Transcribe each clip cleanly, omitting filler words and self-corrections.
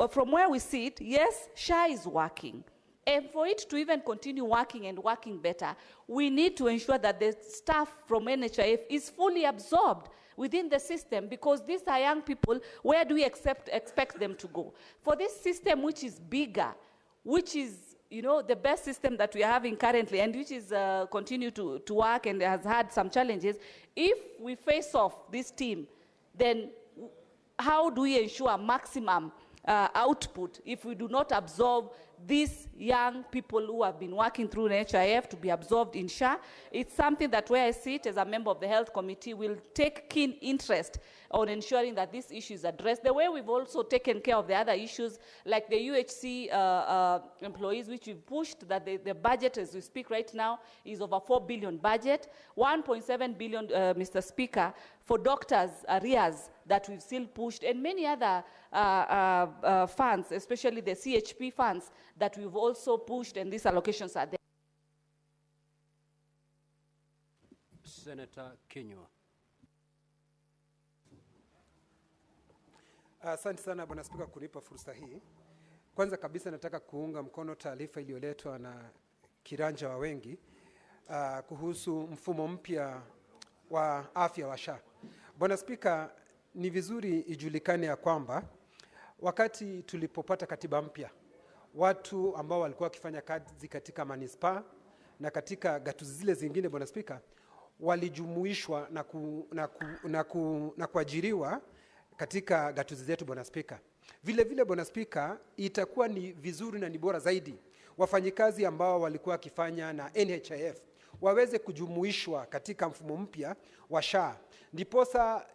from where we sit, yes, SHA is working. And for it to even continue working and working better, we need to ensure that the staff from NHIF is fully absorbed within the system, because these are young people. Where do we expect them to go? For this system, which is bigger, which is, you know, the best system that we are having currently, and which is continue to work and has had some challenges, if we face off this team, then how do we ensure maximum output if we do not absorb these young people who have been working through NHIF to be absorbed in SHA? It's something that where I sit as a member of the Health Committee will take keen interest on ensuring that this issue is addressed. The way we've also taken care of the other issues, like the UHC employees, which we've pushed, that the budget as we speak right now is over 4 billion budget, 1.7 billion, Mr. Speaker, for doctors' arrears that we've still pushed, and many other funds, especially the CHP funds, that we've also pushed, and these allocations are there. Senator Kinyua. Asante sana Bwana Spika kunipa fursa hii. Kwanza kabisa nataka kuunga mkono taarifa iliyoletwa na kiranja wa wengi kuhusu mfumo mpya wa afya wa SHA. Bwana Spika, ni vizuri ijulikane ya kwamba wakati tulipopata katiba mpya, watu ambao walikuwa wakifanya kazi katika manispaa na katika gatuzi zile zingine, Bwana Spika, walijumuishwa na kuajiriwa katika gatuzi zetu, Bwana Spika. Vile vile, Bwana Spika, itakuwa ni vizuri na ni bora zaidi wafanyikazi ambao walikuwa wakifanya na NHIF waweze kujumuishwa katika mfumo mpya wa SHA. Ndiposa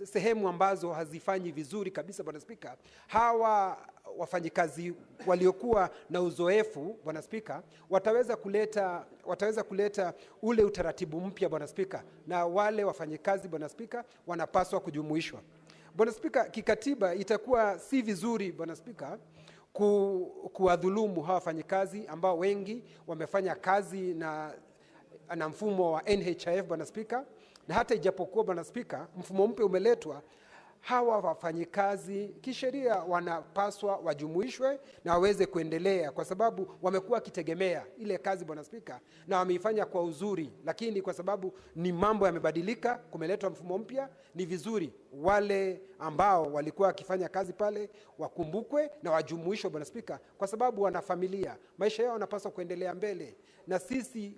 sehemu ambazo hazifanyi vizuri kabisa, Bwana Spika, hawa wafanyikazi waliokuwa na uzoefu, Bwana Spika, wataweza kuleta ule utaratibu mpya, Bwana Spika, na wale wafanyikazi, Bwana Spika, wanapaswa kujumuishwa. Bwana Spika, kikatiba itakuwa si vizuri, Bwana Spika, kuwadhulumu hawa wafanyikazi ambao wengi wamefanya kazi na mfumo wa NHIF, Bwana Spika, na hata ijapokuwa, Bwana Spika, mfumo mpya umeletwa, hawa wafanyikazi kisheria wanapaswa wajumuishwe na waweze kuendelea, kwa sababu wamekuwa kitegemea ile kazi, Bwana Spika, na wameifanya kwa uzuri. Lakini kwa sababu ni mambo yamebadilika, kumeletwa mfumo mpya, ni vizuri wale ambao walikuwa wakifanya kazi pale wakumbukwe na wajumuishwe, Bwana Spika, kwa sababu wana familia, maisha yao yanapaswa kuendelea mbele, na sisi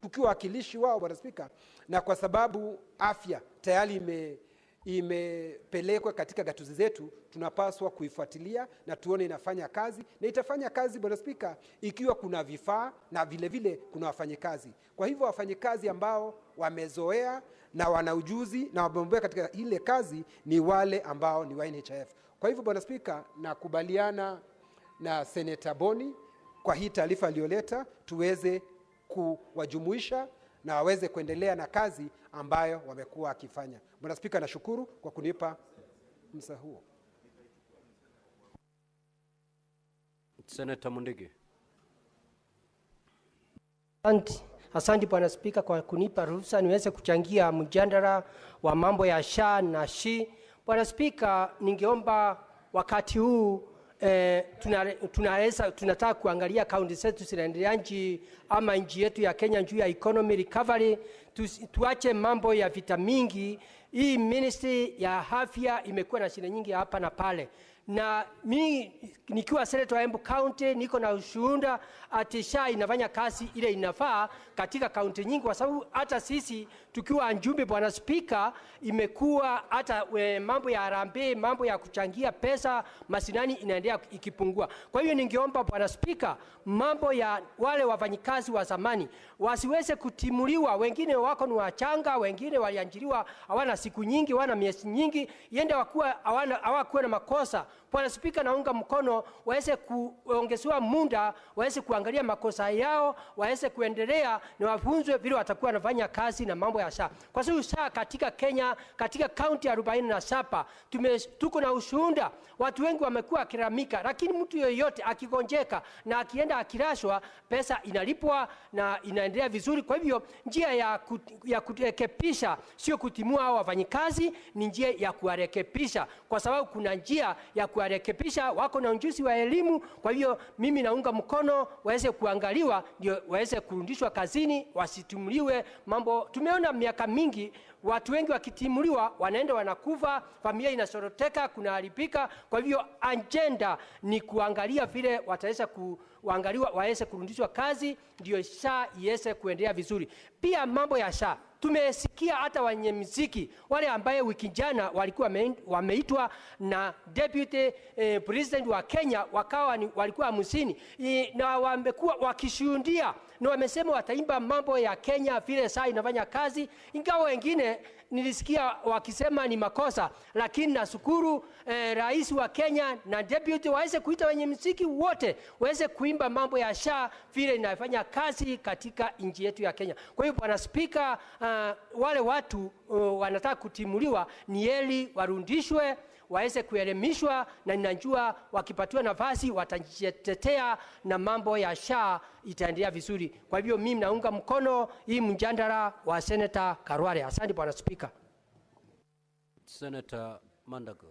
tukiwa wakilishi wao, Bwana Spika, na kwa sababu afya tayari imepelekwa katika gatuzi zetu, tunapaswa kuifuatilia na tuone inafanya kazi, na itafanya kazi, Bwana Spika, ikiwa kuna vifaa na vile vile kuna wafanyikazi. Kwa hivyo wafanyikazi ambao wamezoea na wana ujuzi na wamebombea katika ile kazi ni wale ambao ni wa NHIF. Kwa hivyo, Bwana Spika, nakubaliana na Senator Boni kwa hii taarifa aliyoleta, tuweze kuwajumuisha na waweze kuendelea na kazi ambayo wamekuwa akifanya. Bwana Spika, nashukuru kwa kunipa msa huo. Senator Mundigi. Asante Bwana Spika kwa kunipa ruhusa niweze kuchangia mjadala wa mambo ya SHA na SHI. Bwana Spika, ningeomba wakati huu tunataka kuangalia kaunti zetu zinaendeleaje ama nchi yetu ya Kenya juu ya economy recovery. Tuache mambo ya vita mingi. Hii ministry ya afya imekuwa na shida nyingi hapa na pale, na mimi nikiwa senator wa Embu County niko na ushuhuda ati SHA inafanya kazi ile inafaa katika kaunti nyingi, kwa sababu hata sisi tukiwa Njumbe, Bwana Spika, imekuwa hata mambo ya harambee, mambo ya kuchangia pesa masinani inaendelea ikipungua. Kwa hiyo ningeomba Bwana Spika, mambo ya wale wafanyikazi wa zamani wasiweze kutimuliwa. Wengine wako ni wachanga, wengine waliajiriwa hawana siku nyingi, hawana miezi nyingi, yende hawakuwa na makosa. Bwana Spika, naunga mkono waweze kuongezewa muda, waweze kuangalia makosa yao, waweze kuendelea na wafunzwe vile watakuwa wanafanya kazi na mambo ya SHA. Kwa sababu SHA katika Kenya, katika kaunti 47 tuko na ushuhuda, watu wengi wamekuwa akilalamika, lakini mtu yeyote akigonjeka na akienda akilashwa, pesa inalipwa na inaendelea vizuri. Kwa hivyo njia ya kutekepisha sio kutimua hao wafanyikazi, ni njia ya kuwarekebisha, kwa sababu kuna njia ya kuwarekebisha, wako na ujuzi wa elimu. Kwa hivyo mimi naunga mkono waweze kuangaliwa, ndio waweze kurudishwa kazini, wasitimuliwe mambo. Tumeona miaka mingi watu wengi wakitimuliwa wanaenda wanakufa, familia inasoroteka, kunaharibika. Kwa hivyo agenda ni kuangalia vile wataweza kuangaliwa, waweze kurudishwa kazi, ndio SHA iweze kuendelea vizuri. Pia mambo ya SHA, tumesikia hata wenye muziki wale ambaye wiki jana walikuwa wameitwa na deputy president wa Kenya, walikuwa 50 na wamekuwa wakishuhudia, na wamesema wataimba mambo ya Kenya vile SHA inafanya kazi, ingawa wengine nilisikia wakisema ni makosa. Lakini nashukuru rais wa Kenya na deputy waweze kuita wenye muziki wote waweze kuimba mambo ya SHA vile inafanya kazi katika nchi yetu ya Kenya. Kwa hiyo Bwana Spika, wale watu wanataka kutimuliwa ni heri warudishwe, waweze kuelimishwa, na ninajua wakipatiwa nafasi watajitetea na mambo ya SHA itaendelea vizuri. Kwa hivyo mimi naunga mkono hii mjadala wa Senator Karwale. Asante Bwana Spika. Senator Mandago.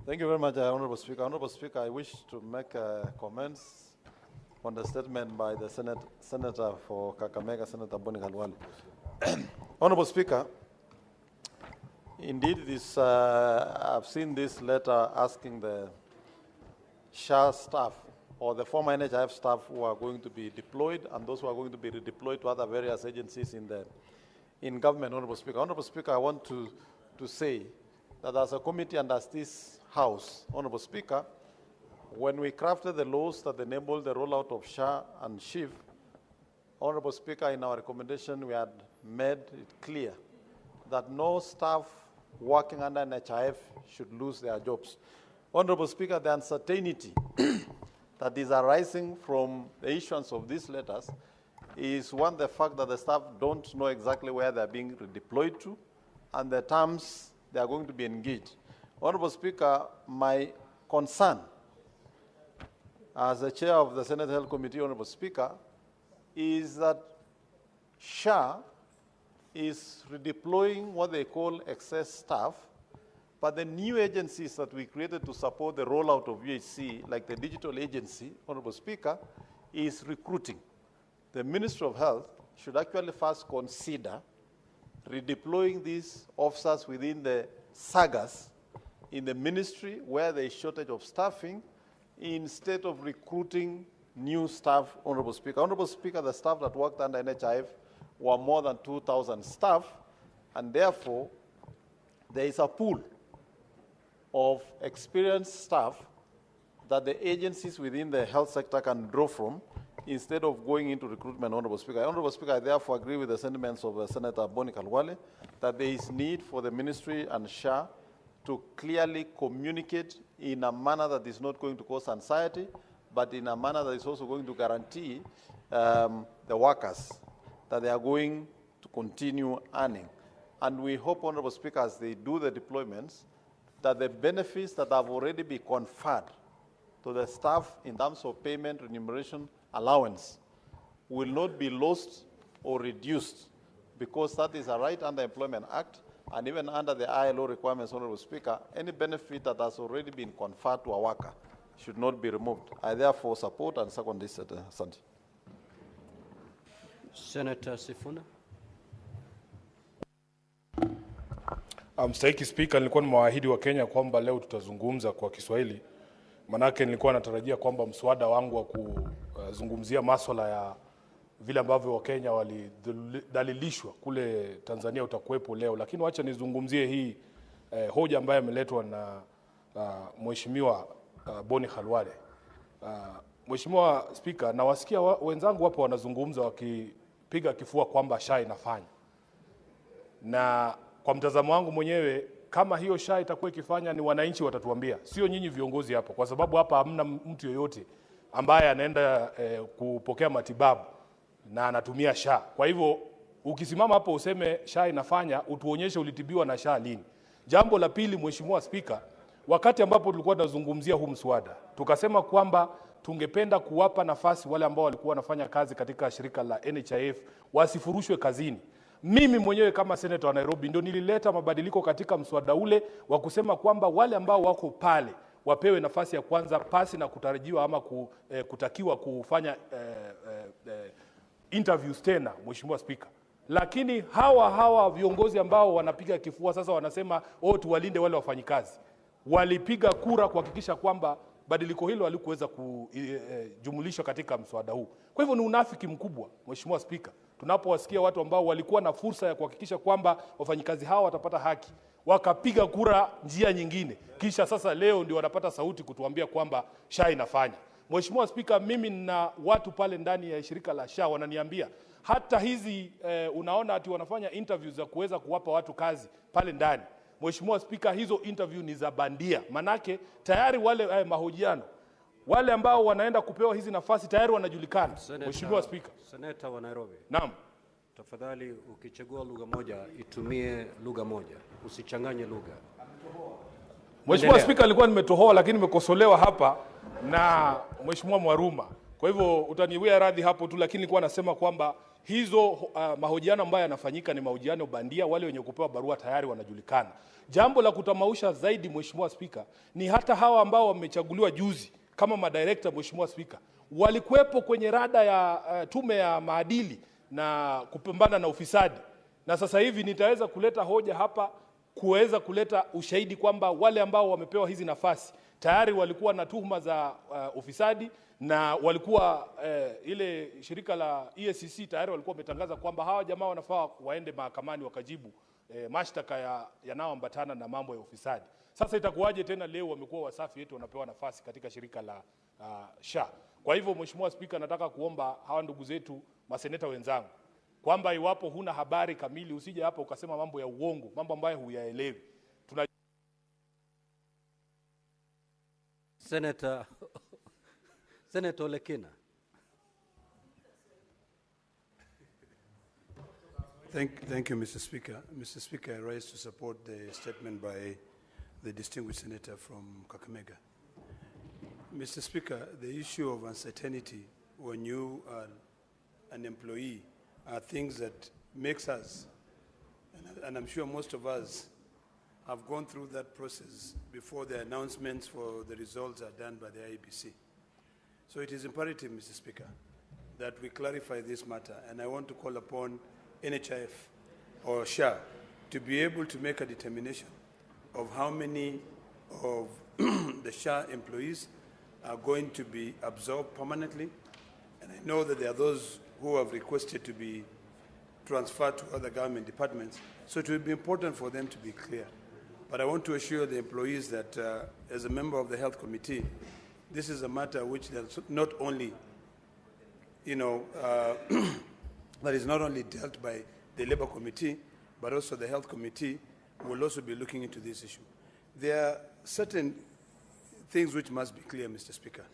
Thank you very much, Honorable Speaker. Honorable Speaker, I wish to make comments on the statement by the Senator for Kakamega, Senator Boni Khalwale. Honorable Speaker, indeed, I've seen this letter asking the SHA staff or the former NHIF staff who are going to be deployed and those who are going to be redeployed to other various agencies in government. Honorable Speaker, I want to say that as a committee and as this House, Honorable Speaker, when we crafted the laws that enable the rollout of SHA and SHIF, Honorable Speaker, in our recommendation, we had made it clear that no staff working under NHIF should lose their jobs. Honorable Speaker, the uncertainty that is arising from the issuance of these letters is, one, the fact that the staff don't know exactly where they're being redeployed to and the terms they are going to be engaged. Honorable Speaker, my concern as the chair of the Senate Health Committee, Honorable Speaker, is that SHA is redeploying what they call excess staff, but the new agencies that we created to support the rollout of UHC, like the digital agency, Honorable Speaker, is recruiting. The Ministry of Health should actually first consider redeploying these officers within the sagas in the ministry where there is shortage of staffing, instead of recruiting new staff, Honorable Speaker. Honorable Speaker, the staff that worked under NHIF were more than 2,000 staff, and therefore there is a pool of experienced staff that the agencies within the health sector can draw from instead of going into recruitment, Honorable Speaker. Honorable Speaker, I therefore agree with the sentiments of Senator Boni Khalwale that there is need for the ministry and SHA to clearly communicate in a manner that is not going to cause anxiety, but in a manner that is also going to guarantee the workers that they are going to continue earning. And we hope, Honorable Speaker, as they do the deployments, that the benefits that have already been conferred to the staff in terms of payment, remuneration, allowance will not be lost or reduced, because that is a right under the Employment Act, and even under the ILO requirements, Honorable Speaker, any benefit that has already been conferred to a worker should not be removed. I therefore support and second this, Santi. Senator Sifuna. Mstahiki Spika, nilikuwa nimewaahidi wa Kenya kwamba leo tutazungumza kwa Kiswahili. Manake nilikuwa natarajia kwamba mswada wangu wa kuzungumzia masuala ya vile ambavyo Wakenya walidhalilishwa kule Tanzania utakuwepo leo, lakini wacha nizungumzie hii hoja ambayo imeletwa na Mheshimiwa Boni Khalwale. Mheshimiwa Spika, nawasikia wenzangu hapo wanazungumza wakipiga kifua kwamba SHA inafanya. Na kwa mtazamo wangu mwenyewe, kama hiyo SHA itakuwa ikifanya, ni wananchi watatuambia, sio nyinyi viongozi hapa, kwa sababu hapa hamna mtu yoyote ambaye anaenda kupokea matibabu na anatumia SHA. Kwa hivyo ukisimama hapo useme SHA inafanya, utuonyeshe ulitibiwa na SHA lini. Jambo la pili, Mheshimiwa Spika, wakati ambapo tulikuwa tunazungumzia huu mswada, tukasema kwamba tungependa kuwapa nafasi wale ambao walikuwa wanafanya kazi katika shirika la NHIF wasifurushwe kazini. Mimi mwenyewe kama senator wa Nairobi ndio nilileta mabadiliko katika mswada ule wa kusema kwamba wale ambao wako pale wapewe nafasi ya kwanza pasi na kutarajiwa ama kutakiwa kufanya interviews tena, Mheshimiwa Speaker. Lakini hawa viongozi ambao wanapiga kifua sasa wanasema tuwalinde wale wafanyikazi, walipiga kura kuhakikisha kwamba badiliko hilo halikuweza kujumulishwa katika mswada huu. Kwa hivyo ni unafiki mkubwa, Mheshimiwa Speaker, tunapowasikia watu ambao walikuwa na fursa ya kuhakikisha kwamba wafanyikazi hawa watapata haki, wakapiga kura njia nyingine, kisha sasa leo ndio wanapata sauti kutuambia kwamba SHA inafanya. Mheshimiwa Speaker, mimi na watu pale ndani ya shirika la SHA wananiambia hata hizi unaona ati wanafanya interviews za kuweza kuwapa watu kazi pale ndani. Mheshimiwa Speaker, hizo interview ni za bandia. Manake tayari wale mahojiano, wale ambao wanaenda kupewa hizi nafasi tayari wanajulikana. Mheshimiwa Speaker. Seneta wa Nairobi. Naam. Tafadhali ukichagua lugha moja, itumie lugha moja. Usichanganye lugha. Mheshimiwa Speaker, alikuwa nimetohoa lakini nimekosolewa hapa na Mheshimiwa Mwaruma. Kwa hivyo utaniwia radhi hapo tu, lakini nilikuwa nasema kwamba hizo mahojiano ambayo yanafanyika ni mahojiano bandia, wale wenye kupewa barua tayari wanajulikana. Jambo la kutamausha zaidi, Mheshimiwa Speaker, ni hata hawa ambao wamechaguliwa juzi kama madirector, Mheshimiwa Speaker, walikuwepo kwenye rada ya tume ya maadili na kupambana na ufisadi. Na sasa hivi nitaweza kuleta hoja hapa kuweza kuleta ushahidi kwamba wale ambao wamepewa hizi nafasi tayari walikuwa na tuhuma za ufisadi, na walikuwa ile shirika la EACC tayari walikuwa wametangaza kwamba hawa jamaa wanafaa waende mahakamani wakajibu mashtaka yanayoambatana na mambo ya ufisadi. Sasa itakuwaje tena leo wamekuwa wasafi eti wanapewa nafasi katika shirika la SHA? Kwa hivyo Mheshimiwa Speaker, nataka kuomba hawa ndugu zetu maseneta wenzangu kwamba iwapo huna habari kamili usije hapa ukasema mambo ya uongo, mambo ambayo huyaelewi. Senator Lekina. Thank you, Mr. Speaker. Mr. Speaker, I rise to support the statement by the distinguished senator from Kakamega. Mr. Speaker, the issue of uncertainty when you are an employee are things that makes us, and I'm sure most of us have gone through that process before the announcements for the results are done by the IEBC. So it is imperative, Mr. Speaker, that we clarify this matter, and I want to call upon NHIF or SHA to be able to make a determination of how many of the SHA employees are going to be absorbed permanently. And I know that there are those who have requested to be transferred to other government departments, so it will be important for them to be clear. But I want to assure the employees that as a member of the Health Committee, this is a matter which not only, that is not only dealt by the Labour Committee, but also the Health Committee will also be looking into this issue. There are certain things which must be clear, Mr. Speaker.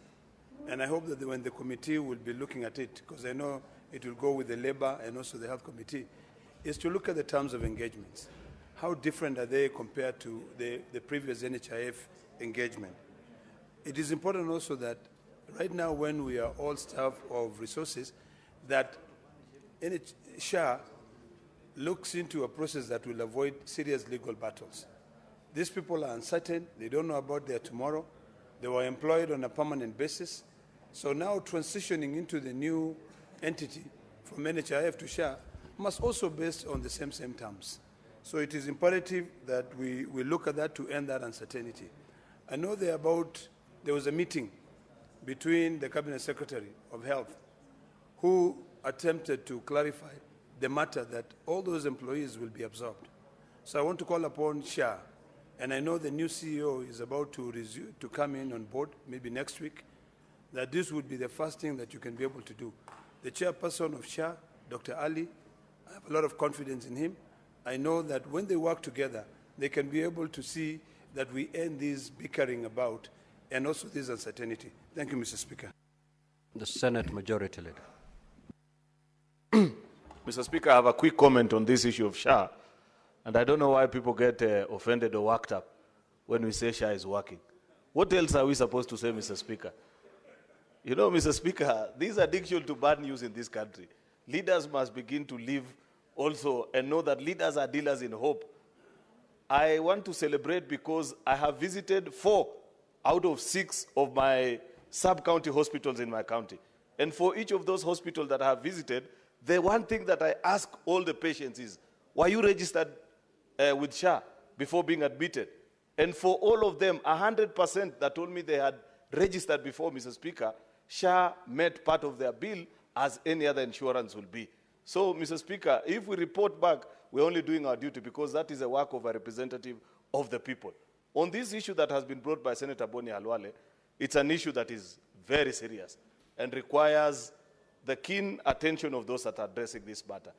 And I hope that when the committee will be looking at it, because I know it will go with the Labour and also the Health Committee, is to look at the terms of engagements. How different are they compared to the previous NHIF engagement? It is important also that right now when we are all staff of resources, that SHA looks into a process that will avoid serious legal battles. These people are uncertain. They don't know about their tomorrow. They were employed on a permanent basis. So now transitioning into the new entity from NHIF to SHA must also be based on the same terms. So it is imperative that we look at that to end that uncertainty. I know there was a meeting between the Cabinet Secretary of Health who attempted to clarify the matter that all those employees will be absorbed. So I want to call upon SHA, and I know the new CEO is about to come in on board, maybe next week, that this would be the first thing that you can be able to do. The chairperson of SHA, Dr. Ali, I have a lot of confidence in him. I know that when they work together, they can be able to see that we end this bickering about and also this uncertainty. Thank you, Mr. Speaker. The Senate Majority Leader. Mr. Speaker, I have a quick comment on this issue of SHA, and I don't know why people get offended or worked up when we say SHA is working. What else are we supposed to say, Mr. Speaker? You know, Mr. Speaker, this addiction to bad news in this country, leaders must begin to live also and know that leaders are dealers in hope. I want to celebrate because I have visited 4 out of 6 of my sub-county hospitals in my county. And for each of those hospitals that I have visited, the one thing that I ask all the patients is, were you registered with SHA before being admitted? And for all of them, 100% that told me they had registered before, Mr. Speaker, SHA met part of their bill as any other insurance will be. So, Mr. Speaker, if we report back, we're only doing our duty because that is a work of a representative of the people. On this issue that has been brought by Senator Boni Halwale, it's an issue that is very serious and requires the keen attention of those that are addressing this matter.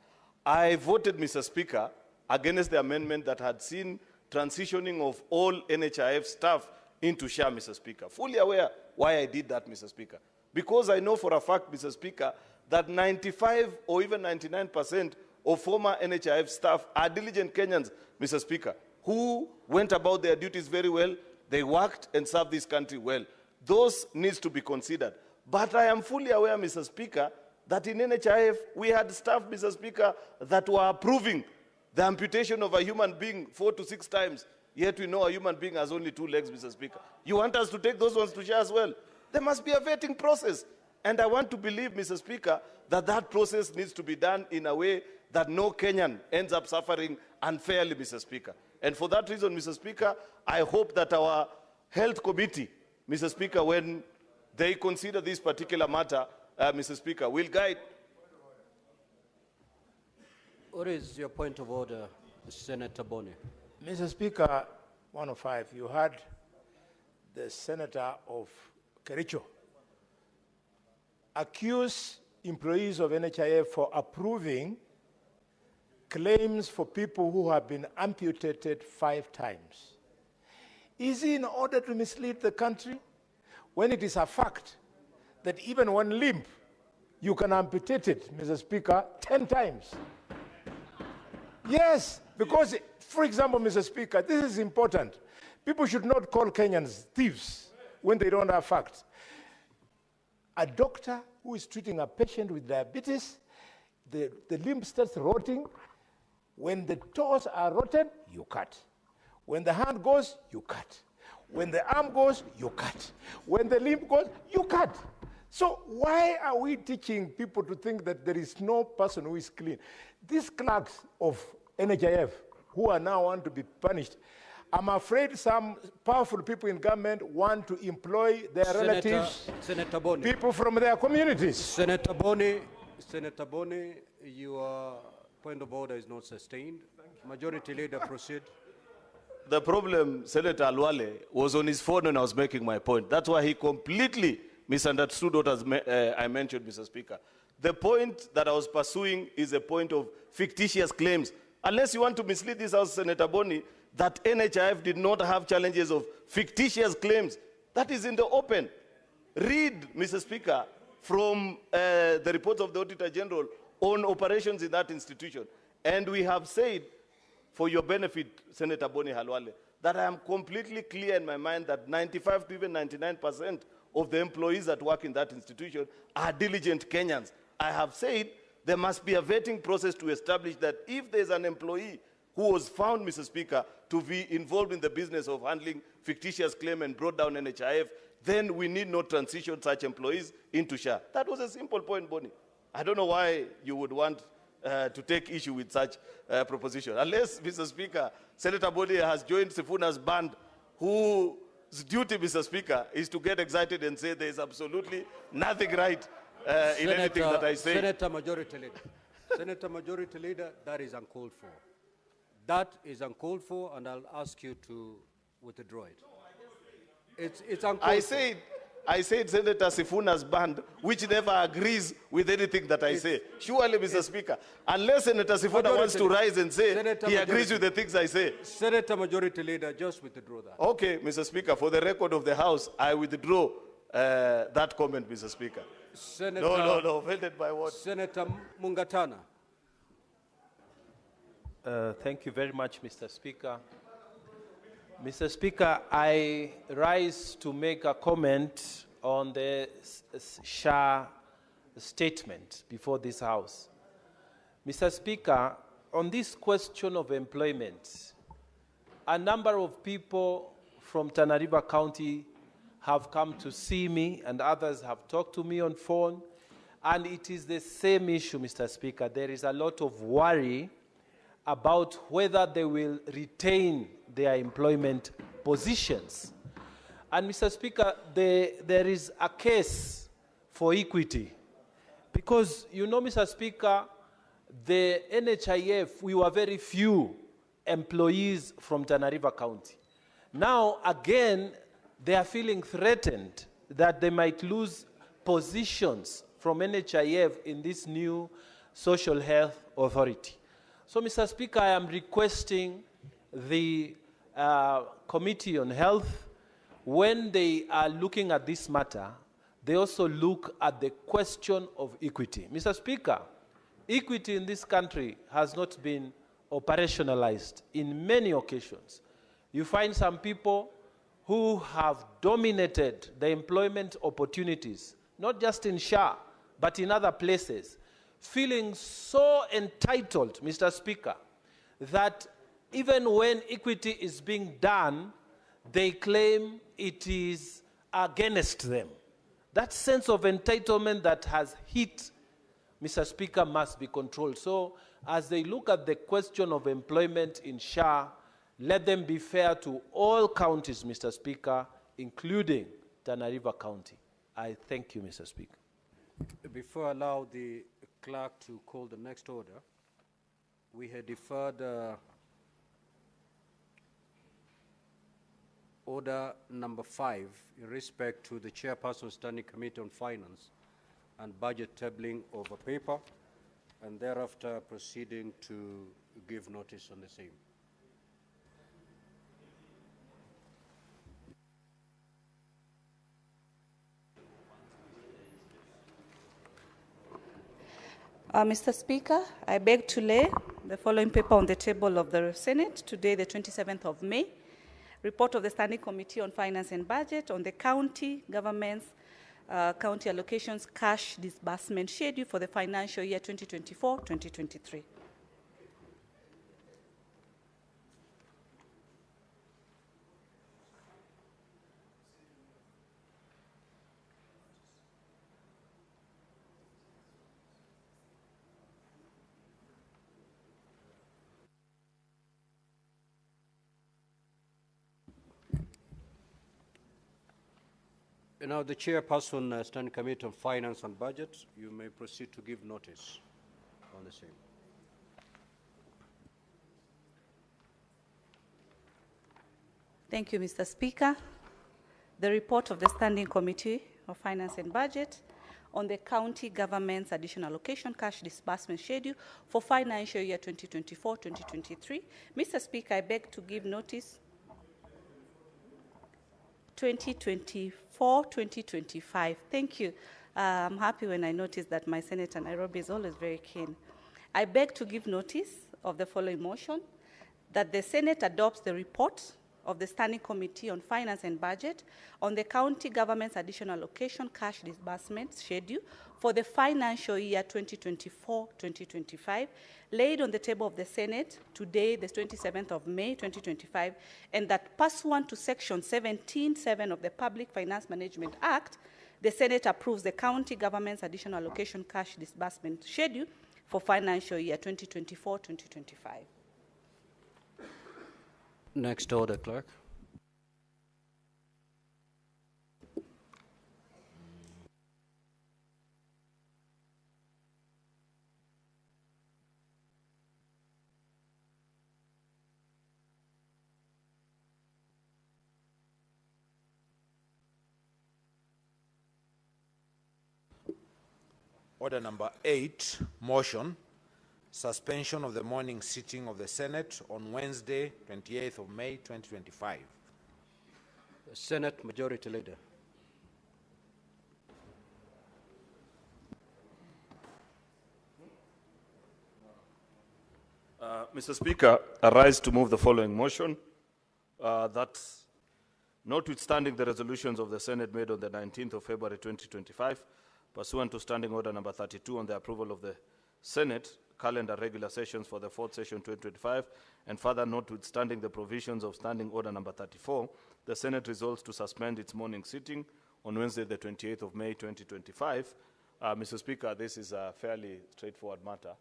I voted, Mr. Speaker, against the amendment that had seen transitioning of all NHIF staff into SHA, Mr. Speaker. Fully aware why I did that, Mr. Speaker. Because I know for a fact, Mr. Speaker, that 95 or even 99% of former NHIF staff are diligent Kenyans, Mr. Speaker, who went about their duties very well. They worked and served this country well. Those needs to be considered. But I am fully aware, Mr. Speaker, that in NHIF we had staff, Mr. Speaker, that were approving the amputation of a human being 4 to 6 times, yet we know a human being has only 2 legs, Mr. Speaker. You want us to take those ones to share as well? There must be a vetting process. And I want to believe, Mr. Speaker, that that process needs to be done in a way that no Kenyan ends up suffering unfairly, Mr. Speaker. And for that reason, Mr. Speaker, I hope that our health committee, Mr. Speaker, when they consider this particular matter, Mr. Speaker, will guide. What is your point of order, Senator Boni? Mr. Speaker, 105, you heard the senator of Kericho accuse employees of NHIF for approving claims for people who have been amputated 5 times. Is it in order to mislead the country when it is a fact that even one limb, you can amputate it, Mr. Speaker, 10 times? Yes, because, for example, Mr. Speaker, this is important. People should not call Kenyans thieves when they don't have facts. A doctor who is treating a patient with diabetes, the limb starts rotting. When the toes are rotten, you cut. When the hand goes, you cut. When the arm goes, you cut. When the limb goes, you cut. So why are we teaching people to think that there is no person who is clean? These clerks of NHIF who are now want to be punished, I'm afraid some powerful people in government want to employ their relatives, Senator Boni. people from their communities. Senator Boni, your point of order is not sustained. Majority Leader, proceed. The problem, Senator Halwale, was on his phone when I was making my point. That's why he completely misunderstood what I mentioned, Mr. Speaker. The point that I was pursuing is a point of fictitious claims. Unless you want to mislead this House, Senator Boni, that NHIF did not have challenges of fictitious claims. That is in the open. Read, Mr. Speaker, from the reports of the Auditor General on operations in that institution. And we have said, for your benefit, Senator Boni Halwale, that I am completely clear in my mind that 95 to even 99% of the employees that work in that institution are diligent Kenyans. I have said there must be a vetting process to establish that if there's an employee who was found, Mr. Speaker, to be involved in the business of handling fictitious claim and brought down NHIF, then we need not transition such employees into SHA. That was a simple point, Boni. I don't know why you would want to take issue with such proposition. Unless, Mr. Speaker, Senator Boni has joined Sifuna's band, whose duty, Mr. Speaker, is to get excited and say there is absolutely nothing right in anything that I say. Senator Majority Leader. Senator Majority Leader, that is uncalled for. That is uncalled for, and I'll ask you to withdraw it. It's uncalled for. I said Senator Sifuna's band, which never agrees with anything that I say. Surely, Mr. Speaker, unless Senator Sifuna wants to rise and say he agrees with the things I say. Senator Majority Leader, just withdraw that. Okay, Mr. Speaker, for the record of the House, I withdraw that comment, Mr. Speaker. Senator, no, offended by what? Senator Mungatana. Thank you very much, Mr. Speaker. Mr. Speaker, I rise to make a comment on the SHA statement before this House. Mr. Speaker, on this question of employment, a number of people from Tana River County have come to see me, and others have talked to me on phone, and it is the same issue, Mr. Speaker. There is a lot of worry about whether they will retain their employment positions. And Mr. Speaker, there is a case for equity. Because, you know, Mr. Speaker, the NHIF, we were very few employees from Tana River County. Now, again, they are feeling threatened that they might lose positions from NHIF in this new social health authority. So, Mr. Speaker, I am requesting the Committee on Health, when they are looking at this matter, they also look at the question of equity. Mr. Speaker, equity in this country has not been operationalized in many occasions. You find some people who have dominated the employment opportunities, not just in SHA, but in other places, feeling so entitled, Mr. Speaker, that even when equity is being done, they claim it is against them. That sense of entitlement that has hit, Mr. Speaker, must be controlled. So as they look at the question of employment in SHA, let them be fair to all counties, Mr. Speaker, including Tana River County. I thank you, Mr. Speaker. Before I allow the clerk to call the next order, we had deferred order number 5 in respect to the Chairperson Standing Committee on Finance and Budget tabling of a paper, and thereafter proceeding to give notice on the same. Mr. Speaker, I beg to lay the following paper on the table of the Senate today, the 27th of May. Report of the Standing Committee on Finance and Budget on the county government's county allocations cash disbursement schedule for the financial year 2024-2023. Now, the Chairperson, Standing Committee on Finance and Budget, you may proceed to give notice on the same. Thank you, Mr. Speaker. The report of the Standing Committee of Finance and Budget on the county government's additional allocation cash disbursement schedule for financial year 2024-2023. Mr. Speaker, I beg to give notice 2024-2025. Thank you. I'm happy when I notice that my Senator Nairobi is always very keen. I beg to give notice of the following motion, that the Senate adopts the report of the Standing Committee on Finance and Budget on the county government's additional allocation cash disbursement schedule for the financial year 2024-2025, laid on the table of the Senate today, the 27th of May, 2025, and that pursuant to Section 17(7) of the Public Finance Management Act, the Senate approves the county government's additional allocation cash disbursement schedule for financial year 2024-2025. Next order, clerk. Order number 8, motion, suspension of the morning sitting of the Senate on Wednesday, 28th of May, 2025. Senate Majority Leader. Mr. Speaker, I rise to move the following motion, that Notwithstanding the resolutions of the Senate made on the 19th of February 2025, pursuant to Standing Order number 32 on the approval of the Senate calendar regular sessions for the fourth session 2025, and further notwithstanding the provisions of Standing Order number 34, the Senate resolves to suspend its morning sitting on Wednesday, the 28th of May 2025. Mr. Speaker, this is a fairly straightforward matter.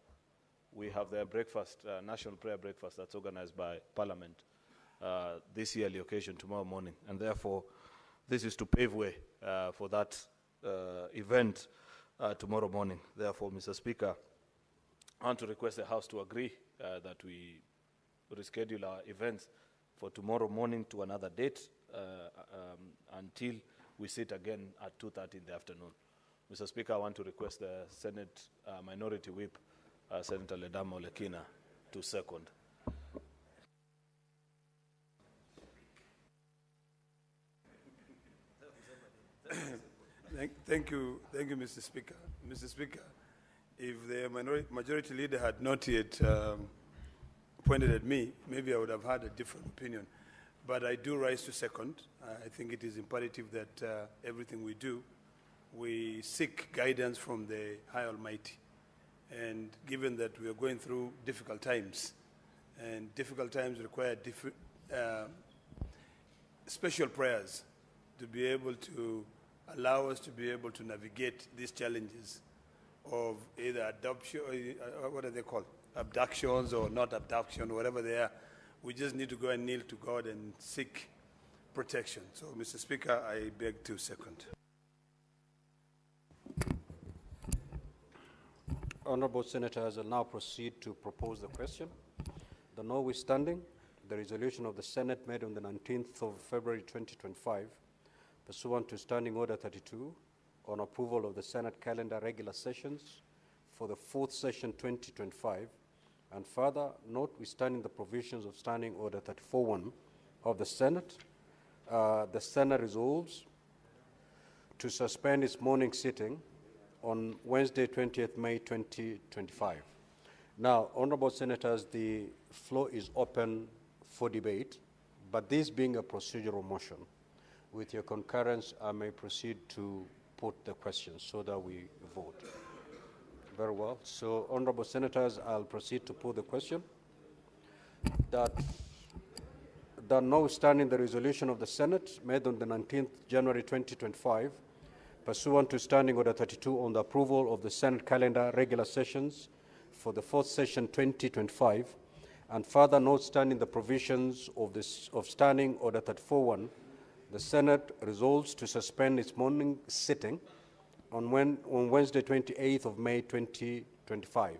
We have the breakfast, national prayer breakfast that's organized by Parliament this yearly occasion tomorrow morning, and therefore this is to pave way for that event tomorrow morning. Therefore, Mr. Speaker, I want to request the House to agree that we reschedule our events for tomorrow morning to another date until we sit again at 2:30 in the afternoon. Mr. Speaker, I want to request the Senate Minority Whip, Senator Ledama Olekina, to second. Thank you, Mr. Speaker. Mr. Speaker, if the majority leader had not yet pointed at me, maybe I would have had a different opinion. But I do rise to second. I think it is imperative that everything we do, we seek guidance from the High Almighty. And given that we are going through difficult times, and difficult times require special prayers to be able to allow us to be able to navigate these challenges of either adoption, what are they called? Abductions or not abduction, whatever they are. We just need to go and kneel to God and seek protection. So, Mr. Speaker, I beg to second. Honourable Senators, I'll now proceed to propose the question. The notwithstanding, the resolution of the Senate made on the 19th of February 2025, pursuant to Standing Order 32, on approval of the Senate calendar regular sessions for the fourth session 2025, and further, notwithstanding the provisions of Standing Order 34.1 of the Senate resolves to suspend its morning sitting on Wednesday, 20th May 2025. Now, Honourable Senators, the floor is open for debate, but this being a procedural motion, with your concurrence, I may proceed to put the question so that we vote. Very well. So, Honourable Senators, I'll proceed to put the question that notwithstanding the resolution of the Senate made on the 19th January 2025, pursuant to Standing Order 32 on the approval of the Senate calendar regular sessions for the fourth session 2025, and further notwithstanding the provisions of Standing Order 34.1, the Senate resolves to suspend its morning sitting on Wednesday, 28th of May 2025.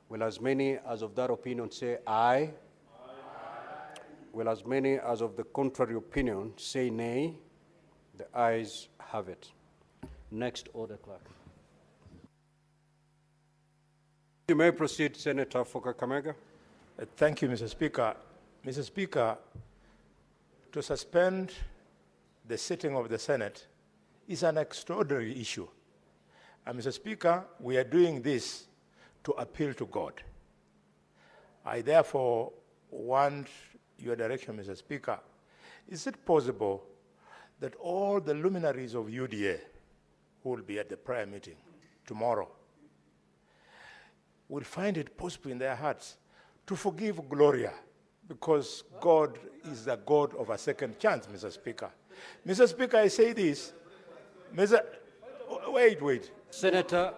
Will as many as of that opinion say aye? Aye. Will as many as of the contrary opinion say nay? The ayes have it. Next order, clerk. You may proceed, Senator for Kakamega. Thank you, Mr. Speaker. Mr. Speaker, to suspend the sitting of the Senate is an extraordinary issue. And Mr. Speaker, we are doing this to appeal to God. I therefore want your direction, Mr. Speaker. Is it possible that all the luminaries of UDA who will be at the prayer meeting tomorrow will find it possible in their hearts to forgive Gloria, because God is the God of a second chance, Mr. Speaker. Mr. Speaker, I say this. Wait. Senator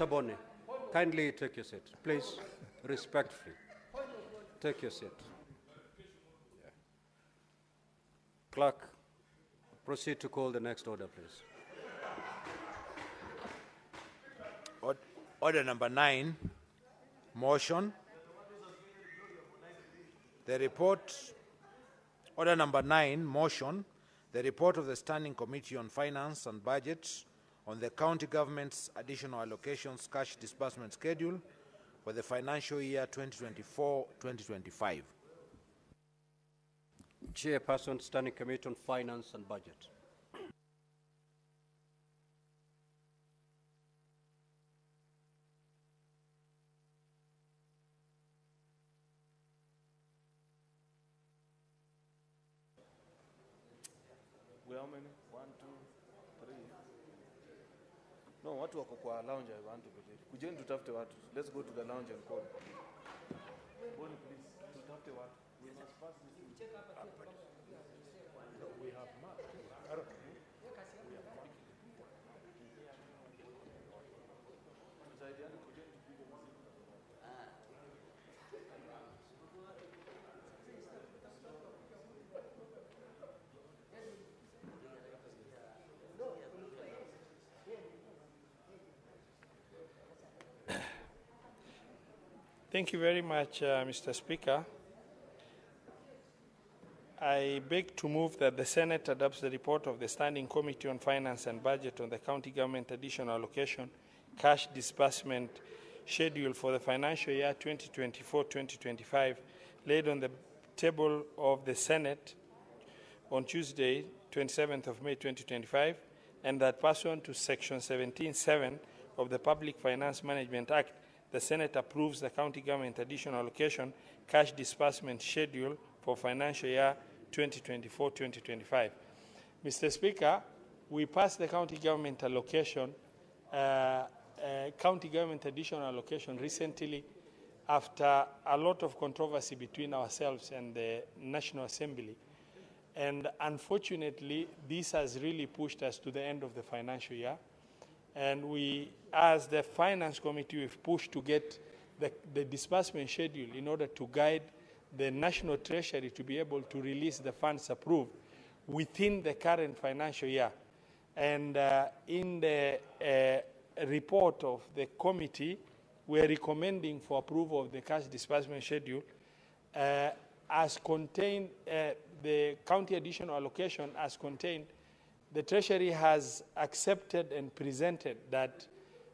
Boni, kindly take your seat. Please, respectfully, take your seat. Yeah. Clerk, proceed to call the next order, please. Order number 9, motion. The report, order number 9, motion, the report of the Standing Committee on Finance and Budget on the county government's additional allocations cash disbursement schedule for the financial year 2024-2025. Chairperson, Standing Committee on Finance and Budget. how many? 1, 2, 3. No, watu wako kwa lounge I want to kujeni. Kujeni tutafute watu. Let's go to the lounge and call. Boni, please. Tutafute watu. We must pass this. We have Mark. Thank you very much, Mr. Speaker. I beg to move that the Senate adopts the report of the Standing Committee on Finance and Budget on the County Government Additional Allocation Cash Disbursement Schedule for the financial year 2024-2025, laid on the table of the Senate on Tuesday, 27th of May 2025, and that pursuant to Section 17(7) of the Public Finance Management Act, the Senate approves the County Government Additional Allocation Cash Disbursement Schedule for financial year 2024-2025. Mr. Speaker, we passed the County Government Allocation, County Government Additional Allocation recently after a lot of controversy between ourselves and the National Assembly. And unfortunately, this has really pushed us to the end of the financial year. And we, as the Finance Committee, we've pushed to get the disbursement schedule in order to guide the National Treasury to be able to release the funds approved within the current financial year. And in the report of the committee, we're recommending for approval of the cash disbursement schedule as contained, the county additional allocation as contained. The Treasury has accepted and presented that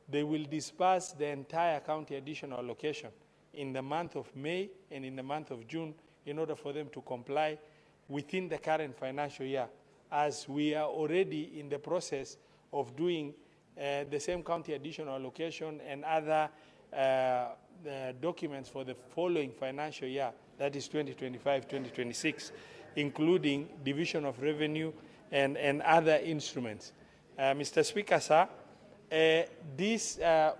they will disburse the entire county additional allocation in the month of May and in the month of June in order for them to comply within the current financial year, as we are already in the process of doing the same county additional allocation and other documents for the following financial year, that is 2025-2026, including division of revenue and other instruments. Mr. Speaker, sir,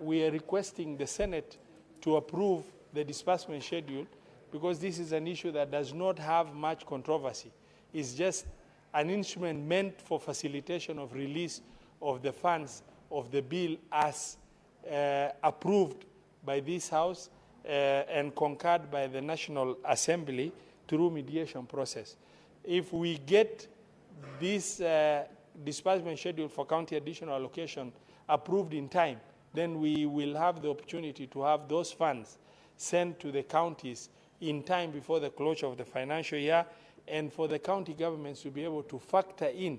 we are requesting the Senate to approve the disbursement schedule because this is an issue that does not have much controversy. It's just an instrument meant for facilitation of release of the funds of the bill as approved by this House and concurred by the National Assembly through mediation process. If we get this disbursement schedule for county additional allocation approved in time, then we will have the opportunity to have those funds sent to the counties in time before the closure of the financial year, and for the county governments to be able to factor in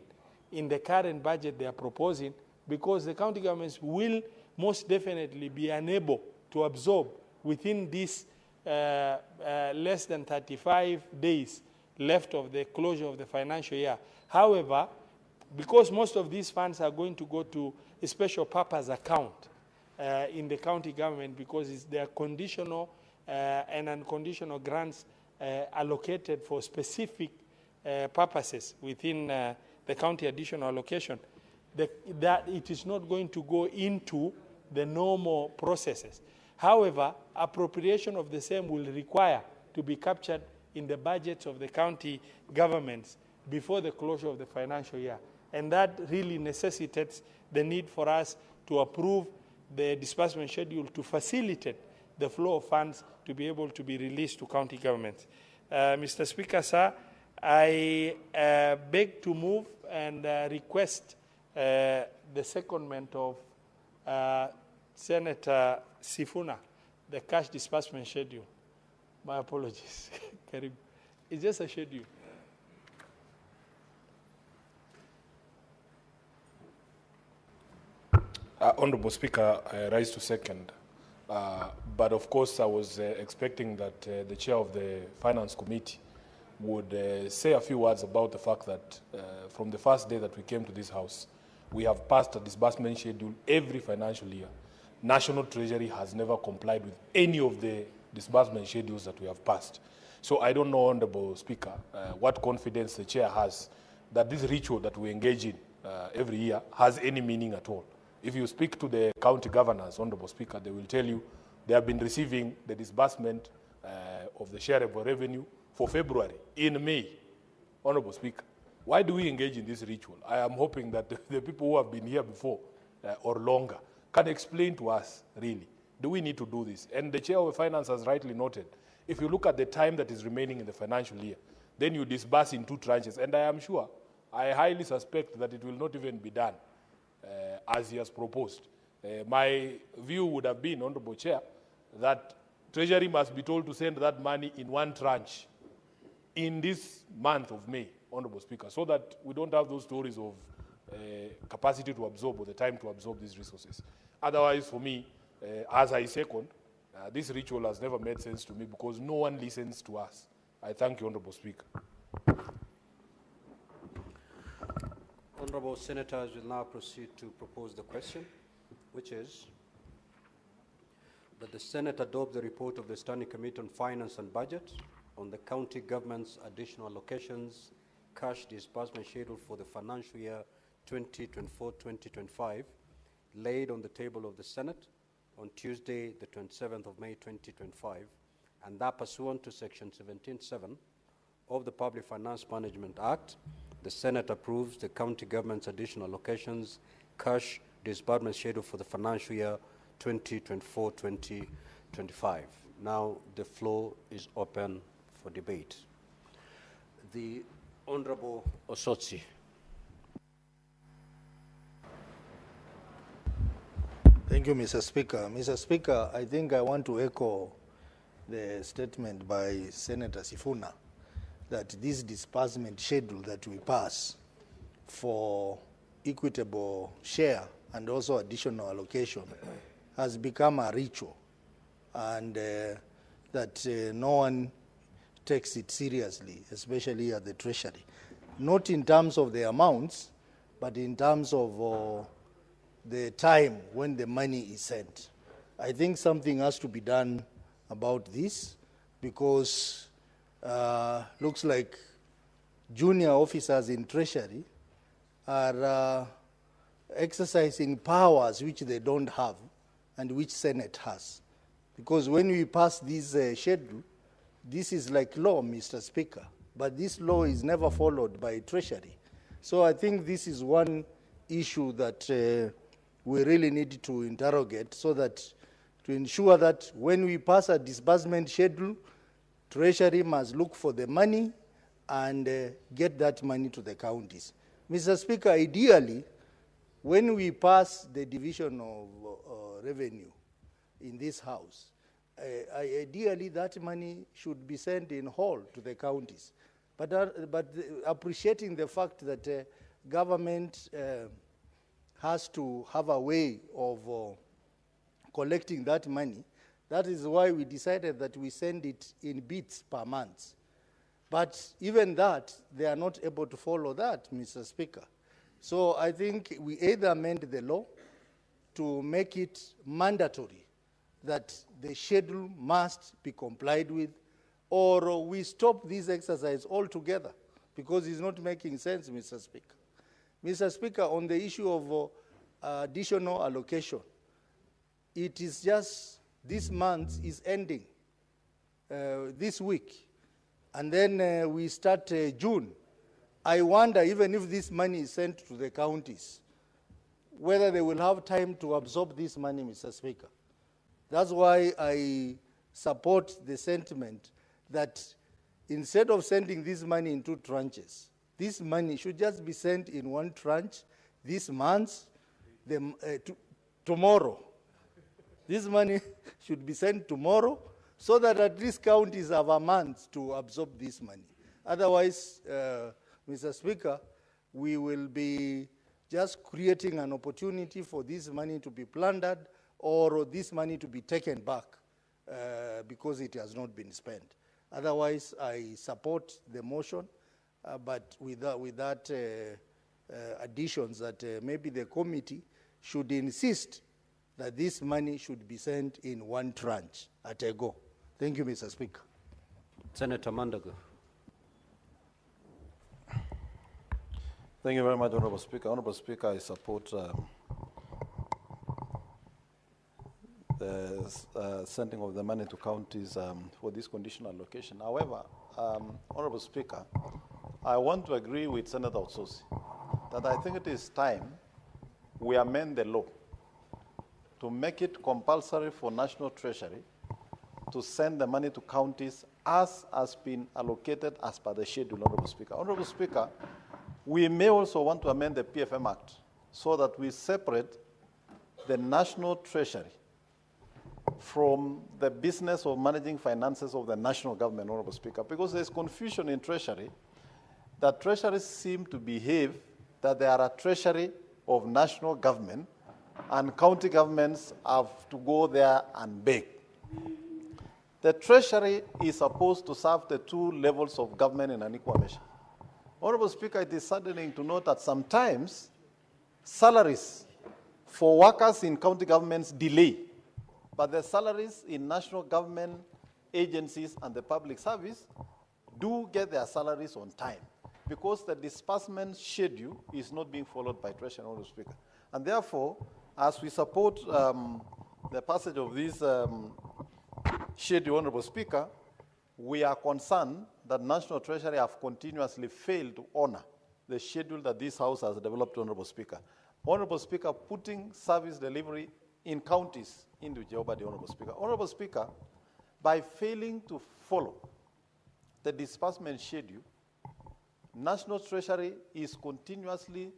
the current budget they are proposing, because the county governments will most definitely be unable to absorb within this less than 35 days left of the closure of the financial year. However, because most of these funds are going to go to a special purpose account in the county government, because they are conditional and unconditional grants allocated for specific purposes within the county additional allocation, that it is not going to go into the normal processes. However, appropriation of the same will require to be captured in the budgets of the county governments before the closure of the financial year. And that really necessitates the need for us to approve the disbursement schedule to facilitate the flow of funds to be able to be released to county governments. Mr. Speaker, sir, I beg to move and request the secondment of Senator Sifuna, the cash disbursement schedule. My apologies. It's just a schedule. Honourable Speaker, I rise to second. But of course, I was expecting that the chair of the Finance Committee would say a few words about the fact that from the first day that we came to this House, we have passed a disbursement schedule every financial year. National Treasury has never complied with any of the disbursement schedules that we have passed. So I don't know, Honourable Speaker, what confidence the chair has that this ritual that we engage in every year has any meaning at all. If you speak to the county governors, Honorable Speaker, they will tell you they have been receiving the disbursement of the shareable revenue for February in May, Honorable Speaker. Why do we engage in this ritual? I am hoping that the people who have been here before or longer can explain to us, really, do we need to do this? And the Chair of Finance has rightly noted, if you look at the time that is remaining in the financial year, then you disburse in 2 tranches. And I am sure, I highly suspect that it will not even be done as he has proposed. My view would have been, Honorable Chair, that Treasury must be told to send that money in 1 tranche in this month of May, Honorable Speaker, so that we don't have those stories of capacity to absorb or the time to absorb these resources. Otherwise, for me, as I second, this ritual has never made sense to me because no one listens to us. I thank you, Honorable Speaker. Honorable Senators will now proceed to propose the question, which is that the Senate adopt the report of the Standing Committee on Finance and Budget on the county government's additional allocations cash disbursement schedule for the financial year 2024-2025, laid on the table of the Senate on Tuesday, the 27th of May 2025, and that pursuant to Section 17(7) of the Public Finance Management Act, the Senate approves the county government's additional allocations cash disbursement schedule for the financial year 2024-2025. Now the floor is open for debate. The Honorable Osotsi. Thank you, Mr. Speaker. Mr. Speaker, I think I want to echo the statement by Senator Sifuna that this disbursement schedule that we pass for equitable share and also additional allocation has become a ritual, and that no one takes it seriously, especially at the Treasury. Not in terms of the amounts, but in terms of the time when the money is sent. I think something has to be done about this because looks like junior officers in Treasury are exercising powers which they don't have and which Senate has. Because when we pass this schedule, this is like law, Mr. Speaker, but this law is never followed by Treasury. So I think this is one issue that we really need to interrogate so that to ensure that when we pass a disbursement schedule, Treasury must look for the money and get that money to the counties. Mr. Speaker, ideally, when we pass the division of revenue in this House, ideally that money should be sent in whole to the counties. But appreciating the fact that government has to have a way of collecting that money, that is why we decided that we send it in bits per month. But even that, they are not able to follow that, Mr. Speaker. So I think we either amend the law to make it mandatory that the schedule must be complied with, or we stop this exercise altogether because it's not making sense, Mr. Speaker. Mr. Speaker, on the issue of additional allocation, it is just this month is ending this week, and then we start June. I wonder, even if this money is sent to the counties, whether they will have time to absorb this money, Mr. Speaker. That's why I support the sentiment that instead of sending this money in 2 tranches, this money should just be sent in 1 tranche this month, tomorrow. This money should be sent tomorrow so that at least counties have a month to absorb this money. Otherwise, Mr. Speaker, we will be just creating an opportunity for this money to be plundered or this money to be taken back because it has not been spent. Otherwise, I support the motion, but with that additions that maybe the committee should insist that this money should be sent in 1 tranche at a go. Thank you, Mr. Speaker. Senator Mandago. Thank you very much, Honorable Speaker. Honorable Speaker, I support the sending of the money to counties for this conditional allocation. However, Honorable Speaker, I want to agree with Senator Otsosi that I think it is time we amend the law to make it compulsory for National Treasury to send the money to counties as has been allocated as per the schedule, Honorable Speaker. Honorable Speaker, we may also want to amend the PFM Act so that we separate the National Treasury from the business of managing finances of the national government, Honorable Speaker, because there's confusion in Treasury that treasuries seem to behave that they are a treasury of national government and county governments have to go there and beg. The Treasury is supposed to serve the two levels of government in an equal measure. Honorable Speaker, it is saddening to note that sometimes salaries for workers in county governments delay, but the salaries in national government agencies and the public service do get their salaries on time because the disbursement schedule is not being followed by Treasury, Honorable Speaker. And therefore, as we support the passage of this schedule, Honorable Speaker, we are concerned that National Treasury have continuously failed to honor the schedule that this House has developed, Honorable Speaker. Honorable Speaker, putting service delivery in counties into jeopardy, Honorable Speaker. Honorable Speaker, by failing to follow the disbursement schedule, National Treasury is continuously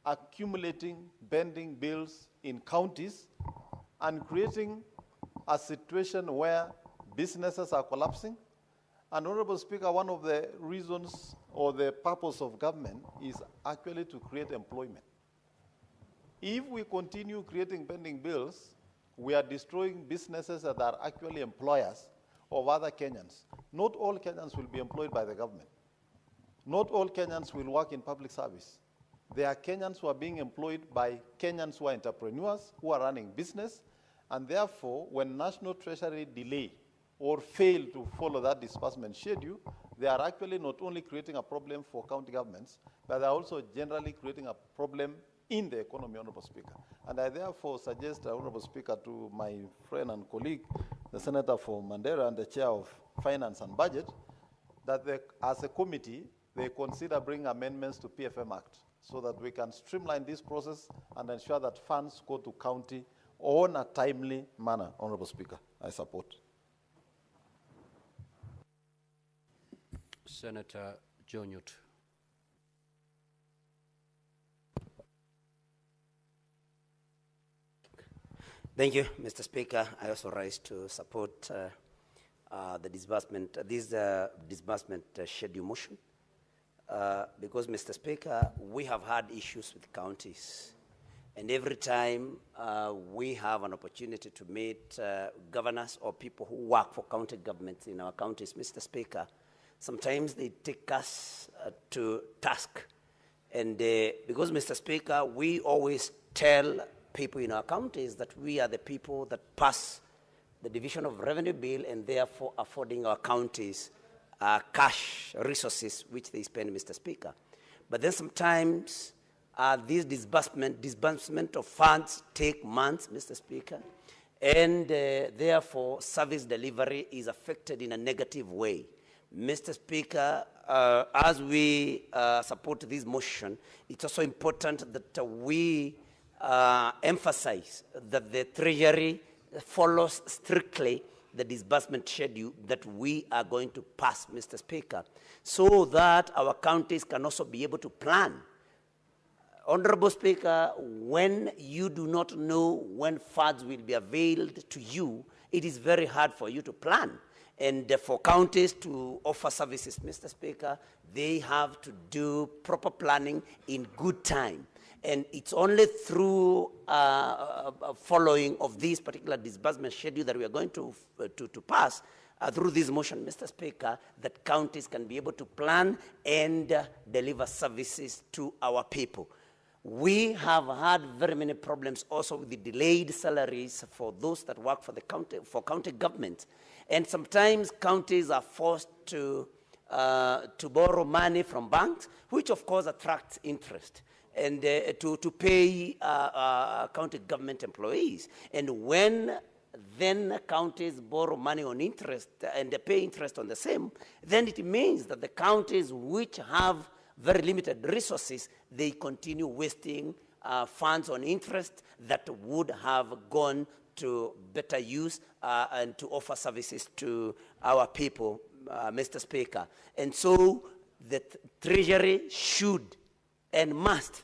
accumulating pending bills in counties and creating a situation where businesses are collapsing. And Honorable Speaker, one of the reasons or the purpose of government is actually to create employment. If we continue creating pending bills, we are destroying businesses that are actually employers of other Kenyans. Not all Kenyans will be employed by the government. Not all Kenyans will work in public service. There are Kenyans who are being employed by Kenyans who are entrepreneurs, who are running business, and therefore, when National Treasury delay or fail to follow that disbursement schedule, they are actually not only creating a problem for county governments, but they are also generally creating a problem in the economy, Honorable Speaker. And I therefore suggest, Honorable Speaker, to my friend and colleague, the Senator for Mandera and the Chair of Finance and Budget, that they, as a committee, they consider bringing amendments to PFM Act so that we can streamline this process and ensure that funds go to county on a timely manner, Honorable Speaker. I support. Senator Jonyut. Thank you, Mr. Speaker. I also rise to support the disbursement, disbursement schedule motion because, Mr. Speaker, we have had issues with counties. And every time we have an opportunity to meet governors or people who work for county governments in our counties, Mr. Speaker, sometimes they take us to task. And because, Mr. Speaker, we always tell people in our counties that we are the people that pass the division of revenue bill and therefore affording our counties cash resources which they spend, Mr. Speaker. But then sometimes these disbursement of funds take months, Mr. Speaker, and therefore service delivery is affected in a negative way. Mr. Speaker, as we support this motion, it's also important that we emphasize that the Treasury follows strictly the disbursement schedule that we are going to pass, Mr. Speaker, so that our counties can also be able to plan. Honorable Speaker, when you do not know when funds will be availed to you, it is very hard for you to plan. And for counties to offer services, Mr. Speaker, they have to do proper planning in good time. And it's only through following of this particular disbursement schedule that we are going to pass through this motion, Mr. Speaker, that counties can be able to plan and deliver services to our people. We have had very many problems also with the delayed salaries for those that work for the county government. And sometimes counties are forced to to borrow money from banks, which of course attracts interest, and to pay county government employees. And when then counties borrow money on interest and they pay interest on the same, then it means that the counties which have very limited resources, they continue wasting funds on interest that would have gone to better use and to offer services to our people, Mr. Speaker. And so the Treasury should and must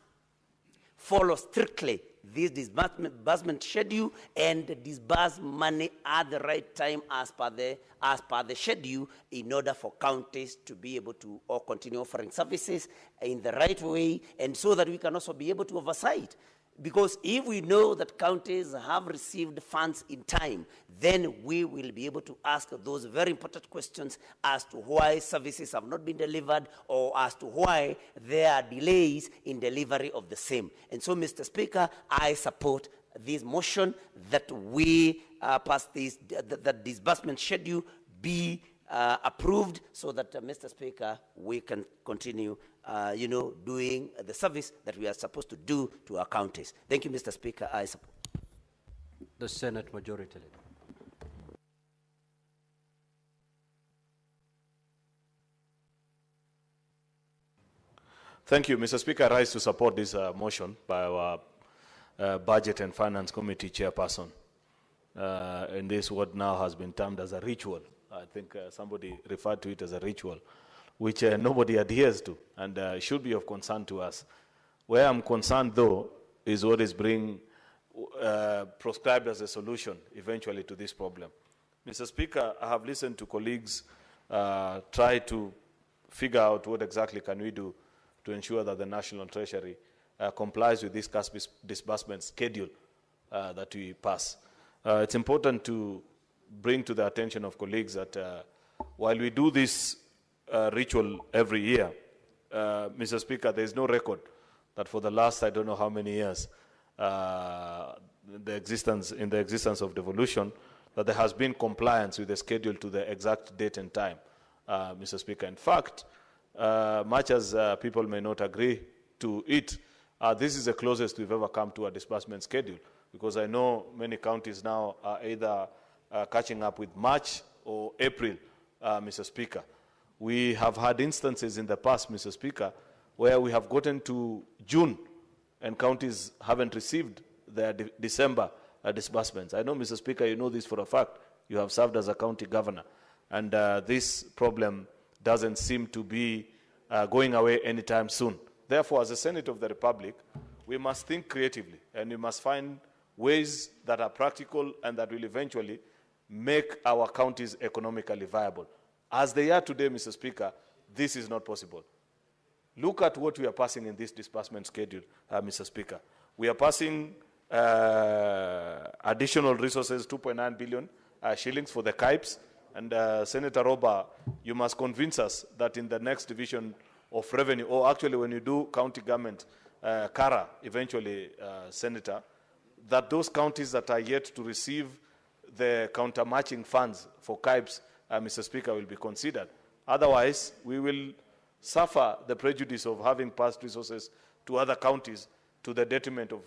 follow strictly this disbursement schedule and disburse money at the right time as per the schedule, in order for counties to be able to continue offering services in the right way, and so that we can also be able to oversight. Because if we know that counties have received funds in time, then we will be able to ask those very important questions as to why services have not been delivered, or as to why there are delays in delivery of the same. And so, Mr. Speaker, I support this motion that we pass this, that disbursement schedule be approved, so that, Mr. Speaker, we can continue doing the service that we are supposed to do to our counties. Thank you, Mr. Speaker. I support. The Senate Majority Leader. Thank you, Mr. Speaker. I rise to support this motion by our Budget and Finance Committee Chairperson. And this what now has been termed as a ritual. I think somebody referred to it as a ritual, which nobody adheres to, and should be of concern to us. Where I'm concerned, though, is what is being prescribed as a solution eventually to this problem. Mr. Speaker, I have listened to colleagues try to figure out what exactly can we do to ensure that the National Treasury complies with this cash disbursement schedule that we pass. It's important to bring to the attention of colleagues that while we do this ritual every year, Mr. Speaker, there is no record that for the last, I don't know how many years, in the existence of devolution, that there has been compliance with the schedule to the exact date and time, Mr. Speaker. In fact, much as people may not agree to it, this is the closest we've ever come to a disbursement schedule, because I know many counties now are either catching up with March or April, Mr. Speaker. We have had instances in the past, Mr. Speaker, where we have gotten to June and counties haven't received their December disbursements. I know, Mr. Speaker, you know this for a fact. You have served as a county governor. And this problem doesn't seem to be going away anytime soon. Therefore, as a Senate of the Republic, we must think creatively, and we must find ways that are practical and that will eventually make our counties economically viable. As they are today, Mr. Speaker, this is not possible. Look at what we are passing in this disbursement schedule, Mr. Speaker. We are passing additional resources, 2.9 billion shillings for the KIPES. And Senator Roba, you must convince us that in the next division of revenue, or actually when you do county government, CARA, eventually, Senator, that those counties that are yet to receive the counter-matching funds for KIPES, Mr. Speaker, will be considered. Otherwise, we will suffer the prejudice of having passed resources to other counties to the detriment of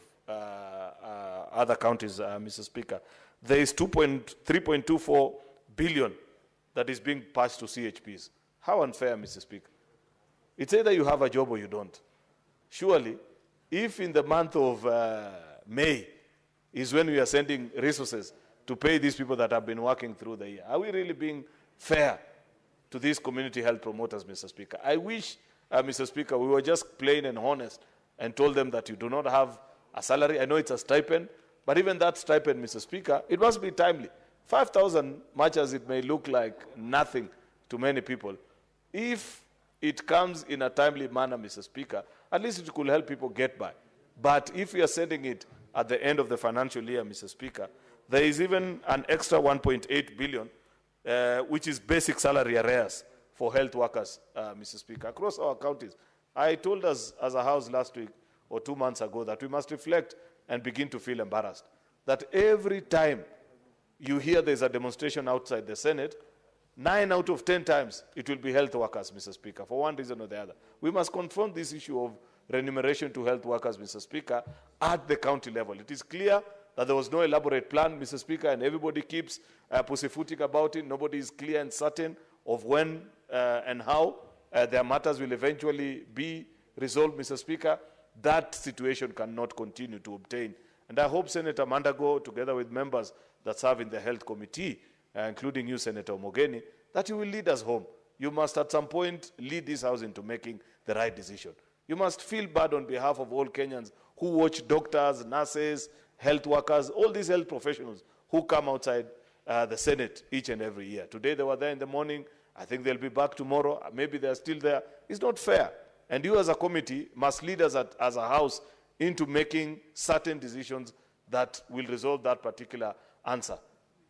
other counties, Mr. Speaker. There is 3.24 billion that is being passed to CHPs. How unfair, Mr. Speaker? It's either you have a job or you don't. Surely, if in the month of May is when we are sending resources to pay these people that have been working through the year, are we really being fair to these community health promoters, Mr. Speaker? I wish, Mr. Speaker, we were just plain and honest and told them that you do not have a salary. I know it's a stipend, but even that stipend, Mr. Speaker, it must be timely. 5,000, much as it may look like nothing to many people, if it comes in a timely manner, Mr. Speaker, at least it could help people get by. But if we are sending it at the end of the financial year, Mr. Speaker, there is even an extra 1.8 billion, which is basic salary arrears for health workers, Mr. Speaker, across our counties. I told us as a House last week or 2 months ago that we must reflect and begin to feel embarrassed. That every time you hear there's a demonstration outside the Senate, 9 out of 10 times, it will be health workers, Mr. Speaker, for one reason or the other. We must confront this issue of remuneration to health workers, Mr. Speaker, at the county level. It is clear that there was no elaborate plan, Mr. Speaker, and everybody keeps pussyfooting about it. Nobody is clear and certain of when and how their matters will eventually be resolved, Mr. Speaker. That situation cannot continue to obtain. And I hope Senator Mandago, together with members that serve in the Health Committee, including you, Senator Mogeni, that you will lead us home. You must at some point lead this House into making the right decision. You must feel bad on behalf of all Kenyans who watch doctors, nurses, health workers, all these health professionals who come outside the Senate each and every year. Today they were there in the morning. I think they'll be back tomorrow. Maybe they're still there. It's not fair. And you as a committee must lead us as a House into making certain decisions that will resolve that particular answer.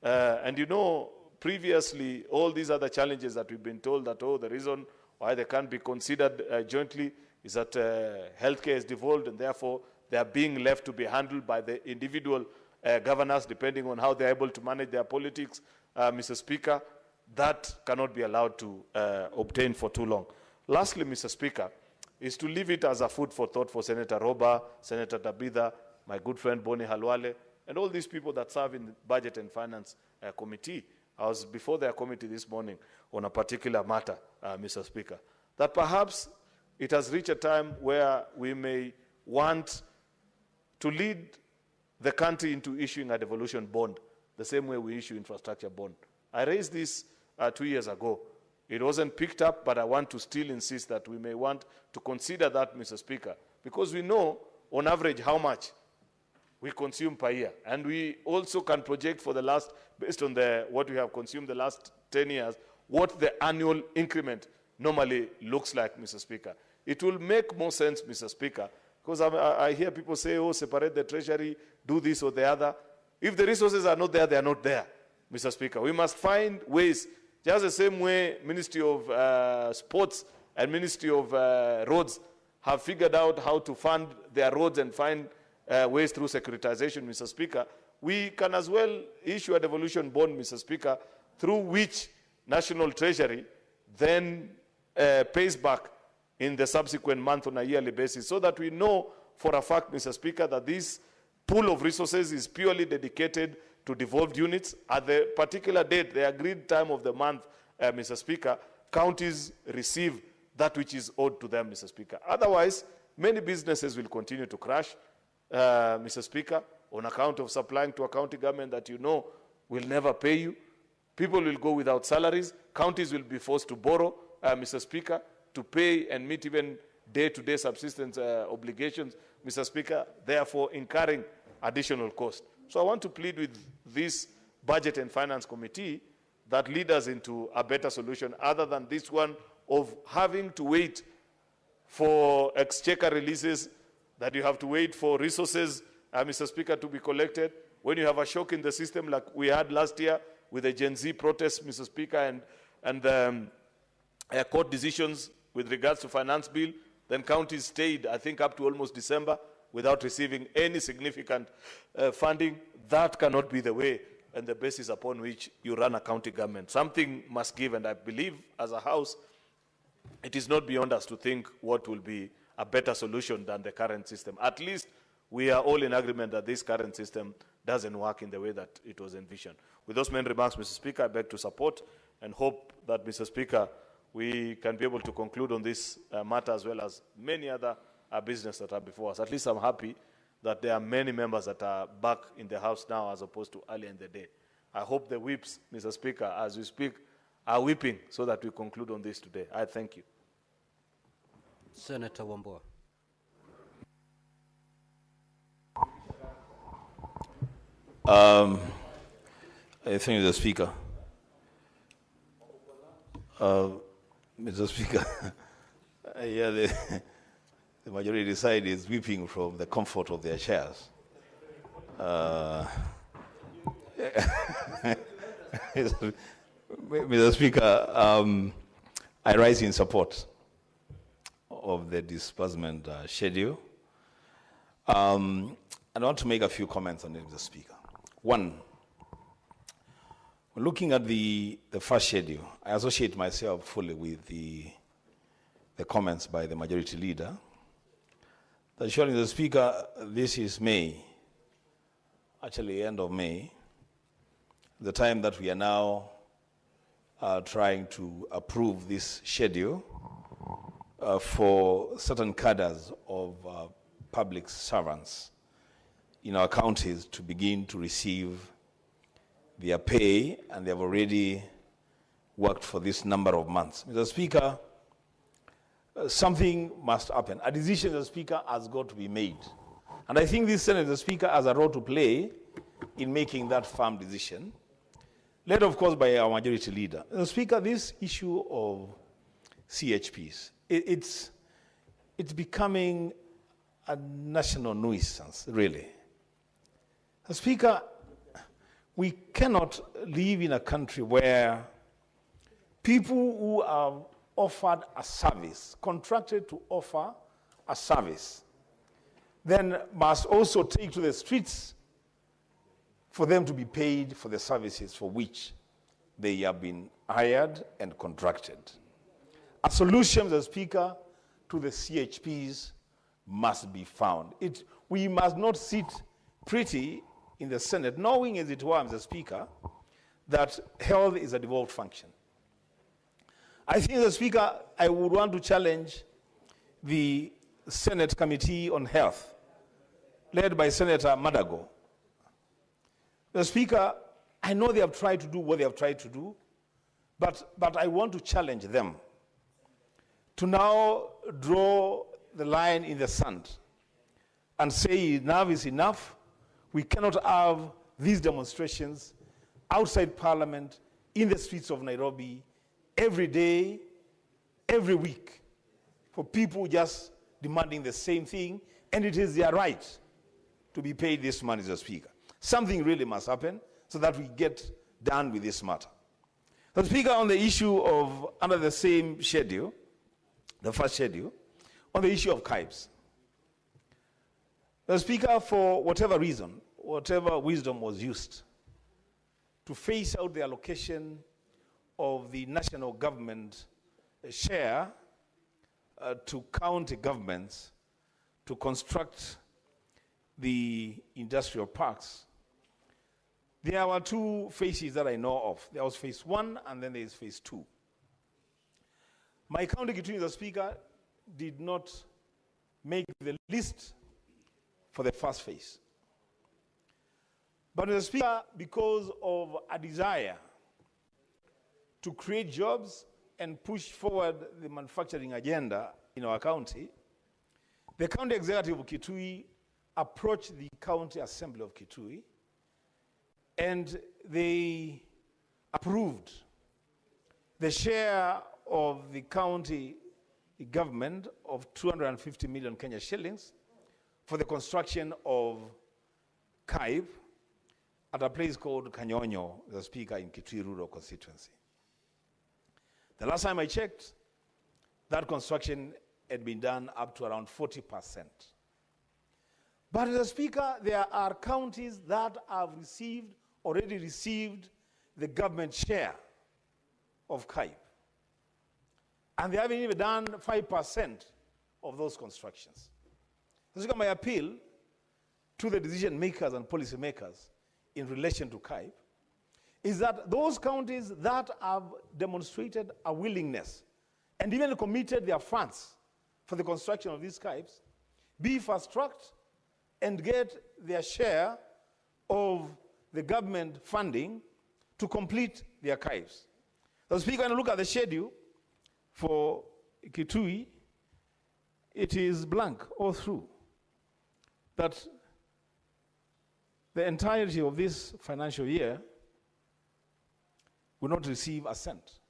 And you know, previously, all these other challenges that we've been told that, oh, the reason why they can't be considered jointly is that healthcare is devolved and therefore they are being left to be handled by the individual governors depending on how they're able to manage their politics, Mr. Speaker. That cannot be allowed to obtain for too long. Lastly, Mr. Speaker, is to leave it as a food for thought for Senator Roba, Senator Tabitha, my good friend Boni Halwale, and all these people that serve in the Budget and Finance Committee. I was before their committee this morning on a particular matter, Mr. Speaker, that perhaps it has reached a time where we may want to lead the country into issuing a devolution bond, the same way we issue infrastructure bond. I raised this 2 years ago. It wasn't picked up, but I want to still insist that we may want to consider that, Mr. Speaker, because we know on average how much we consume per year. And we also can project for the last, based on what we have consumed the last 10 years, what the annual increment normally looks like, Mr. Speaker. It will make more sense, Mr. Speaker, because I hear people say, oh, separate the treasury, do this or the other. If the resources are not there, they are not there, Mr. Speaker. We must find ways, just the same way Ministry of Sports and Ministry of Roads have figured out how to fund their roads and find ways through securitization, Mr. Speaker. We can as well issue a devolution bond, Mr. Speaker, through which National Treasury then pays back in the subsequent month on a yearly basis, so that we know for a fact, Mr. Speaker, that this pool of resources is purely dedicated to devolved units. At the particular date, the agreed time of the month, Mr. Speaker, counties receive that which is owed to them, Mr. Speaker. Otherwise, many businesses will continue to crash, Mr. Speaker, on account of supplying to a county government that you know will never pay you. People will go without salaries. Counties will be forced to borrow, Mr. Speaker, to pay and meet even day-to-day subsistence obligations, Mr. Speaker, therefore incurring additional cost. So I want to plead with this Budget and Finance Committee that lead us into a better solution other than this one of having to wait for exchequer releases, that you have to wait for resources, Mr. Speaker, to be collected. When you have a shock in the system like we had last year with the Gen Z protests, Mr. Speaker, and court decisions with regards to finance bill, then counties stayed, I think, up to almost December without receiving any significant funding. That cannot be the way and the basis upon which you run a county government. Something must give, and I believe as a House, it is not beyond us to think what will be a better solution than the current system. At least we are all in agreement that this current system doesn't work in the way that it was envisioned. With those main remarks, Mr. Speaker, I beg to support and hope that, Mr. Speaker, we can be able to conclude on this matter as well as many other business that are before us. At least I'm happy that there are many members that are back in the House now as opposed to earlier in the day. I hope the whips, Mr. Speaker, as we speak, are whipping so that we conclude on this today. I thank you. Senator Wambua. I thank you, the Speaker. Mr. Speaker, yeah, the majority side is weeping from the comfort of their chairs. Mr. Speaker, I rise in support of the disbursement schedule. I want to make a few comments on it, Mr. Speaker. One, looking at the first schedule, I associate myself fully with the comments by the majority leader. That surely, the Speaker, this is May, actually end of May, the time that we are now trying to approve this schedule for certain cadres of public servants in our counties to begin to receive their pay, and they have already worked for this number of months. Mr. Speaker, something must happen. A decision, Mr. Speaker, has got to be made. And I think this Senate, Mr. Speaker, has a role to play in making that firm decision, led, of course, by our majority leader. Mr. Speaker, this issue of CHPs, it's becoming a national nuisance, really. Mr. Speaker, we cannot live in a country where people who are offered a service, contracted to offer a service, then must also take to the streets for them to be paid for the services for which they have been hired and contracted. A solution, Mr. Speaker, to the CHPs must be found. We must not sit pretty in the Senate, knowing as it were, Mr. Speaker, that health is a devolved function. I think, Mr. Speaker, I would want to challenge the Senate Committee on Health, led by Senator Madago. Mr. Speaker, I know they have tried to do what they have tried to do, but I want to challenge them to now draw the line in the sand and say enough is enough. We cannot have these demonstrations outside Parliament, in the streets of Nairobi, every day, every week, for people just demanding the same thing, and it is their right to be paid this money, Mr. Speaker. Something really must happen so that we get done with this matter. Mr. Speaker, on the issue of, under the same schedule, the first schedule, on the issue of KIPES. Mr. Speaker, for whatever reason, whatever wisdom was used to phase out the allocation of the national government share to county governments to construct the industrial parks, there were two phases that I know of. There was phase 1 and then there is phase 2. My county, Kitui, Mr. Speaker, did not make the list for the first phase. But, Mr. Speaker, because of a desire to create jobs and push forward the manufacturing agenda in our county, the county executive of Kitui approached the county assembly of Kitui, and they approved the share of the county government of 250 million Kenya shillings for the construction of KIPE at a place called Kanyonyo, the Speaker, in Kitui Rural Constituency. The last time I checked, that construction had been done up to around 40%. But, the Speaker, there are counties that have already received the government share of KIPE. And they haven't even done 5% of those constructions. This is my appeal to the decision makers and policy makers in relation to KIPE, is that those counties that have demonstrated a willingness and even committed their funds for the construction of these KIPEs be fast-tracked and get their share of the government funding to complete their KIPEs. So, Speaker, when you look at the schedule for Kitui, it is blank all through. That the entirety of this financial year will not receive a cent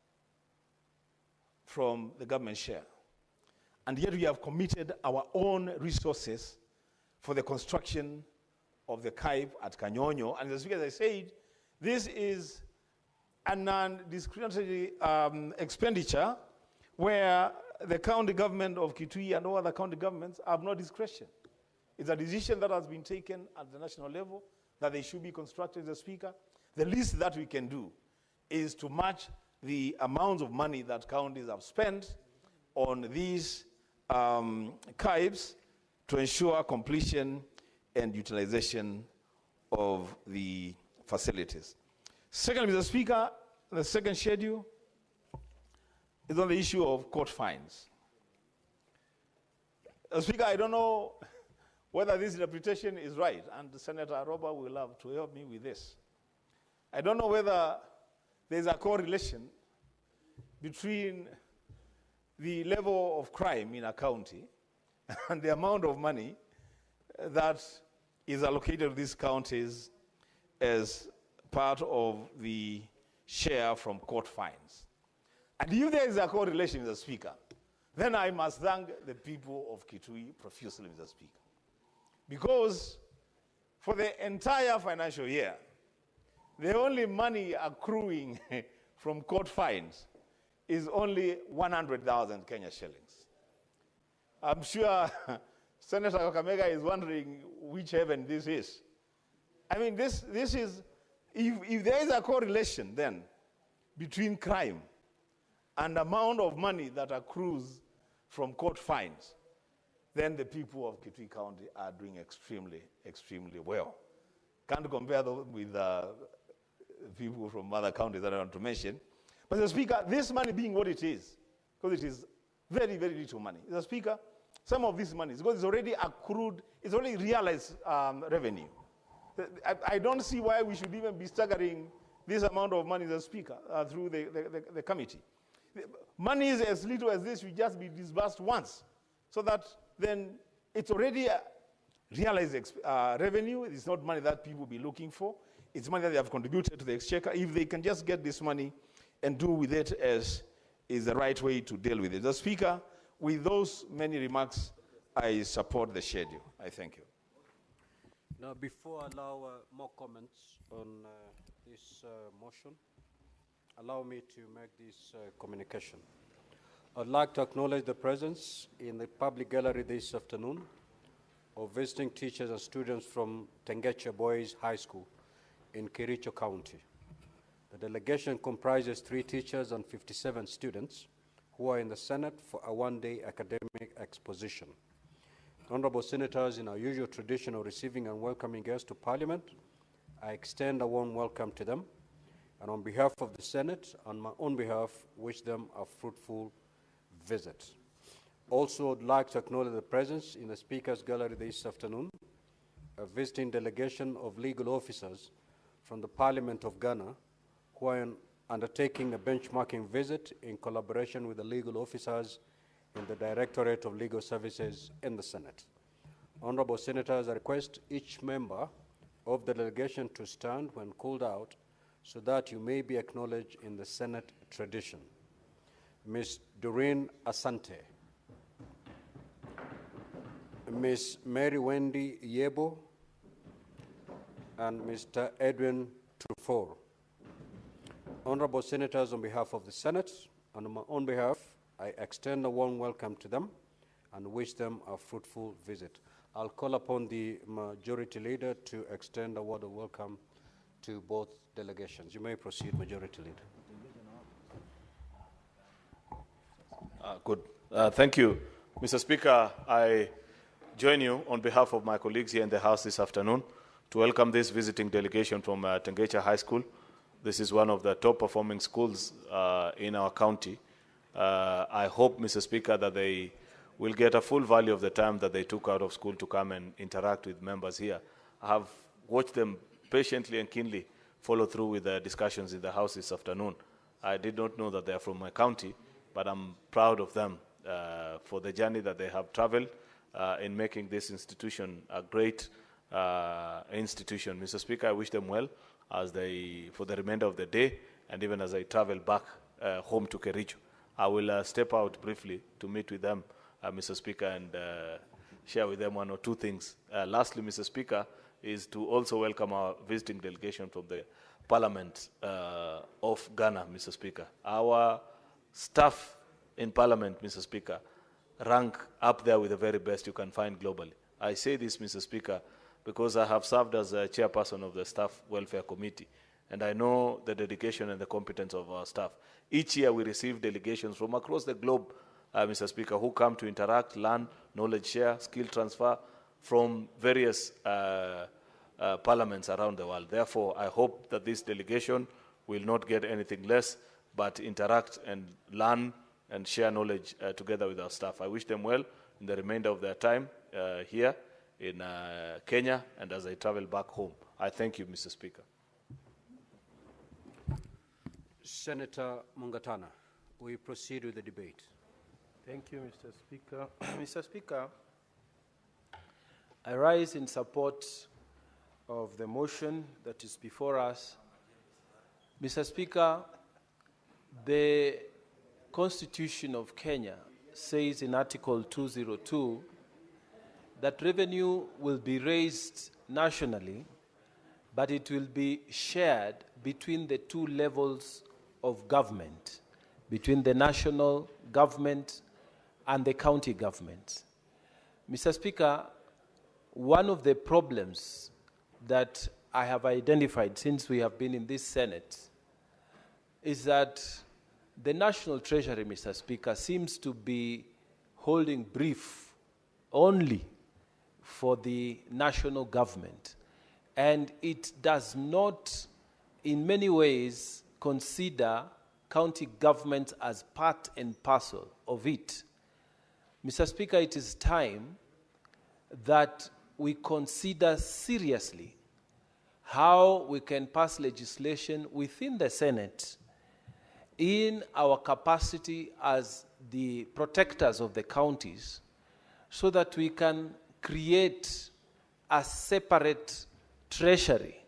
from the government share. And yet we have committed our own resources for the construction of the KIPE at Kanyonyo. And as I said, this is a non-discriminatory expenditure where the county government of Kitui and all other county governments have no discretion. It's a decision that has been taken at the national level that they should be constructed, Mr. Speaker. The least that we can do is to match the amounts of money that counties have spent on these CAIBs to ensure completion and utilization of the facilities. Second, Mr. Speaker, the second schedule is on the issue of court fines. Speaker, I don't know whether this interpretation is right, and Senator Robert will have to help me with this. I don't know whether there's a correlation between the level of crime in a county and the amount of money that is allocated to these counties as part of the share from court fines. And if there is a correlation, Mr. Speaker, then I must thank the people of Kitui profusely, Mr. Speaker. Because for the entire financial year, the only money accruing from court fines is only 100,000 Kenya shillings. I'm sure Senator Kakamega is wondering which heaven this is. I mean, this is, if there is a correlation then between crime and the amount of money that accrues from court fines, then the people of Kitui County are doing extremely, extremely well. Can't compare them with people from other counties that I want to mention. But Mr. Speaker, this money being what it is, because it is very, very little money. Mr. Speaker, some of this money, because it's already accrued, it's already realized revenue. I don't see why we should even be staggering this amount of money, Mr. Speaker, through the committee. Money is as little as this should just be disbursed once, so that then it's already realized revenue. It's not money that people will be looking for. It's money that they have contributed to the exchequer. If they can just get this money and do with it as is the right way to deal with it. Mr. Speaker, with those many remarks, I support the schedule. I thank you. Now, before I allow more comments on this motion, allow me to make this communication. I'd like to acknowledge the presence in the public gallery this afternoon of visiting teachers and students from Tengecha Boys High School in Kericho County. The delegation comprises 3 teachers and 57 students who are in the Senate for a one-day academic exposition. Honorable Senators, in our usual tradition of receiving and welcoming guests to Parliament, I extend a warm welcome to them, and on behalf of the Senate, on my own behalf, wish them a fruitful visit. Also, I'd like to acknowledge the presence in the Speaker's Gallery this afternoon, a visiting delegation of legal officers from the Parliament of Ghana, who are undertaking a benchmarking visit in collaboration with the legal officers in the Directorate of Legal Services in the Senate. Honorable Senators, I request each member of the delegation to stand when called out so that you may be acknowledged in the Senate tradition. Ms. Doreen Asante, Ms. Mary Wendy Yebo, and Mr. Edwin Trufor. Honorable Senators, on behalf of the Senate and on my own behalf, I extend a warm welcome to them and wish them a fruitful visit. I'll call upon the Majority Leader to extend a word of welcome to both delegations. You may proceed, Majority Leader. Good. Thank you. Mr. Speaker, I join you on behalf of my colleagues here in the House this afternoon to welcome this visiting delegation from Tengecha High School. This is one of the top performing schools in our county. I hope, Mr. Speaker, that they will get a full value of the time that they took out of school to come and interact with members here. I have watched them patiently and keenly follow through with the discussions in the House this afternoon. I did not know that they are from my county, but I'm proud of them for the journey that they have traveled in making this institution a great institution. Mr. Speaker, I wish them well as for the remainder of the day, and even as I travel back home to Kericho. I will step out briefly to meet with them, Mr. Speaker, and share with them one or two things. Lastly, Mr. Speaker, is to also welcome our visiting delegation from the Parliament of Ghana, Mr. Speaker. Our staff in Parliament, Mr. Speaker, rank up there with the very best you can find globally. I say this, Mr. Speaker, because I have served as a chairperson of the Staff Welfare Committee. and I know the dedication and the competence of our staff. Each year we receive delegations from across the globe, Mr. Speaker, who come to interact, learn, knowledge share, skill transfer from various parliaments around the world. Therefore, I hope that this delegation will not get anything less, but interact and learn and share knowledge together with our staff. I wish them well in the remainder of their time here in Kenya and as I travel back home. I thank you, Mr. Speaker. Senator Mungatana, we proceed with the debate. Thank you, Mr. Speaker. Mr. Speaker, I rise in support of the motion that is before us. Mr. Speaker, the Constitution of Kenya says in Article 202 that revenue will be raised nationally, but it will be shared between the two levels of government, between the national government and the county government. Mr. Speaker, one of the problems that I have identified since we have been in this Senate is that the National Treasury, Mr. Speaker, seems to be holding brief only for the national government. And it does not, in many ways, consider county government as part and parcel of it. Mr. Speaker, it is time that we consider seriously how we can pass legislation within the Senate in our capacity as the protectors of the counties so that we can create a separate treasury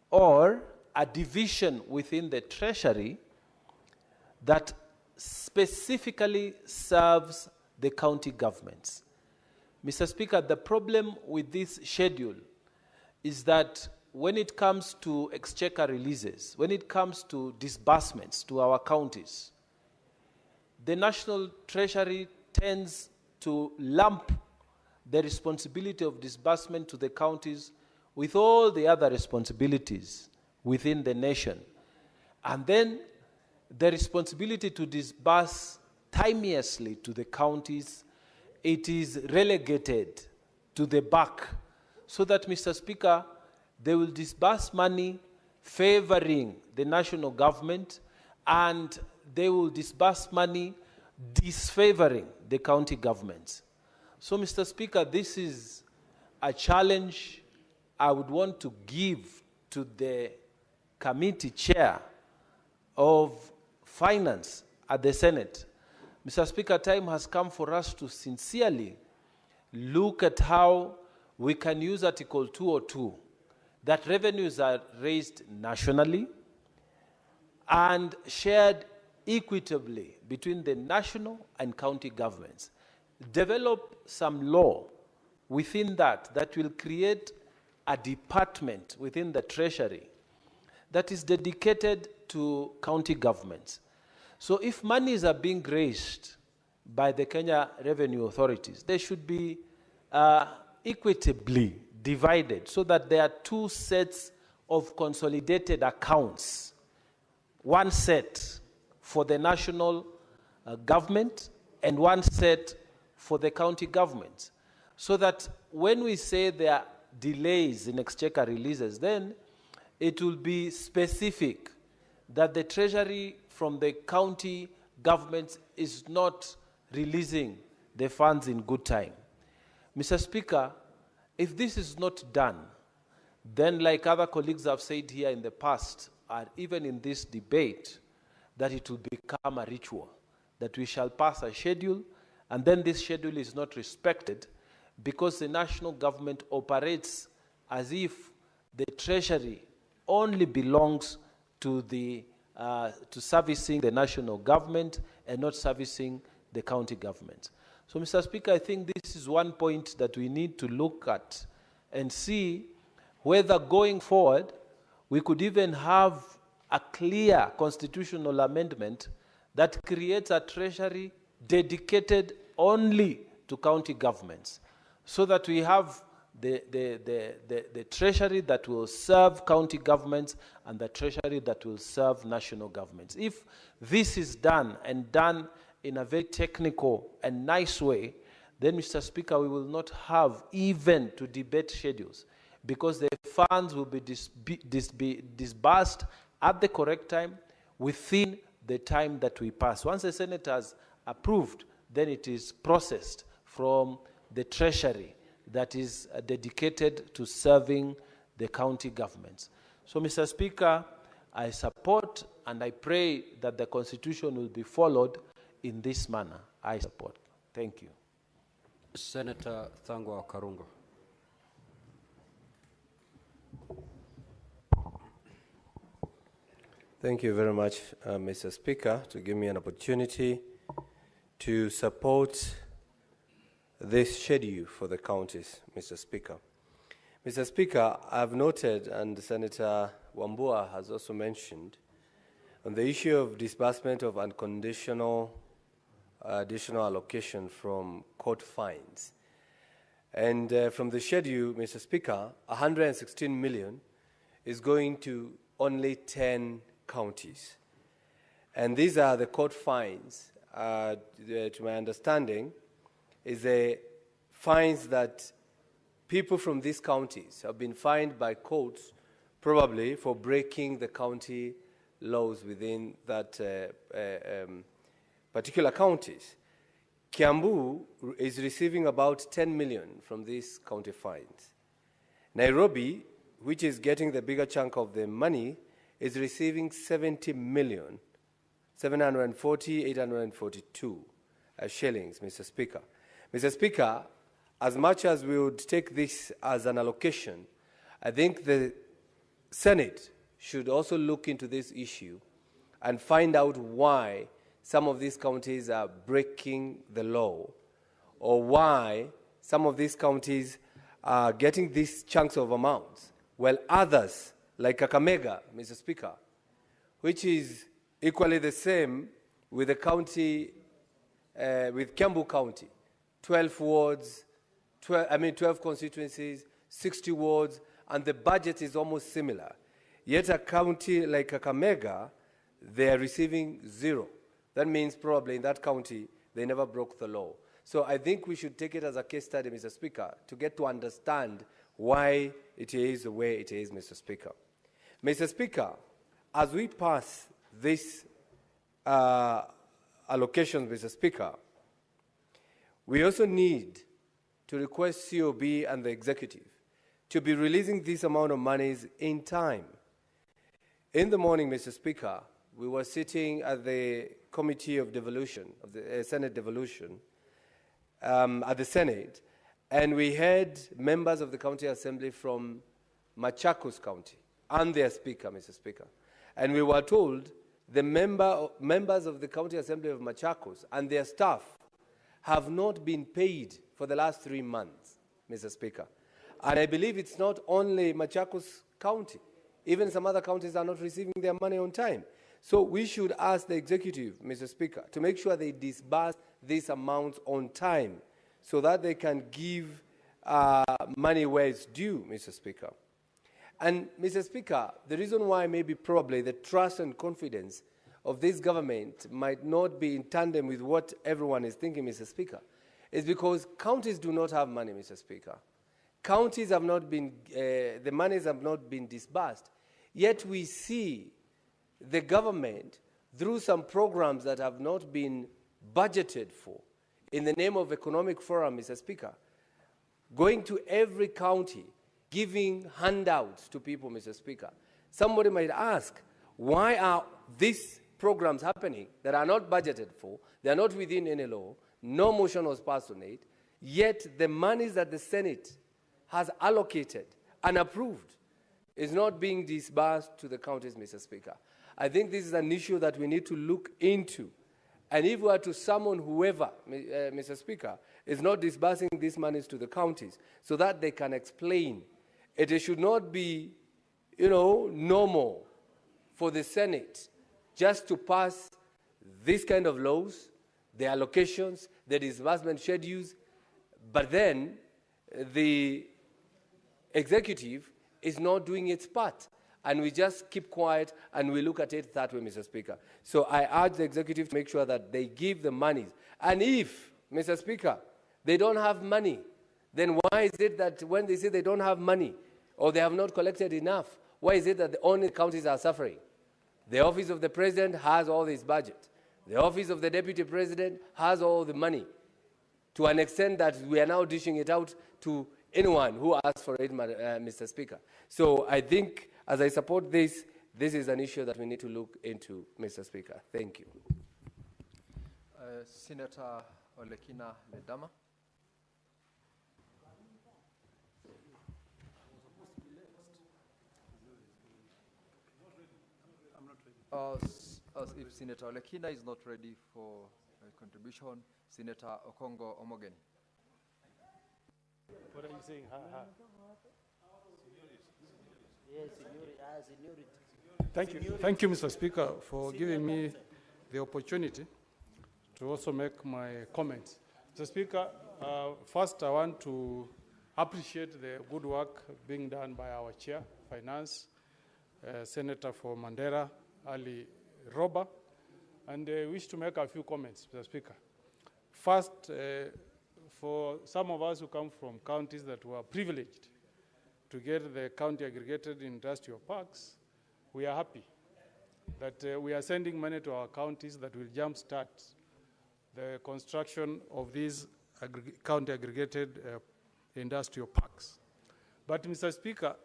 or a division within the treasury that specifically serves the county governments. Mr. Speaker, the problem with this schedule is that when it comes to exchequer releases, when it comes to disbursements to our counties, the National Treasury tends to lump the responsibility of disbursement to the counties with all the other responsibilities within the nation. And then the responsibility to disburse timeously to the counties, it is relegated to the back so that, Mr. Speaker, they will disburse money favoring the national government and they will disburse money disfavoring the county governments. So, Mr. Speaker, this is a challenge I would want to give to the committee chair of finance at the Senate. Mr. Speaker, time has come for us to sincerely look at how we can use Article 202, that revenues are raised nationally and shared equitably between the national and county governments. Develop some law within that will create a department within the Treasury that is dedicated to county governments. So if monies are being raised by the Kenya revenue authorities, they should be equitably divided so that there are two sets of consolidated accounts. One set for the national government and one set for the county government. So that when we say there are delays in exchequer releases, then it will be specific that the Treasury from the county governments is not releasing the funds in good time. Mr. Speaker, if this is not done, then like other colleagues have said here in the past, or even in this debate, that it will become a ritual, that we shall pass a schedule, and then this schedule is not respected because the national government operates as if the Treasury only belongs to the to servicing the national government and not servicing the county government. So, Mr. Speaker, I think this is one point that we need to look at and see whether going forward we could even have a clear constitutional amendment that creates a treasury dedicated only to county governments, so that we have the treasury that will serve county governments and the treasury that will serve national governments. If this is done and done in a very technical and nice way, then, Mr. Speaker, we will not have even to debate schedules, because the funds will be disbursed at the correct time within the time that we pass. Once the Senate has approved, then it is processed from the treasury that is dedicated to serving the county governments. So, Mr. Speaker, I support and I pray that the Constitution will be followed in this manner. I support. Thank you. Senator Thangwa Karungo. Thank you very much, Mr. Speaker, to give me an opportunity to support this schedule for the counties, Mr. Speaker. Mr. Speaker, I've noted, and Senator Wambua has also mentioned, on the issue of disbursement of unconditional additional allocation from court fines. And from the schedule, Mr. Speaker, 116 million is going to only 10 counties. And these are the court fines, to my understanding, is the fines that people from these counties have been fined by courts, probably for breaking the county laws within that particular counties. Kiambu is receiving about 10 million from these county fines. Nairobi, which is getting the bigger chunk of the money, is receiving 70 million, 842 shillings, Mr. Speaker. Mr. Speaker, as much as we would take this as an allocation, I think the Senate should also look into this issue and find out why some of these counties are breaking the law, or why some of these counties are getting these chunks of amounts, while others, like Kakamega, Mr. Speaker, which is equally the same with the county, with Kiambu County, 12 wards, 12 constituencies, 60 wards, and the budget is almost similar. Yet a county like Kakamega, they are receiving zero. That means probably in that county, they never broke the law. So I think we should take it as a case study, Mr. Speaker, to get to understand why it is the way it is, Mr. Speaker. Mr. Speaker, as we pass this allocations, Mr. Speaker, we also need to request COB and the executive to be releasing this amount of monies in time. In the morning, Mr. Speaker, we were sitting at the Committee of Devolution, of the Senate Devolution, at the Senate, and we had members of the County Assembly from Machakos County and their Speaker, Mr. Speaker. And we were told the members of the County Assembly of Machakos and their staff have not been paid for the last 3 months, Mr. Speaker. And I believe it's not only Machakos County. Even some other counties are not receiving their money on time. So we should ask the executive, Mr. Speaker, to make sure they disburse these amounts on time so that they can give money where it's due, Mr. Speaker. And, Mr. Speaker, the reason why maybe probably the trust and confidence of this government might not be in tandem with what everyone is thinking, Mr. Speaker, is because counties do not have money, Mr. Speaker. Counties have not been, the monies have not been disbursed. Yet we see the government, through some programs that have not been budgeted for, in the name of Economic Forum, Mr. Speaker, going to every county, giving handouts to people, Mr. Speaker. Somebody might ask, why are these programs happening that are not budgeted for, they are not within any law, no motion was passed on it, yet the monies that the Senate has allocated and approved is not being disbursed to the counties, Mr. Speaker. I think this is an issue that we need to look into. And if we are to summon whoever, Mr. Speaker, is not disbursing these monies to the counties so that they can explain, it should not be, normal for the Senate just to pass this kind of laws, the allocations, the disbursement schedules, but then the executive is not doing its part. And we just keep quiet and we look at it that way, Mr. Speaker. So I urge the executive to make sure that they give the monies. And if, Mr. Speaker, they don't have money, then why is it that when they say they don't have money or they have not collected enough, why is it that the only counties are suffering? The office of the president has all this budget. The office of the deputy president has all the money, to an extent that we are now dishing it out to anyone who asks for it, Mr. Speaker. So I think, as I support this, this is an issue that we need to look into, Mr. Speaker. Thank you. Senator Olekina Ledama. If Senator Olekina is not ready for a contribution, Senator Okongo Omogeni. What are you saying? Thank you, Mr. Speaker, for giving me the opportunity to also make my comments. Mr. Speaker, first I want to appreciate the good work being done by our Chair, Finance, Senator for Mandera, Ali Roba, and I wish to make a few comments, Mr. Speaker. First, for some of us who come from counties that were privileged to get the county aggregated industrial parks, we are happy that we are sending money to our counties that will jumpstart the construction of these county aggregated industrial parks. But, Mr. Speaker,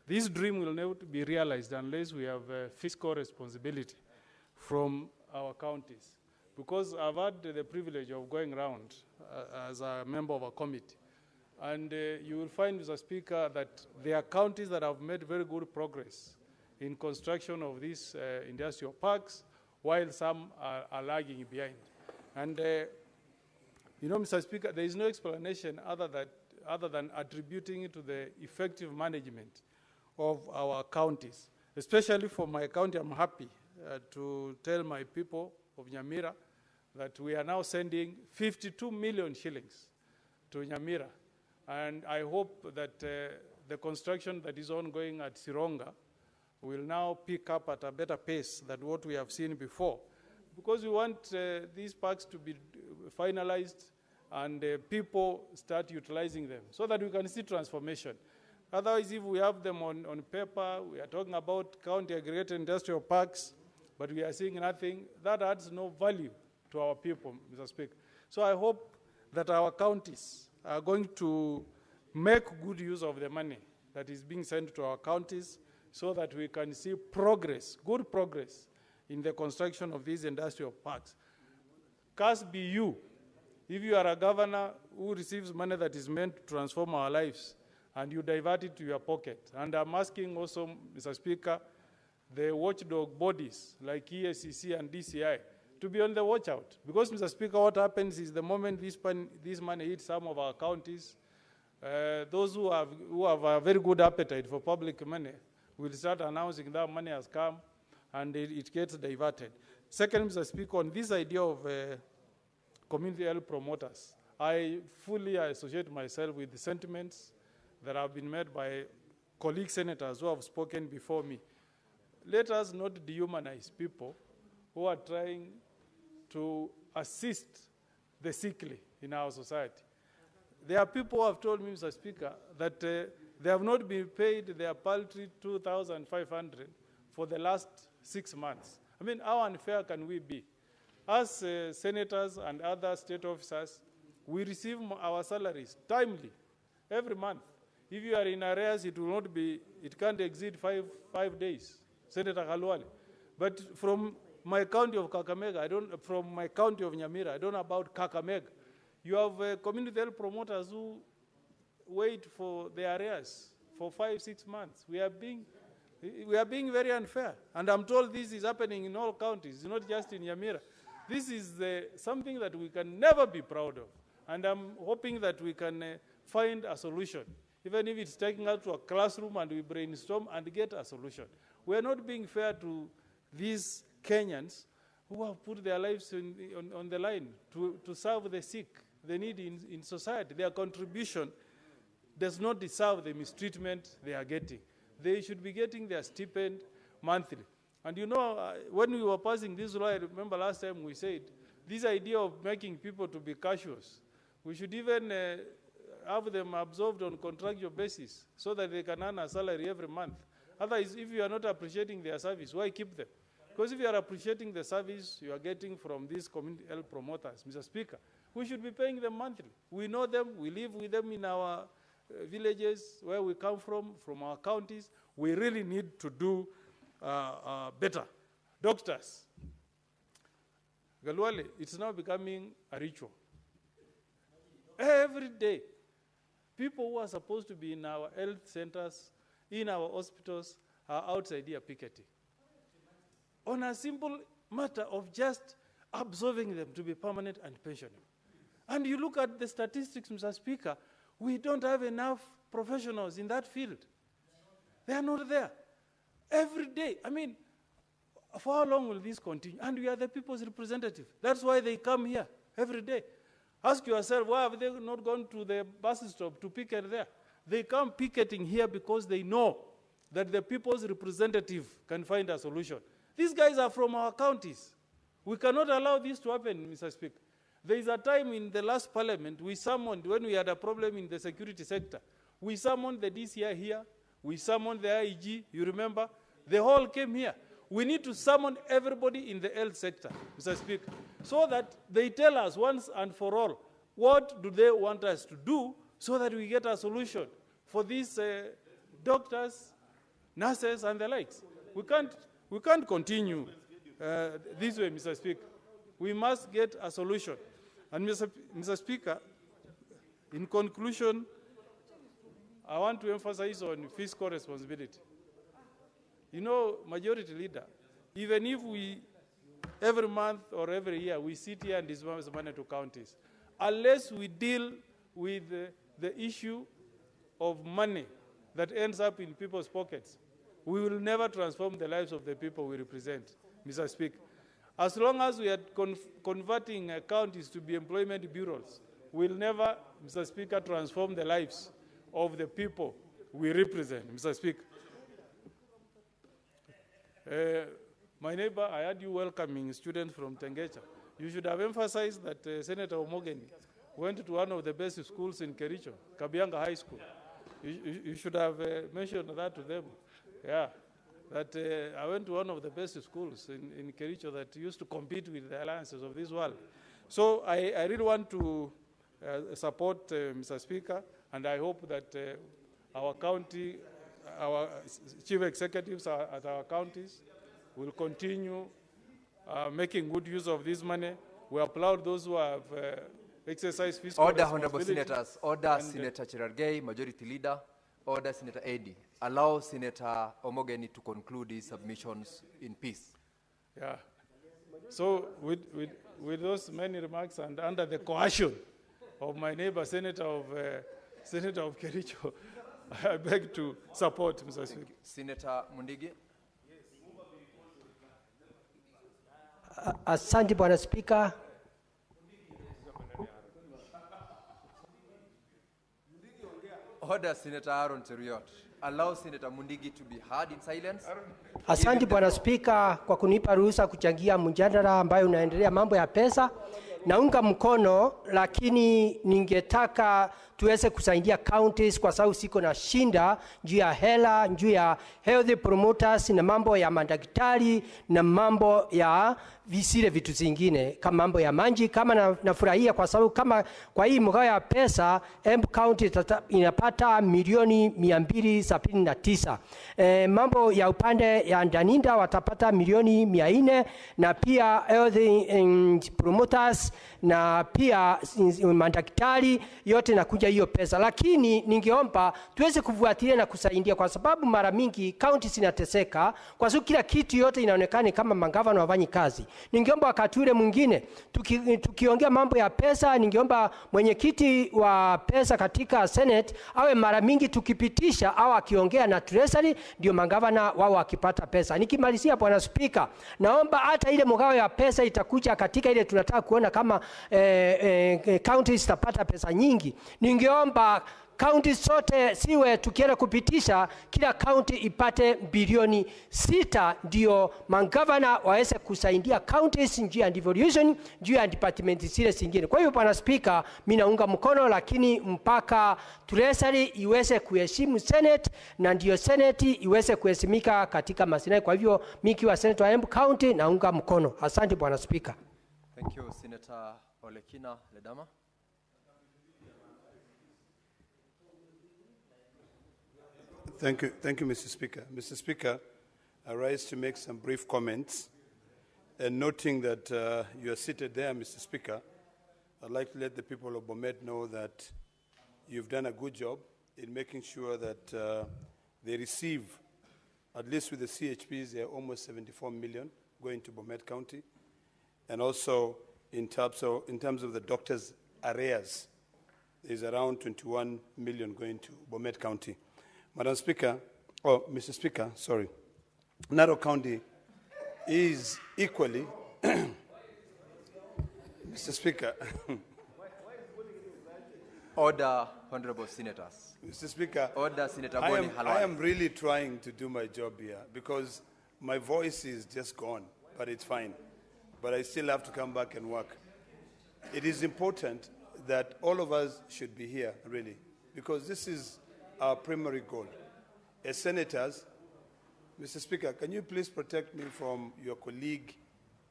this dream will never be realized unless we have fiscal responsibility from our counties. Because I've had the privilege of going around as a member of a committee. And you will find, Mr. Speaker, that there are counties that have made very good progress in construction of these industrial parks, while some are lagging behind. And, you know, Mr. Speaker, there is no explanation other than attributing it to the effective management of our counties. Especially for my county, I'm happy to tell my people of Nyamira that we are now sending 52 million shillings to Nyamira. And I hope that the construction that is ongoing at Sironga will now pick up at a better pace than what we have seen before. Because we want these parks to be finalized and people start utilizing them so that we can see transformation. Otherwise, if we have them on paper, we are talking about county aggregated industrial parks, but we are seeing nothing, that adds no value to our people, Mr. Speaker. So I hope that our counties are going to make good use of the money that is being sent to our counties so that we can see progress, good progress, in the construction of these industrial parks. Curse be you, if you are a governor who receives money that is meant to transform our lives, and you divert it to your pocket. And I'm asking also, Mr. Speaker, the watchdog bodies like EACC and DCI to be on the watch out. Because, Mr. Speaker, what happens is the moment this money hits some of our counties, those who have a very good appetite for public money will start announcing that money has come and it gets diverted. Second, Mr. Speaker, on this idea of community health promoters, I fully associate myself with the sentiments that have been made by colleague senators who have spoken before me. Let us not dehumanize people who are trying to assist the sickly in our society. There are people who have told me, Mr. Speaker, that they have not been paid their paltry 2,500 for the last 6 months. I mean, how unfair can we be? As senators and other state officers, we receive our salaries timely, every month. If you are in arrears, it will not be, it can't exceed five days, Senator Khalwale. But from my county of Kakamega, from my county of Nyamira, I don't know about Kakamega. You have community health promoters who wait for their arrears for 5-6 months. We are being very unfair. And I'm told this is happening in all counties, not just in Nyamira. This is something that we can never be proud of. And I'm hoping that we can find a solution, even if it's taking us to a classroom and we brainstorm and get a solution. We are not being fair to these Kenyans who have put their lives on the line to serve the sick, the needy in society. Their contribution does not deserve the mistreatment they are getting. They should be getting their stipend monthly. And you know, when we were passing this law, I remember last time we said, this idea of making people to be casuals, we should even have them absorbed on contractual basis so that they can earn a salary every month. Otherwise, if you are not appreciating their service, why keep them? Because if you are appreciating the service you are getting from these community health promoters, Mr. Speaker, we should be paying them monthly. We know them, we live with them in our villages, where we come from our counties. We really need to do better. Doctors, Galwale, it's now becoming a ritual. Every day, people who are supposed to be in our health centers, in our hospitals, are outside here picketing. On a simple matter of just absorbing them to be permanent and pensionable. And you look at the statistics, Mr. Speaker, we don't have enough professionals in that field. They are not there. Every day, I mean, for how long will this continue? And we are the people's representative. That's why they come here every day. Ask yourself, why have they not gone to the bus stop to picket there? They come picketing here because they know that the people's representative can find a solution. These guys are from our counties. We cannot allow this to happen, Mr. Speaker. There is a time in the last parliament we summoned, when we had a problem in the security sector, we summoned the DCI here, we summoned the IG, you remember? They all came here. We need to summon everybody in the health sector, Mr. Speaker, so that they tell us once and for all, what do they want us to do so that we get a solution for these doctors, nurses, and the likes. We can't continue this way, Mr. Speaker. We must get a solution. And Mr. Speaker, in conclusion, I want to emphasize on fiscal responsibility. You know, Majority Leader, even if we, every month or every year, we sit here and disburse money to counties, unless we deal with the issue of money that ends up in people's pockets, we will never transform the lives of the people we represent, Mr. Speaker. As long as we are converting counties to be employment bureaus, we'll never, Mr. Speaker, transform the lives of the people we represent, Mr. Speaker. My neighbor, I heard you welcoming students from Tengecha. You should have emphasized that Senator Omogeni went to one of the best schools in Kericho, Kabianga High School. You should have mentioned that to them. Yeah, that I went to one of the best schools in Kericho that used to compete with the alliances of this world. So I really want to support Mr. Speaker, and I hope that our county, our chief executives at our counties will continue making good use of this money. We applaud those who have exercised fiscal Order, responsibility. Honorable Senators. Order, Senator Cherargei, Majority Leader. Order, Senator Eddy. Allow Senator Omogeni to conclude his submissions in peace. Yeah. So with those many remarks and under the coercion of my neighbor, Senator of Kericho, I beg to support, Mr. Speaker. Senator Mundigi. Asante Bwana Spika. Order, Senator Aaron Cheruiyot. Allow Senator Mundigi to be heard in silence. Asante Bwana Spika kwa kunipa ruhusa kuchangia mjadala ambayo unaendelea mambo ya pesa. Naunga mkono, lakini ningetaka tuweze kusaidia counties kwa sababu siko na shinda juu ya hela, juu ya health promoters na mambo ya madaktari na mambo ya visile vitu zingine kama mambo ya manji. Kama nafurahia kwa sababu kama kwa hii mgao ya pesa Embu County inapata milioni 279. Mambo ya upande ya Ndaninda watapata milioni 400, na pia health promoters na pia madaktari yote nakuja hiyo pesa. Lakini ningeomba tuweze kufuatilia na kusaidia kwa sababu mara mingi county zinateseka kwa sababu kila kitu yote inaonekana kama magavana wafanyi kazi. Ningeomba wakati ule mwingine tukiongea mambo ya pesa, ningeomba mwenyekiti wa pesa katika Senate awe mara mingi tukipitisha au akiongea na Treasury ndio magavana wao wakipata pesa. Nikimalizia Bwana Speaker, naomba hata ile mgao ya pesa itakuja katika ile tunataka kuona kama counties zitapata pesa nyingi. ningeomba kaunti zote siwe tukienda kupitisha, kila kaunti ipate bilioni 6 ndio magavana waweze kusaidia counties juu ya devolution, juu ya department zile zingine. Kwa hiyo Bwana Spika, mimi naunga mkono, lakini mpaka Treasury iweze kuheshimu Senate na ndio Senate iweze kuheshimika katika maslahi. Kwa hivyo mimi kiwa Senator wa Embu County naunga mkono. Asante Bwana Spika. Thank you, Senator Olekina Ledama. Thank you, Mr. Speaker. Mr. Speaker, I rise to make some brief comments. And noting that you are seated there, Mr. Speaker, I'd like to let the people of Bomet know that you've done a good job in making sure that they receive, at least with the CHPs, there are almost 74 million going to Bomet County. And also, in terms of the doctors' arrears, there's around 21 million going to Bomet County. Madam Speaker, Mr. Speaker, sorry, Narok County is equally, Mr. Speaker. Order, honorable senators. Mr. Speaker, order, Senator Boni Halwale. I am really trying to do my job here because my voice is just gone, but it's fine. But I still have to come back and work. It is important that all of us should be here, really, because this is our primary goal. As senators, Mr. Speaker, can you please protect me from your colleague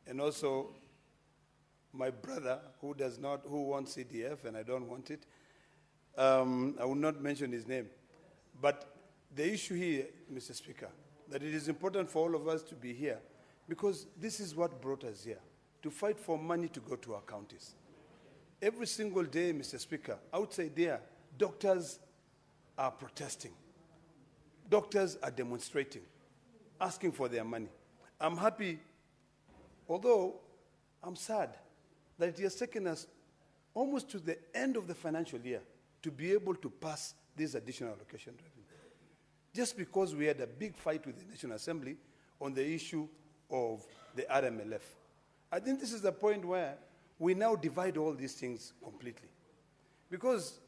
and also my brother who wants CDF and I don't want it? I will not mention his name. But the issue here, Mr. Speaker, that it is important for all of us to be here because this is what brought us here, to fight for money to go to our counties. Every single day, Mr. Speaker, outside there, doctors are protesting. Doctors are demonstrating, asking for their money. I'm happy, although I'm sad, that it has taken us almost to the end of the financial year to be able to pass this additional allocation revenue. Just because we had a big fight with the National Assembly on the issue of the RMLF. I think this is the point where we now divide all these things completely. Because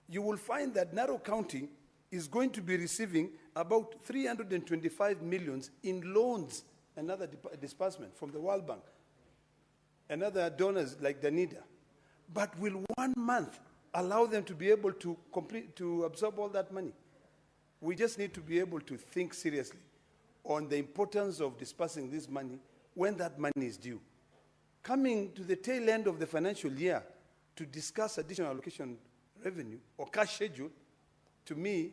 you will find that Narok County is going to be receiving about 325 million in loans, another disbursement from the World Bank, and other donors like Danida. But will 1 month allow them to be able to absorb all that money? We just need to be able to think seriously on the importance of dispersing this money when that money is due. Coming to the tail end of the financial year to discuss additional allocation revenue or cash schedule, to me,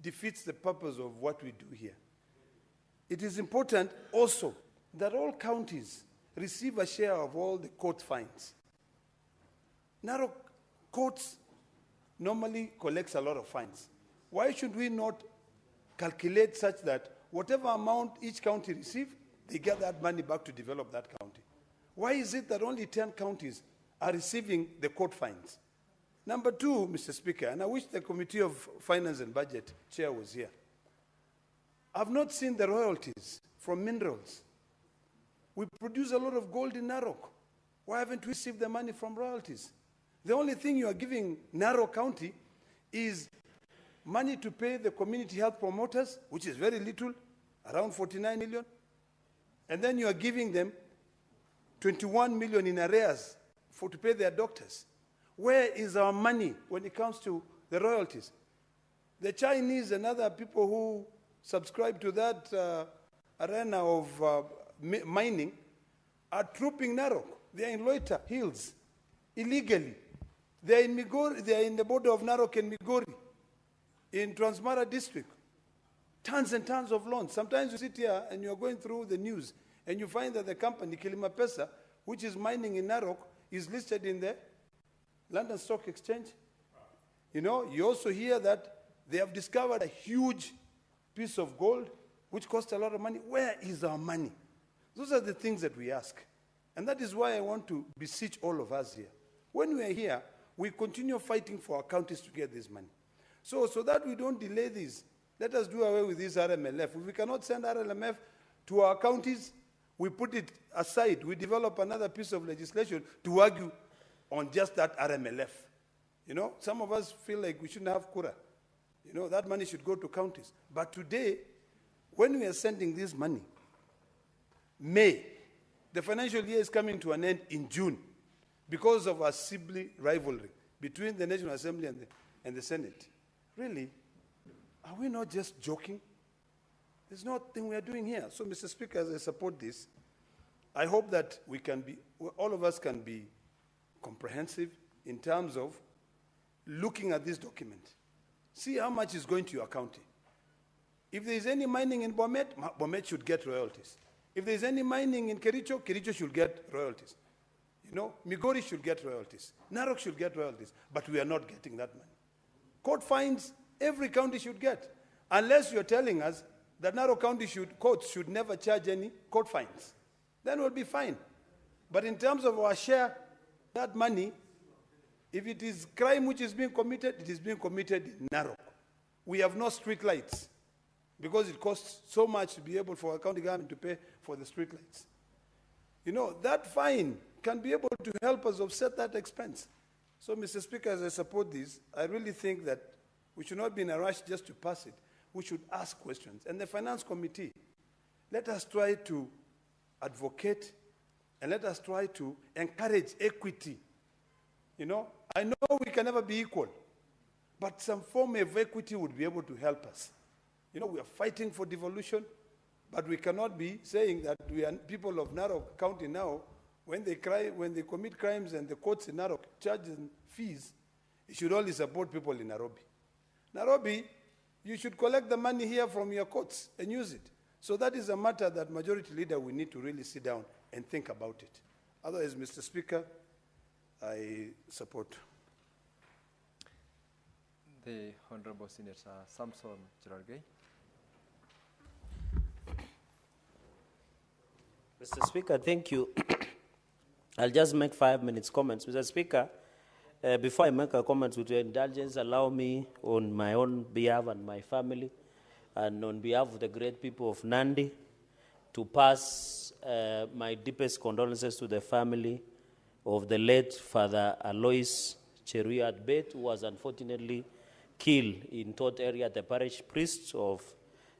defeats the purpose of what we do here. It is important also that all counties receive a share of all the court fines. Narok courts normally collects a lot of fines. Why should we not calculate such that whatever amount each county receives, they get that money back to develop that county? Why is it that only 10 counties are receiving the court fines? Number two, Mr. Speaker, and I wish the Committee of Finance and Budget chair was here. I've not seen the royalties from minerals. We produce a lot of gold in Narok. Why haven't we received the money from royalties? The only thing you are giving Narok County is money to pay the community health promoters, which is very little, around 49 million. And then you are giving them 21 million in arrears to pay their doctors. Where is our money when it comes to the royalties? The Chinese and other people who subscribe to that arena of mining are trooping Narok. They are in Loita Hills illegally. They are in Migori. They are in the border of Narok and Migori, in Transmara district. Tons and tons of loans. Sometimes you sit here and you are going through the news and you find that the company Kilima Pesa, which is mining in Narok, is listed in the London Stock Exchange. You know, you also hear that they have discovered a huge piece of gold, which cost a lot of money. Where is our money? Those are the things that we ask. And that is why I want to beseech all of us here. When we are here, we continue fighting for our counties to get this money. So that we don't delay this, let us do away with this RMLF. If we cannot send RMLF to our counties, we put it aside. We develop another piece of legislation to argue on just that RMLF. You know, some of us feel like we shouldn't have kura. You know, that money should go to counties. But today, when we are sending this money, May, the financial year is coming to an end in June because of a sibling rivalry between the National Assembly and the Senate. Really, are we not just joking? There's nothing we are doing here. So, Mr. Speaker, as I support this, I hope that we can be, all of us can be comprehensive in terms of looking at this document. See how much is going to your county. If there is any mining in Bomet, Bomet should get royalties. If there is any mining in Kericho, Kericho should get royalties. You know, Migori should get royalties. Narok should get royalties. But we are not getting that money. Court fines, every county should get. Unless you're telling us that Narok County courts should never charge any court fines. Then we'll be fine. But in terms of our share, that money, if it is crime which is being committed, it is being committed in Narok. We have no street lights because it costs so much to be able for a county government to pay for the street lights. You know, that fine can be able to help us offset that expense. So, Mr. Speaker, as I support this, I really think that we should not be in a rush just to pass it. We should ask questions. And the Finance Committee, let us try to advocate and let us try to encourage equity. You know, I know we can never be equal, but some form of equity would be able to help us. You know, we are fighting for devolution, but we cannot be saying that we are people of Narok County now, when they commit crimes and the courts in Narok charge them fees, it should only support people in Nairobi. Nairobi, you should collect the money here from your courts and use it. So that is a matter that Majority Leader will need to really sit down and think about it. Otherwise, Mr. Speaker, I support. The Honorable Senator Samson Cherargei. Mr. Speaker, thank you. I'll just make 5 minutes comments. Mr. Speaker, before I make a comment with your indulgence, allow me on my own behalf and my family and on behalf of the great people of Nandi to pass my deepest condolences to the family of the late Father Alois Cheruiyot Adbet, who was unfortunately killed in Tot area, the parish priest of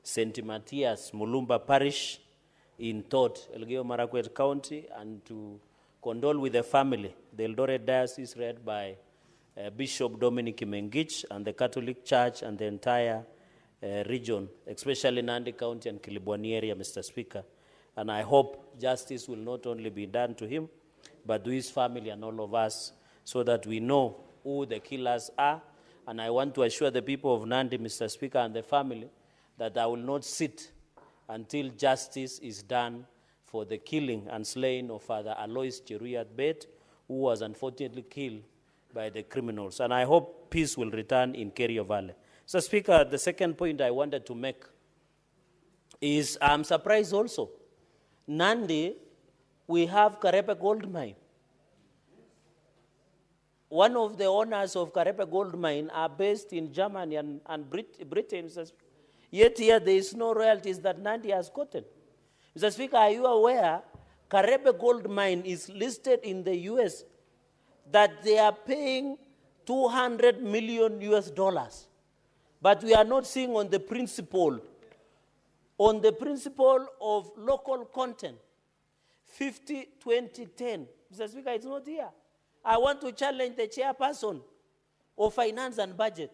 St. Matthias Mulumba Parish in Tot, Elgeyo Marakwet County, and to condole with the family. The Eldoret Diocese led by Bishop Dominic Mengich and the Catholic Church and the entire region, especially Nandi County and Kilibwani area, Mr. Speaker. And I hope justice will not only be done to him, but to his family and all of us, so that we know who the killers are. And I want to assure the people of Nandi, Mr. Speaker, and the family, that I will not sit until justice is done for the killing and slaying of Father Alois Cheruiyot Adbet, who was unfortunately killed by the criminals. And I hope peace will return in Kerio Valley. So, Speaker, the second point I wanted to make is I'm surprised also. Nandi, we have Karepe Gold Mine. One of the owners of Karepe Gold Mine are based in Germany and Britain. Yet here there is no royalties that Nandi has gotten. Mr. Speaker, are you aware Karepe Gold Mine is listed in the US that they are paying $200 million US, but we are not seeing on the principle of local content, 50-20-10. Mr. Speaker, it's not here. I want to challenge the chairperson of Finance and Budget.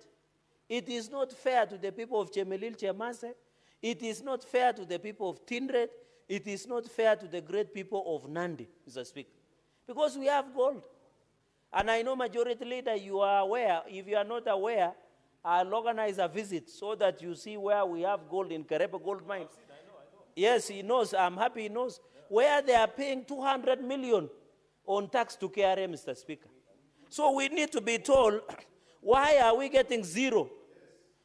It is not fair to the people of Chemelil Chemase. It is not fair to the people of Tindred. It is not fair to the great people of Nandi, Mr. Speaker, because we have gold. And I know, Majority Leader, you are aware. If you are not aware, I'll organize a visit so that you see where we have gold in Karepe Gold Mine. I know. Yes, he knows. I'm happy he knows. Where they are paying $200 million on tax to KRA, Mr. Speaker. So we need to be told, why are we getting zero?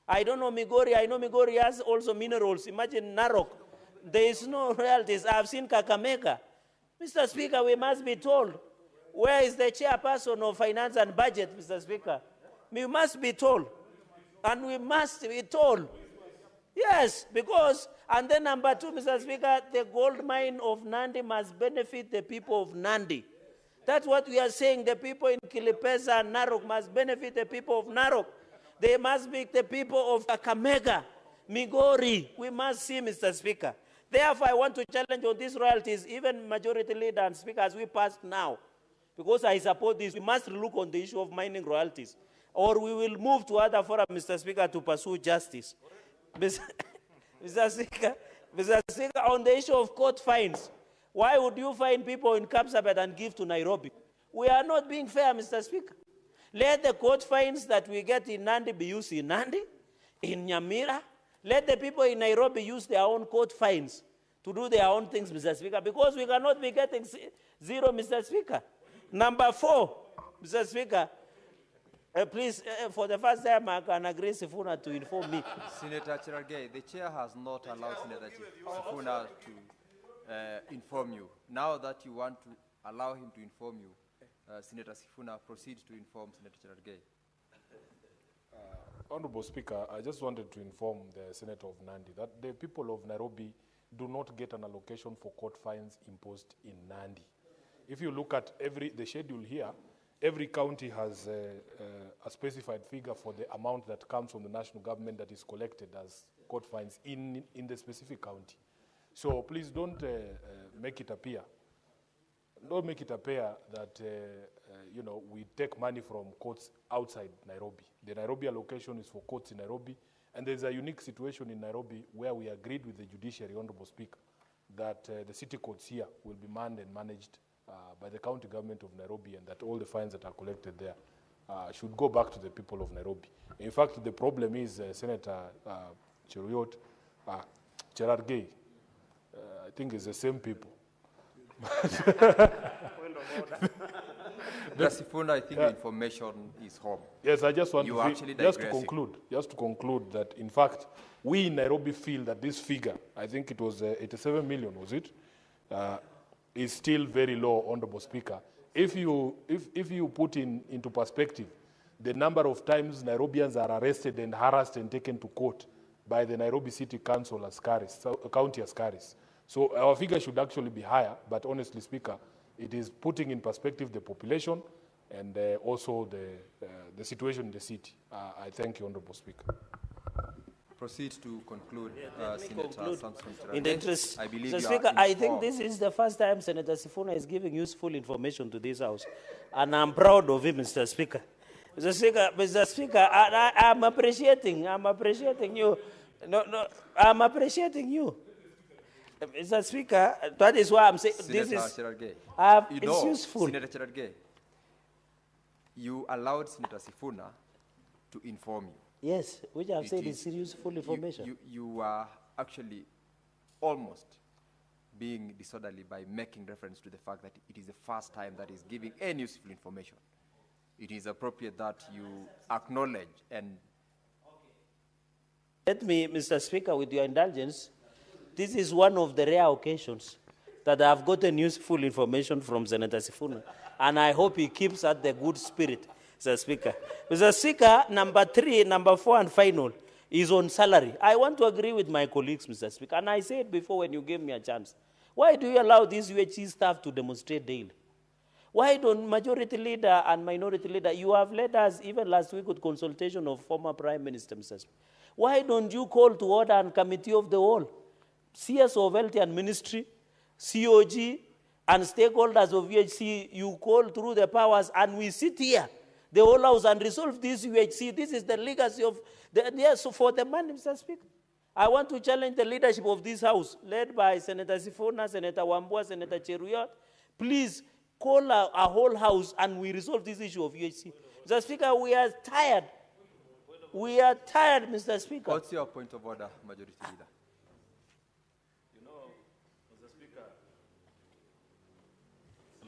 I don't know Migori. I know Migori has also minerals. Imagine Narok. There is no royalties. I've seen Kakamega. Mr. Speaker, we must be told, where is the chairperson of Finance and Budget, Mr. Speaker? We must be told. And we must be told. Yes, because, and then number two, Mr. Speaker, the gold mine of Nandi must benefit the people of Nandi. That's what we are saying. The people in Kilipesa and Narok must benefit the people of Narok. They must be the people of Kakamega, Migori. We must see, Mr. Speaker. Therefore, I want to challenge on these royalties, even Majority Leader and Speaker, as we pass now. Because I support this, we must look on the issue of mining royalties. Or we will move to other fora, Mr. Speaker, to pursue justice. Mr. Speaker, on the issue of court fines, why would you fine people in Kapsabet and give to Nairobi? We are not being fair, Mr. Speaker. Let the court fines that we get in Nandi be used in Nandi, in Nyamira. Let the people in Nairobi use their own court fines to do their own things, Mr. Speaker, because we cannot be getting zero, Mr. Speaker. Number 4, Mr. Speaker, please, for the first time, I can agree Sifuna to inform me. Senator Cherargei, the chair has not allowed Senator Sifuna to inform you. Now that you want to allow him to inform you, Senator Sifuna, proceed to inform Senator Cherargei. Honorable Speaker, I just wanted to inform the Senator of Nandi that the people of Nairobi do not get an allocation for court fines imposed in Nandi. If you look at the schedule here, every county has a specified figure for the amount that comes from the national government that is collected as court fines in the specific county. So please don't make it appear. Don't make it appear that we take money from courts outside Nairobi. The Nairobi allocation is for courts in Nairobi, and there's a unique situation in Nairobi where we agreed with the judiciary, Honorable Speaker, that the city courts here will be manned and managed by the county government of Nairobi, and that all the fines that are collected there should go back to the people of Nairobi. In fact, the problem is Senator Cherargei, I think it's the same people. Sifuna, I think the information is home. Yes, I just want to conclude that, in fact, we in Nairobi feel that this figure, I think it was 87 million, was it? Is still very low, Honorable Speaker. If you put into perspective the number of times Nairobians are arrested and harassed and taken to court by the Nairobi City Council county askaris. So our figure should actually be higher, but honestly, Speaker, it is putting in perspective the population and also the situation in the city. I thank you, Honorable Speaker. Proceed to conclude, Senator Samson. In the interest, I believe Mr. Speaker, I think this is the first time Senator Sifuna is giving useful information to this House, and I'm proud of him, Mr. Speaker. Mr. Speaker, I'm appreciating you. I'm appreciating you. Mr. Speaker, that is why I'm saying this is. It's useful. Senator Cherargei, you allowed Senator Sifuna to inform you. Yes, which I've said is useful information. You are actually almost being disorderly by making reference to the fact that it is the first time that is giving any useful information. It is appropriate that you acknowledge and... Let me, Mr. Speaker, with your indulgence, this is one of the rare occasions that I've gotten useful information from Senator Sifuna, and I hope he keeps at the good spirit, Mr. Speaker. Mr. Speaker, number 3, number 4, and final is on salary. I want to agree with my colleagues, Mr. Speaker, and I said before when you gave me a chance, why do you allow these UHC staff to demonstrate daily? Why don't majority leader and minority leader, you have led us even last week with consultation of former Prime Minister, Mr. Speaker. Why don't you call to order and committee of the whole? CS of Health and Ministry, COG, and stakeholders of UHC, you call through the powers, and we sit here, the whole House, and resolve this UHC. This is the legacy of so for the man, Mr. Speaker. I want to challenge the leadership of this House, led by Senator Sifuna, Senator Wambua, Senator Cheruyot. Please call a whole House, and we resolve this issue of UHC. Mr. Speaker, we are tired. We are tired, Mr. Speaker. What's your point of order, Majority Leader?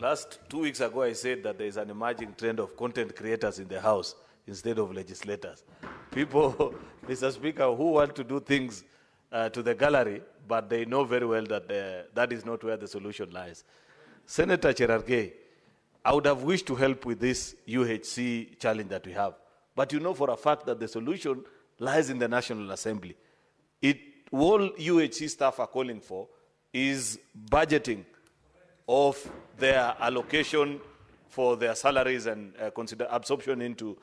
Last 2 weeks ago, I said that there is an emerging trend of content creators in the House instead of legislators. People, Mr. Speaker, who want to do things to the gallery, but they know very well that that is not where the solution lies. Senator Cherargei, I would have wished to help with this UHC challenge that we have. But you know for a fact that the solution lies in the National Assembly. All UHC staff are calling for is budgeting of their allocation for their salaries and consider absorption into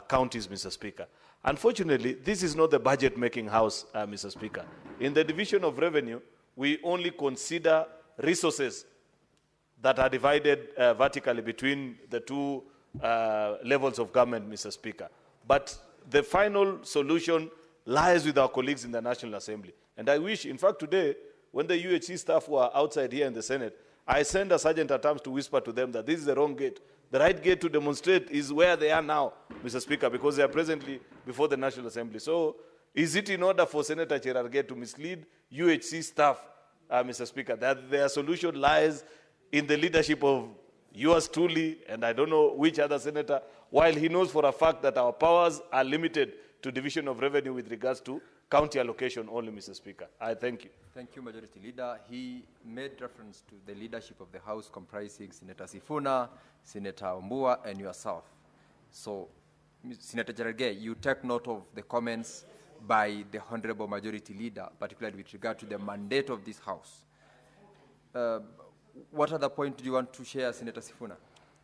counties, Mr. Speaker. Unfortunately, this is not the budget-making house, Mr. Speaker. In the division of revenue, we only consider resources that are divided vertically between the two levels of government, Mr. Speaker. But the final solution lies with our colleagues in the National Assembly. And I wish, in fact, today, when the UHC staff were outside here in the Senate, I sent a sergeant at arms to whisper to them that this is the wrong gate. The right gate to demonstrate is where they are now, Mr. Speaker, because they are presently before the National Assembly. So is it in order for Senator Cherargei to mislead UHC staff, Mr. Speaker, that their solution lies in the leadership of yours truly, and I don't know which other senator, while he knows for a fact that our powers are limited to division of revenue with regards to county allocation only, Mr. Speaker. I thank you. Thank you, Majority Leader. He made reference to the leadership of the House comprising Senator Sifuna, Senator Ombua, and yourself. So, Senator Cherargei, you take note of the comments by the Honorable Majority Leader, particularly with regard to the mandate of this House. What other point do you want to share, Senator Sifuna?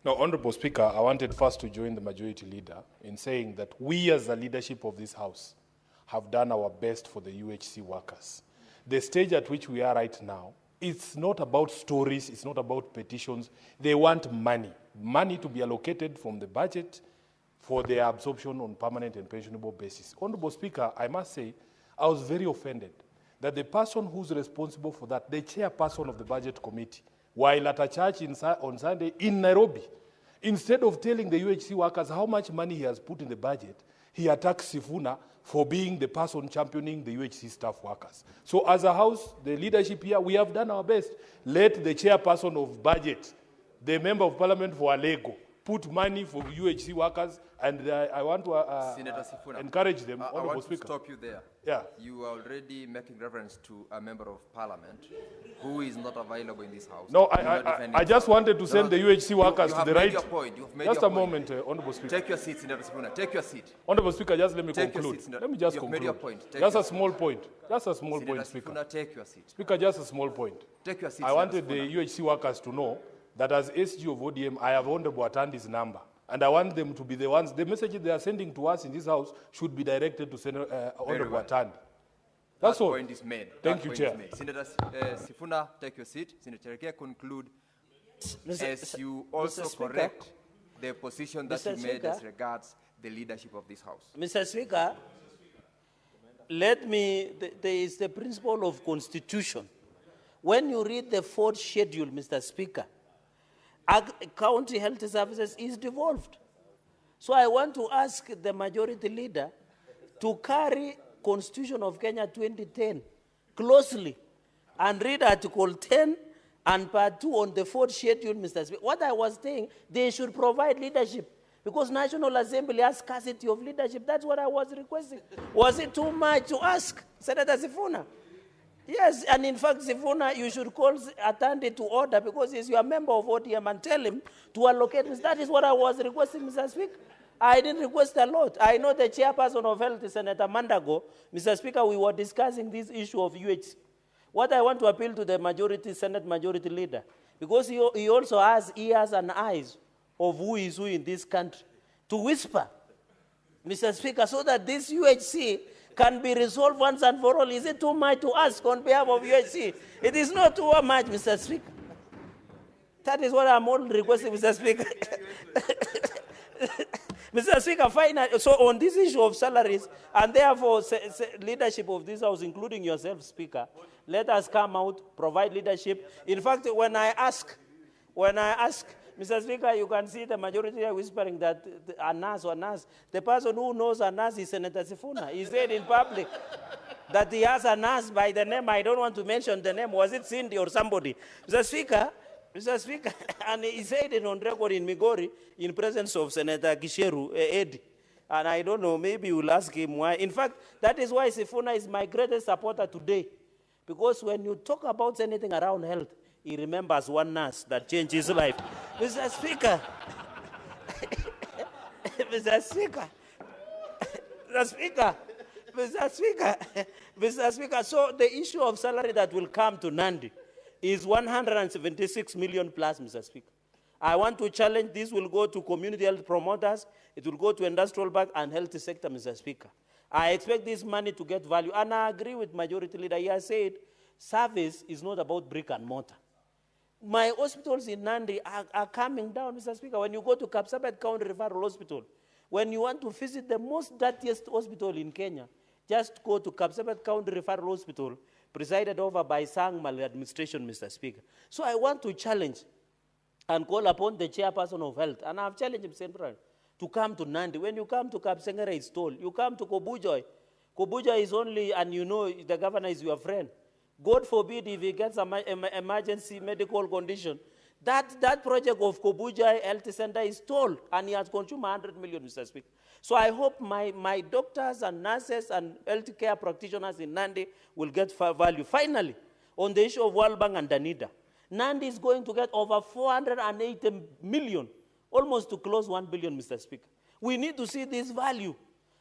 No, Honorable Speaker, I wanted first to join the Majority Leader in saying that we as the leadership of this House have done our best for the UHC workers. The stage at which we are right now, it's not about stories, it's not about petitions. They want money. Money to be allocated from the budget for their absorption on permanent and pensionable basis. Honorable Speaker, I must say, I was very offended that the person who's responsible for that, the chairperson of the Budget Committee, while at a church on Sunday in Nairobi, instead of telling the UHC workers how much money he has put in the budget, he attacks Sifuna for being the person championing the UHC staff workers. So as a House, the leadership here, we have done our best. Let the chairperson of budget, the member of parliament for Alego, put money for UHC workers, and I want to Senator Sifuna, encourage them. I want to stop you there. Yeah. You are already making reference to a member of parliament who is not available in this House. No, I just wanted to send the UHC workers to the right. Your point. You've made just your a point. moment, Honorable Speaker. Take your seat, Senator Sifuna. Take your seat. Honorable Speaker, just let me Take conclude. Your seat, let me just You've conclude. made your point. Take Just your a small point. Just a small Senator point, Speaker. Sifuna, take your seat. Speaker, just a small point. Take your seat, I Senator wanted Sifuna. the UHC workers to know that as SG of ODM, I have Honorable Atandi's number. And I want them to be the ones, the messages they are sending to us in this House should be directed to Senator Honorable Atandi. That's all. That point is made. Thank you, Chair. Senator Sifuna, take your seat. Senator Cherargei, conclude as you also correct the position that you made as regards the leadership of this House. Mr. Speaker, let me, there is the principle of constitution. When you read the fourth schedule, Mr. Speaker, county health services is devolved. So I want to ask the majority leader to carry Constitution of Kenya 2010 closely and read Article 10 and Part 2 on the fourth schedule, Mr. Speaker. What I was saying, they should provide leadership because National Assembly has scarcity of leadership. That's what I was requesting. Was it too much to ask, Senator Sifuna? Yes, and in fact, Sifuna, you should call Atandi to order because he's your member of ODM and tell him to allocate. That is what I was requesting, Mr. Speaker. I didn't request a lot. I know the chairperson of health, Senator Mandago. Mr. Speaker, we were discussing this issue of UHC. What I want to appeal to the majority, Senate majority leader, because he also has ears and eyes of who is who in this country, to whisper, Mr. Speaker, so that this UHC can be resolved once and for all. Is it too much to ask on behalf of UHC? It is not too much, Mr. Speaker. That is what I'm all requesting, Mr. Speaker. Mr. Speaker, finally, so on this issue of salaries, and therefore leadership of this House, including yourself, Speaker, let us come out, provide leadership. In fact, when I ask, Mr. Speaker, you can see the majority are whispering that Anas, the person who knows Anas is Senator Sifuna. He said in public that he has Anas by the name. I don't want to mention the name. Was it Cindy or somebody? Mr. Speaker, and he said it on record in Migori in presence of Senator Kisheru, Eddie. And I don't know, maybe we'll ask him why. In fact, that is why Sifuna is my greatest supporter today. Because when you talk about anything around health, he remembers one nurse that changed his life. Mr. Speaker, Mr. Speaker, so the issue of salary that will come to Nandi is 176 million plus, Mr. Speaker. I want to challenge this will go to community health promoters, it will go to industrial bank and health sector, Mr. Speaker. I expect this money to get value, and I agree with Majority Leader. He has said service is not about brick and mortar. My hospitals in Nandi are coming down, Mr. Speaker. When you go to Kapsabet County Referral Hospital, when you want to visit the most dirtiest hospital in Kenya, just go to Kapsabet County Referral Hospital, presided over by Sang Maladministration, Mr. Speaker. So I want to challenge and call upon the chairperson of health, and I've challenged him central, to come to Nandi. When you come to Kapsengere, it's toll. You come to Kobujoy. Kobujoy is only, and you know the governor is your friend. God forbid if he gets an emergency medical condition. That project of Kobujoy Health Center is toll, and he has consumed 100 million, Mr. Speaker. So I hope my doctors and nurses and healthcare practitioners in Nandi will get value. Finally, on the issue of World Bank and Danida, Nandi is going to get over 480 million, almost to close 1 billion, Mr. Speaker. We need to see this value.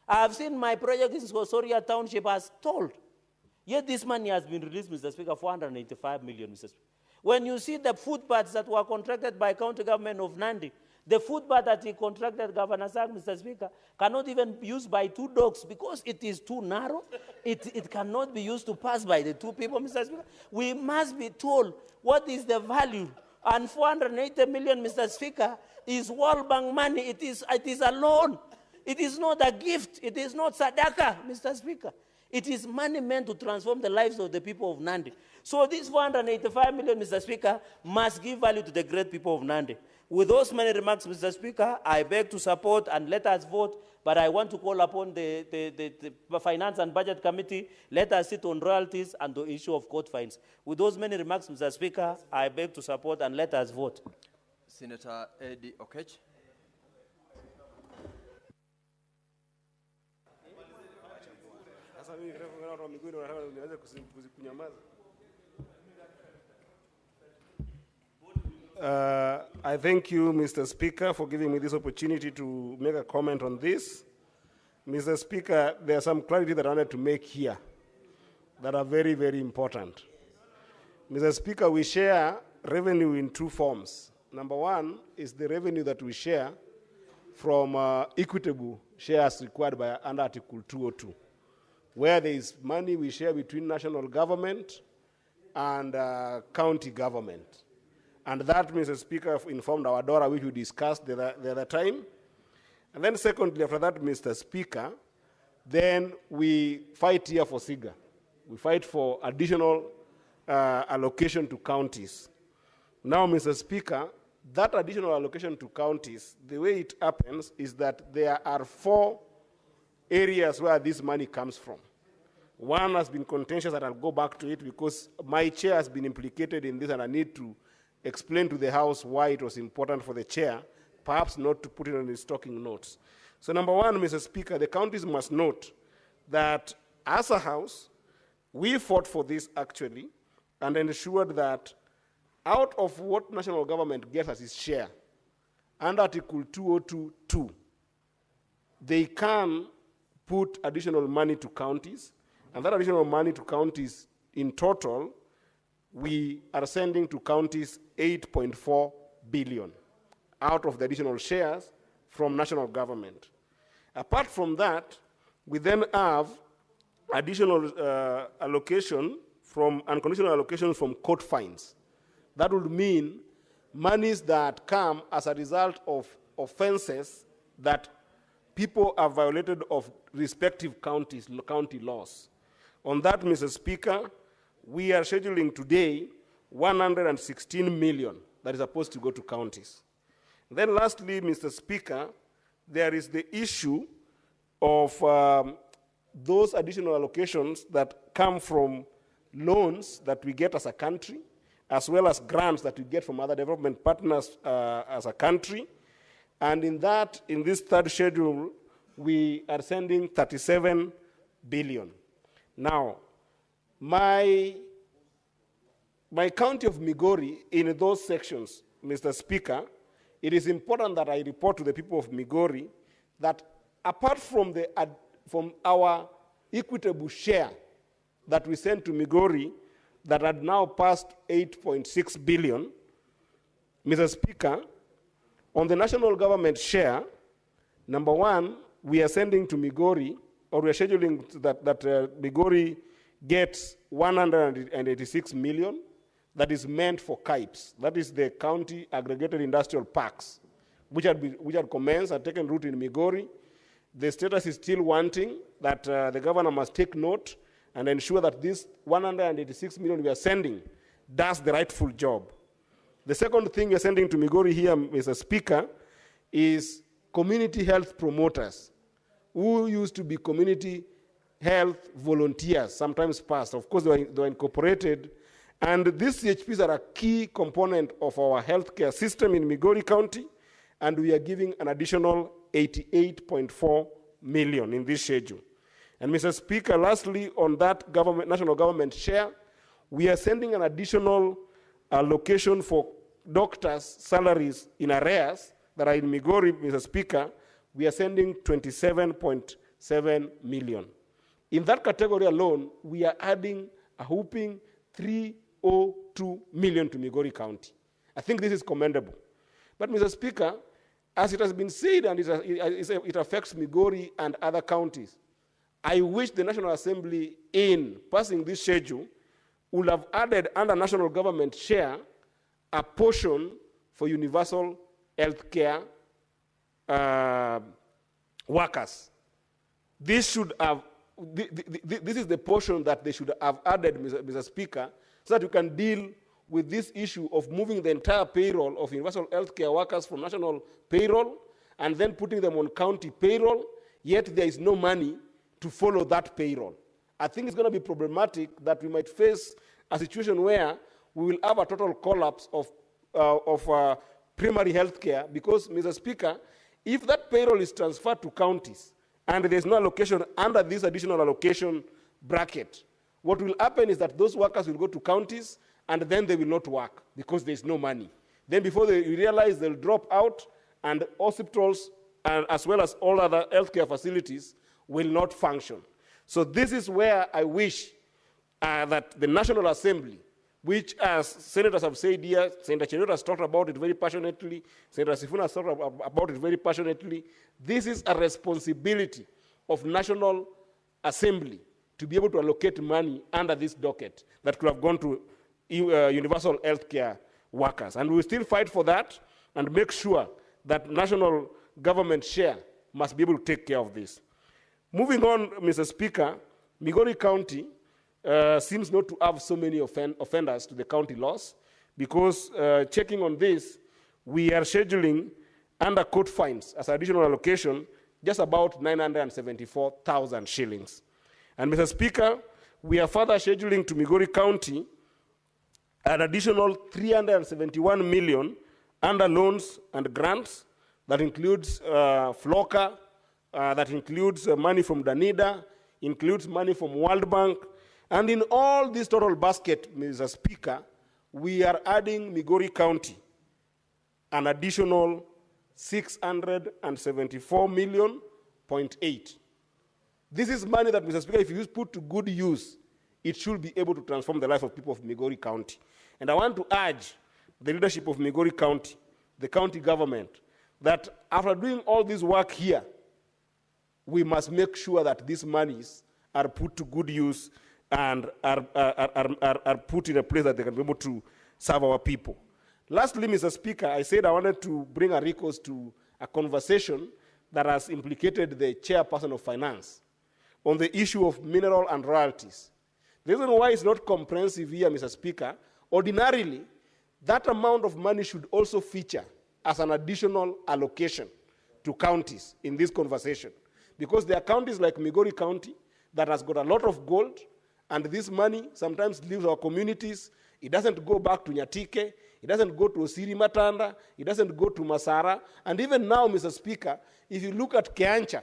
I have seen my project in Soria Township has told. Yet this money has been released, Mr. Speaker, 485 million, Mr. Speaker. When you see the footpaths that were contracted by county government of Nandi, the footpath that he contracted, Governor Sang, Mr. Speaker, cannot even be used by 2 dogs because it is too narrow. It cannot be used to pass by the 2 people, Mr. Speaker. We must be told what is the value. And 480 million, Mr. Speaker, is World Bank money. It is a loan. It is not a gift. It is not sadaka, Mr. Speaker. It is money meant to transform the lives of the people of Nandi. So this 485 million, Mr. Speaker, must give value to the great people of Nandi. With those many remarks, Mr. Speaker, I beg to support and let us vote, but I want to call upon the Finance and Budget Committee, let us sit on royalties and the issue of court fines. With those many remarks, Mr. Speaker, I beg to support and let us vote. Senator Eddie Okech. I thank you, Mr. Speaker, for giving me this opportunity to make a comment on this. Mr. Speaker, there are some clarity that I wanted to make here that are very, very important. Mr. Speaker, we share revenue in 2 forms. Number 1 is the revenue that we share from equitable shares required by under Article 202, where there is money we share between national government and county government. And that, Mr. Speaker, informed our DORA, which we discussed the other time. And then secondly, after that, Mr. Speaker, then we fight here for SIGA. We fight for additional allocation to counties. Now, Mr. Speaker, that additional allocation to counties, the way it happens is that there are 4 areas where this money comes from. One has been contentious, and I'll go back to it because my chair has been implicated in this, and I need to explain to the House why it was important for the chair, perhaps not to put it on his talking notes. So number 1, Mr. Speaker, the counties must note that as a House, we fought for this actually and ensured that out of what national government gets as its share, under Article 202.2, they can put additional money to counties, and that additional money to counties in total, we are sending to counties 8.4 billion out of the additional shares from national government. Apart from that, we then have additional allocation from unconditional allocation from court fines. That would mean monies that come as a result of offenses that people have violated of respective county laws. On that, Mr. Speaker, we are scheduling today 116 million that is supposed to go to counties. Then lastly, Mr. Speaker, there is the issue of those additional allocations that come from loans that we get as a country, as well as grants that we get from other development partners as a country. And in this 3rd schedule, we are sending 37 billion. Now, my county of Migori, in those sections, Mr. Speaker, it is important that I report to the people of Migori that apart from our equitable share that we sent to Migori that had now passed 8.6 billion, Mr. Speaker, On the national government share, number one, we are sending to Migori, or we are scheduling that Migori gets 186 million that is meant for KIPES. That is the County Aggregated Industrial Parks, which had commenced and taken root in Migori. The status is still wanting that the governor must take note and ensure that this 186 million we are sending does the rightful job. The second thing we are sending to Migori here, Mr. Speaker, is community health promoters who used to be community health volunteers, sometimes past. Of course, they were incorporated. And these CHPs are a key component of our healthcare system in Migori County, and we are giving an additional 88.4 million in this schedule. And Mr. Speaker, lastly, on that national government share, we are sending an additional allocation for doctors' salaries in arrears that are in Migori, Mr. Speaker. We are sending 27.7 million. In that category alone, we are adding a whooping 302 million to Migori County. I think this is commendable. But, Mr. Speaker, as it has been said, and it affects Migori and other counties, I wish the National Assembly, in passing this schedule, would have added under national government share a portion for universal health care workers. This should have, this is the portion that they should have added, Mr. Speaker, so that you can deal with this issue of moving the entire payroll of universal health care workers from national payroll and then putting them on county payroll, yet there is no money to follow that payroll. I think it's going to be problematic that we might face a situation where we will have a total collapse of primary health care because, Mr. Speaker, if that payroll is transferred to counties and there's no allocation under this additional allocation bracket, what will happen is that those workers will go to counties and then they will not work because there's no money. Then before they realize, they'll drop out, and hospitals, as well as all other healthcare facilities, will not function. So this is where I wish that the National Assembly, which, as senators have said here, Senator Cheruiyot has talked about it very passionately, Senator Sifuna has talked about it very passionately, this is a responsibility of National Assembly to be able to allocate money under this docket that could have gone to universal health care workers. And we will still fight for that and make sure that national government share must be able to take care of this. Moving on, Mr. Speaker, Migori County seems not to have so many offenders to the county laws because checking on this, we are scheduling under court fines as additional allocation just about 974,000 shillings. And Mr. Speaker, we are further scheduling to Migori County an additional 371 million under loans and grants. That includes FLOCA, that includes money from Danida, includes money from World Bank. And in all this total basket, Mr. Speaker, we are adding Migori County an additional 674.8 million. This is money that, Mr. Speaker, if you put to good use, it should be able to transform the life of people of Migori County. And I want to urge the leadership of Migori County, the county government, that after doing all this work here, we must make sure that these monies are put to good use and are put in a place that they can be able to serve our people. Lastly, Mr. Speaker, I said I wanted to bring a recourse to a conversation that has implicated the chairperson of finance on the issue of mineral and royalties. The reason why it's not comprehensive here, Mr. Speaker, ordinarily, that amount of money should also feature as an additional allocation to counties in this conversation. Because there are counties like Migori County that has got a lot of gold, and this money sometimes leaves our communities. It doesn't go back to Nyatike, it doesn't go to Osiri Matanda, it doesn't go to Masara. And even now, Mr. Speaker, if you look at Keancha,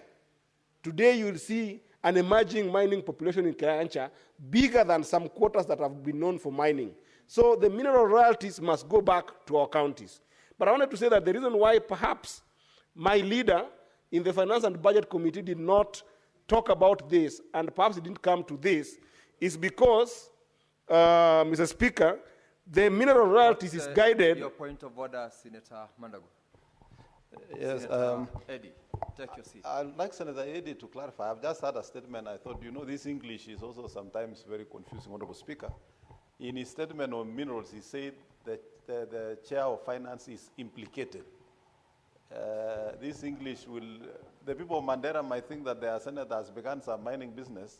today you will see an emerging mining population in Keancha bigger than some quarters that have been known for mining. So the mineral royalties must go back to our counties. But I wanted to say that the reason why perhaps my leader in the Finance and Budget Committee did not talk about this, and perhaps it didn't come to this, is because, Mr. Speaker, the mineral royalties is guided. Your point of order, Senator Mandago. Yes, Senator Eddie, take your seat. I'd like Senator Eddie to clarify. I've just had a statement. I thought, you know, this English is also sometimes very confusing, Honorable Speaker. In his statement on minerals, he said that the chair of finance is implicated. This English will, the people of Mandera might think that their senator has begun some mining business,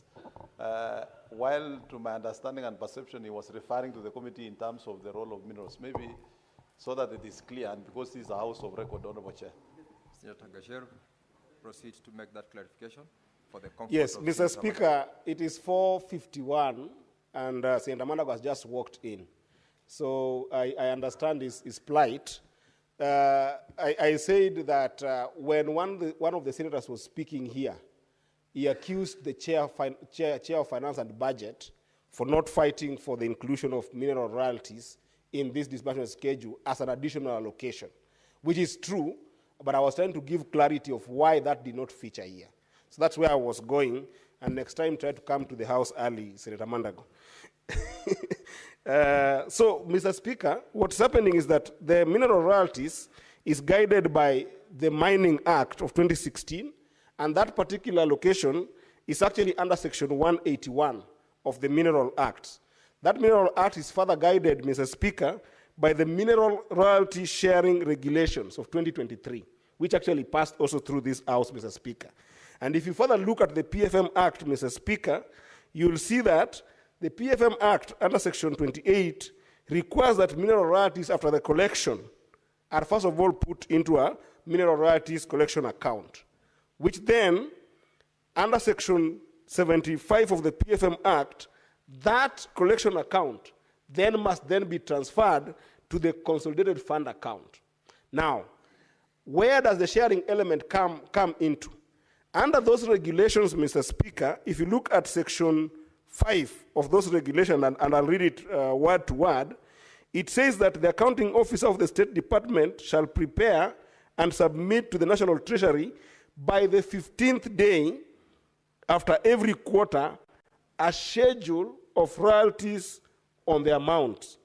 while to my understanding and perception, he was referring to the committee in terms of the role of minerals. Maybe so that it is clear, and because this is a house of record, Honorable Chair. Senator Gasheru, proceed to make that clarification for the comfort Yes, of Mr. Speaker, it is 4:51, and Senator Mandago has just walked in. So I understand his plight. I said that when one of the senators was speaking here, he accused the chair of Finance and Budget for not fighting for the inclusion of mineral royalties in this disbursement schedule as an additional allocation, which is true, but I was trying to give clarity of why that did not feature here. So that's where I was going, and next time try to come to the House early, Senator Mandago. So, Mr. Speaker, what's happening is that the mineral royalties is guided by the Mining Act of 2016, and that particular allocation is actually under Section 181 of the Mineral Act. That Mineral Act is further guided, Mr. Speaker, by the Mineral Royalty Sharing Regulations of 2023, which actually passed also through this House, Mr. Speaker. And if you further look at the PFM Act, Mr. Speaker, you'll see that the PFM Act under Section 28 requires that mineral royalties after the collection are first of all put into a mineral royalties collection account, which then, under Section 75 of the PFM Act, that collection account then must then be transferred to the consolidated fund account. Now, where does the sharing element come into? Under those regulations, Mr. Speaker, if you look at Section 5 of those regulations, and I'll read it word to word, it says that the accounting officer of the State Department shall prepare and submit to the National Treasury by the 15th day after every quarter a schedule of royalties on the amount.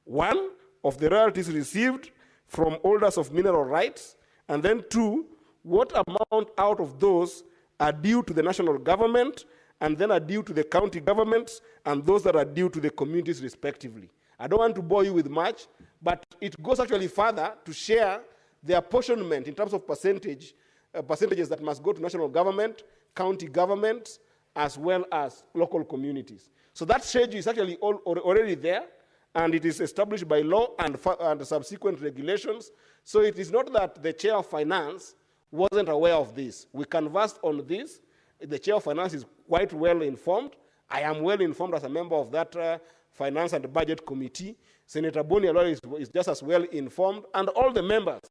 One, of the royalties received from holders of mineral rights, and then two, what amount out of those are due to the national government, and then are due to the county governments, and those that are due to the communities respectively. I don't want to bore you with much, but it goes actually further to share the apportionment in terms of percentages that must go to national government, county governments, as well as local communities. So that schedule is actually already there, and it is established by law and subsequent regulations. So it is not that the chair of finance wasn't aware of this. We conversed on this. The chair of finance is quite well informed. I am well informed as a member of that finance and budget committee. Senator Boni Alori is just as well informed, and all the members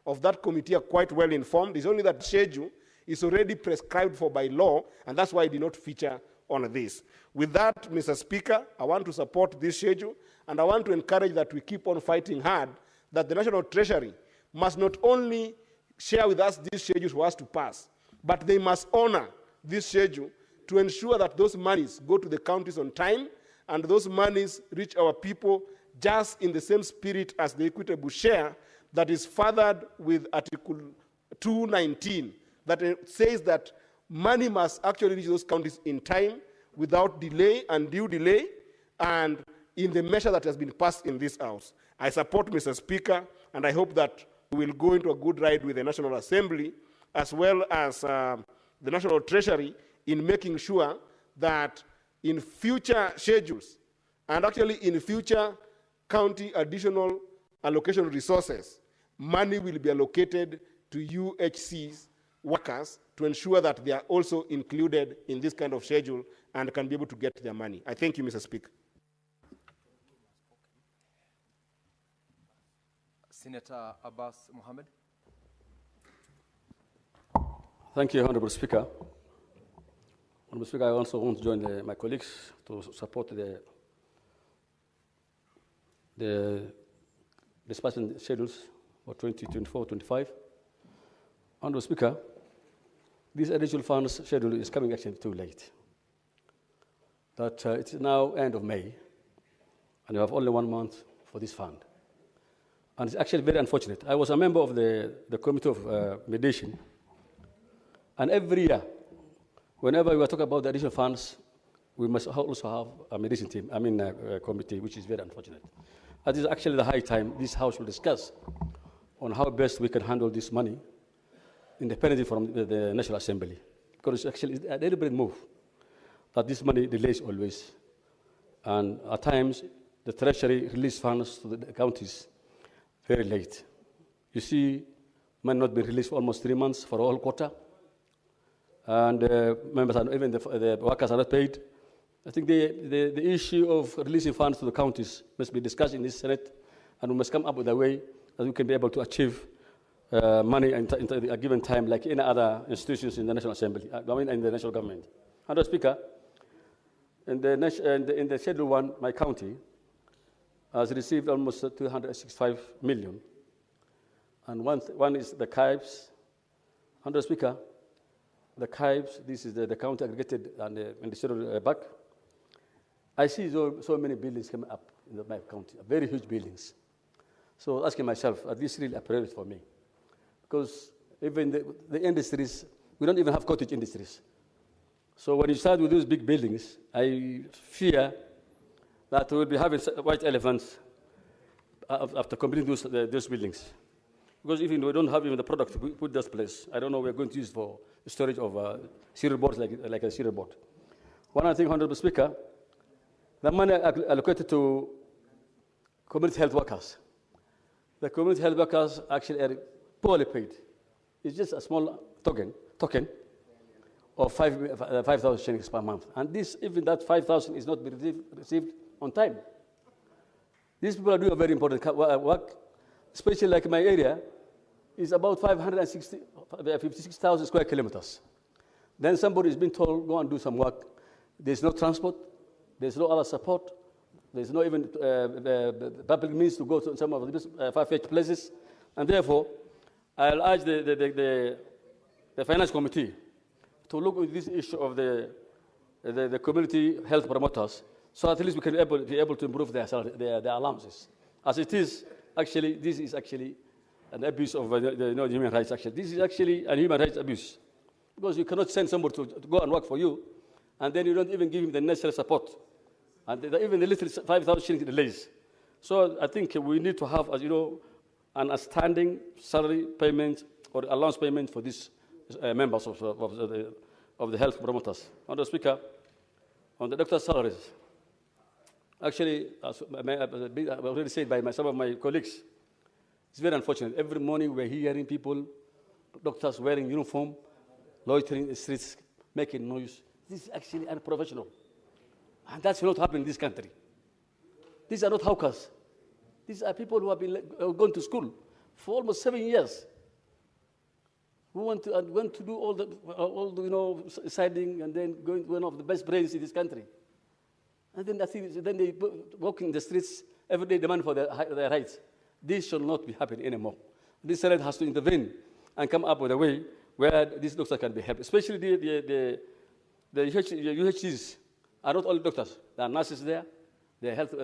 of that committee are quite well informed. It's only that schedule is already prescribed for by law, and that's why it did not feature on this. With that, Mr. Speaker, I want to support this schedule, and I want to encourage that we keep on fighting hard, that the National Treasury must not only share with us these schedules for us to pass, but they must honor this schedule to ensure that those monies go to the counties on time, and those monies reach our people just in the same spirit as the equitable share that is furthered with Article 219, that says that money must actually reach those counties in time, without delay and due delay, and in the measure that has been passed in this House. I support, Mr. Speaker, and I hope that we will go into a good ride with the National Assembly, as well as the National Treasury, in making sure that in future schedules, and actually in future county additional allocation resources, money will be allocated to UHC's workers to ensure that they are also included in this kind of schedule and can be able to get their money. I thank you, Mr. Speaker. Senator Abbas Mohammed. Thank you, Honorable Speaker. Honorable Speaker, I also want to join my colleagues to support the disbursement schedules for 2024-25. Honorable Speaker, this additional funds schedule is coming actually too late. That it's now end of May, and we have only 1 month for this fund. And it's actually very unfortunate. I was a member of the Committee of Mediation. And every year, whenever we are talking about the additional funds, we must also have a mediation team, a committee, which is very unfortunate. It is actually the high time this House will discuss on how best we can handle this money independently from the National Assembly. Because it's actually a deliberate move that this money delays always. And at times, the Treasury release funds to the counties very late. You see, money not being released for almost 3 months for a whole quarter. And members, and even the workers are not paid. I think the issue of releasing funds to the counties must be discussed in this Senate, and we must come up with a way that we can be able to achieve money in a given time, like any other institutions in the National Assembly, in the national government. Mr. Speaker, in the Schedule 1, my county has received almost 265 million. And one is the CAIBs. Mr. Speaker, the CAIBs, this is the county aggregated and the schedule back. I see so many buildings coming up in my county, very huge buildings. So asking myself, are these really a priority for me? Because even the industries, we don't even have cottage industries. So when you start with those big buildings, I fear that we will be having white elephants after completing those buildings. Because even we don't have even the product to put this place, I don't know we're going to use for storage of cereal boards like a cereal board. One other thing, Honorable Speaker, the money allocated to community health workers. The community health workers actually are poorly paid. It's just a small token of 5,000 shillings per month. And even that 5,000 is not being received on time. These people are doing a very important work, especially like my area is about 56,000 square kilometers. Then somebody is being told, go and do some work. There's no transport. There's no other support. There's no even public means to go to some of these far-fetched places. And therefore, I'll urge the Finance Committee to look at this issue of the community health promoters, so at least we can be able to improve their allowances. As it is, actually, this is actually an abuse of the human rights. Actually, this is actually a human rights abuse, because you cannot send somebody to go and work for you, and then you don't even give him the necessary support, and even the little 5,000 shillings delays. So I think we need to have, as you know, an outstanding salary payment or allowance payment for these members of the health promoters. Mr. Speaker, on the doctor's salaries, actually, as already said by some of my colleagues, it's very unfortunate. Every morning we're hearing people, doctors wearing uniform, loitering in the streets, making noise. This is actually unprofessional. And that's not happening in this country. These are not hawkers. These are people who have been gone to school for almost 7 years. Who want to do all the siding and then going to one of the best brains in this country. And then they walk in the streets every day demand for their rights. This should not be happening anymore. This Senate has to intervene and come up with a way where these doctors can be helped. Especially the UHCs are not only doctors. There are nurses there, there are health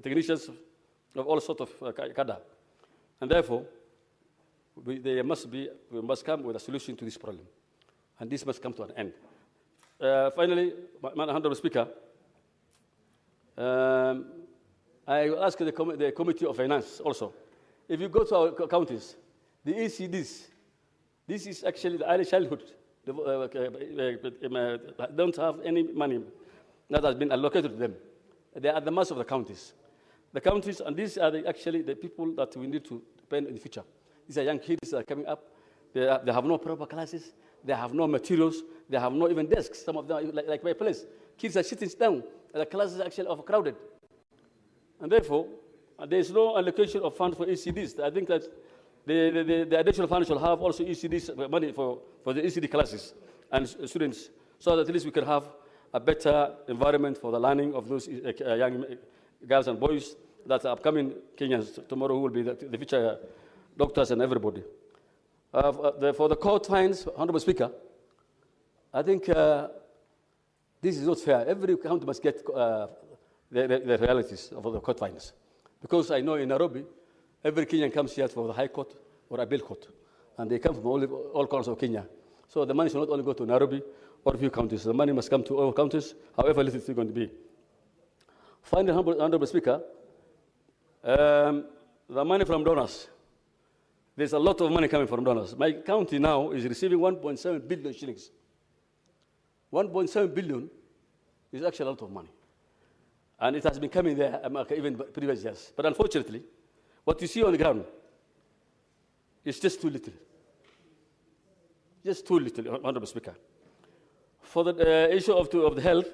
technicians of all sorts of cadre. And therefore, we must come with a solution to this problem. And this must come to an end. Finally, Madam Honorable Speaker, I will ask the Committee of Finance also. If you go to our counties, the ECDs, this is actually the early childhood. Don't have any money that has been allocated to them. They are at the mercy of the counties. The counties, and these are actually the people that we need to depend in the future. These are young kids that are coming up. They have no proper classes. They have no materials. They have no even desks. Some of them, like my place, kids are sitting down. The classes are actually overcrowded. And therefore, there is no allocation of funds for ECDs. I think that the additional funds shall have also ECDs money for the ECD classes and students, so that at least we can have a better environment for the learning of those young girls and boys that are upcoming Kenyans tomorrow, who will be the future doctors and everybody. For the court fines, Honorable Speaker, I think this is not fair. Every county must get the realities of the court fines. Because I know in Nairobi, Every Kenyan comes here for the High Court or appeal court, and they come from all corners of Kenya. So the money should not only go to Nairobi or a few counties. The money must come to all counties, however little it's going to be. Finally, Honorable Speaker, the money from donors. There's a lot of money coming from donors. My county now is receiving 1.7 billion shillings. 1.7 billion is actually a lot of money. And it has been coming there even previous years. But unfortunately, what you see on the ground is just too little. Just too little, Honorable Speaker. For the issue of the health,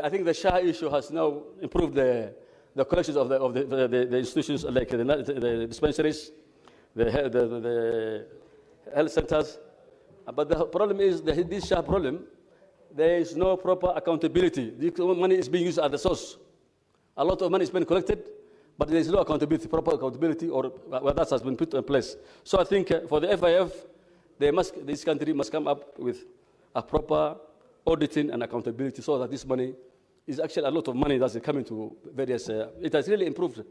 I think the SHA issue has now improved the collections of the institutions like the dispensaries, the health centers. But the problem is this SHA problem, there is no proper accountability. The money is being used at the source. A lot of money is being collected, but there is no accountability, proper accountability, or that has been put in place. So I think for the FIF, this country must come up with a proper auditing and accountability so that this money is actually a lot of money that's coming to various, it has really improved.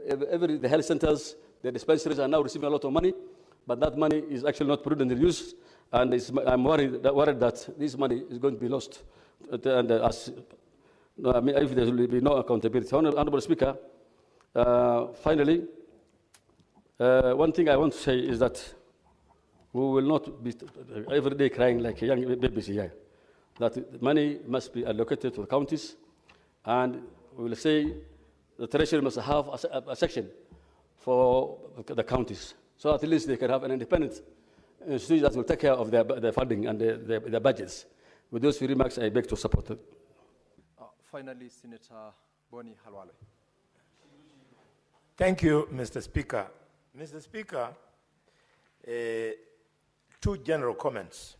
The health centers, the dispensaries are now receiving a lot of money, but that money is actually not prudently used, and I'm worried that this money is going to be lost. If there will be no accountability. Honorable Speaker, finally, one thing I want to say is that we will not be every day crying like young babies here. That money must be allocated to the counties, and we will say the treasury must have a section for the counties, so at least they can have an independent institution that will take care of their funding and their budgets. With those few remarks, I beg to support it. Finally, Senator Boni Halwale. Thank you, Mr. Speaker. Mr. Speaker, two general comments.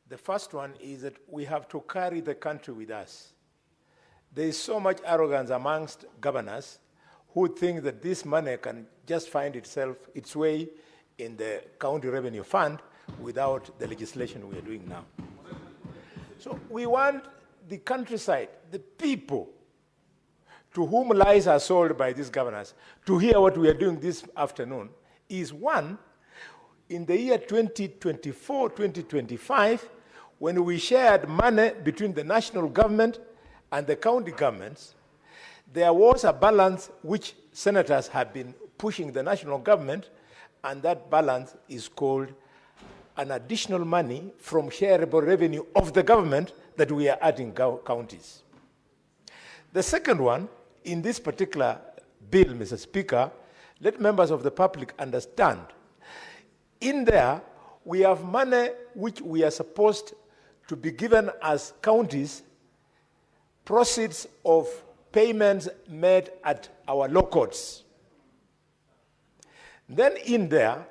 The first one is that we have to carry the country with us. There is so much arrogance amongst governors who think that this money can just find its way in the county revenue fund without the legislation we are doing now. So we want the countryside, the people to whom lies are sold by these governors, to hear what we are doing this afternoon is one, in the year 2024, 2025, when we shared money between the national government and the county governments, there was a balance which senators have been pushing the national government, and that balance is called an additional money from shareable revenue of the government that we are adding counties. The second one, in this particular bill, Mr. Speaker, let members of the public understand. In there, we have money which we are supposed to be given as counties, proceeds of payments made at our law courts. Then in there,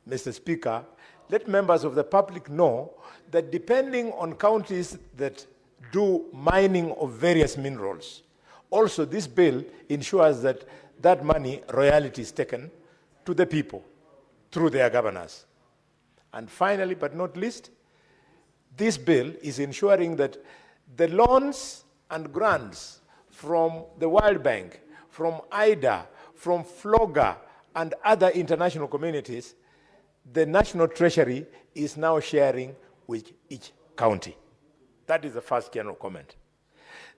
Mr. Speaker, let members of the public know that depending on counties that do mining of various minerals, also this bill ensures that that money, royalty, is taken to the people through their governors. And finally, but not least, this bill is ensuring that the loans and grants from the World Bank, from IDA, from FLOGA, and other international communities, the National Treasury is now sharing with each county. That is the first general comment.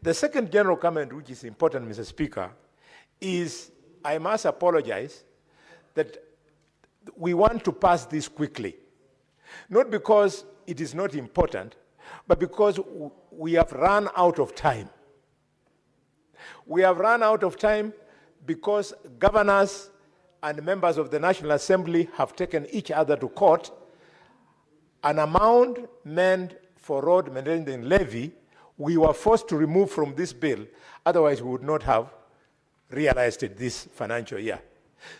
The second general comment, which is important, Mr. Speaker, is I must apologize that we want to pass this quickly. Not because it is not important, but because we have run out of time. We have run out of time because governors and members of the National Assembly have taken each other to court. An amount meant for road maintenance levy, we were forced to remove from this bill, otherwise we would not have realized it this financial year.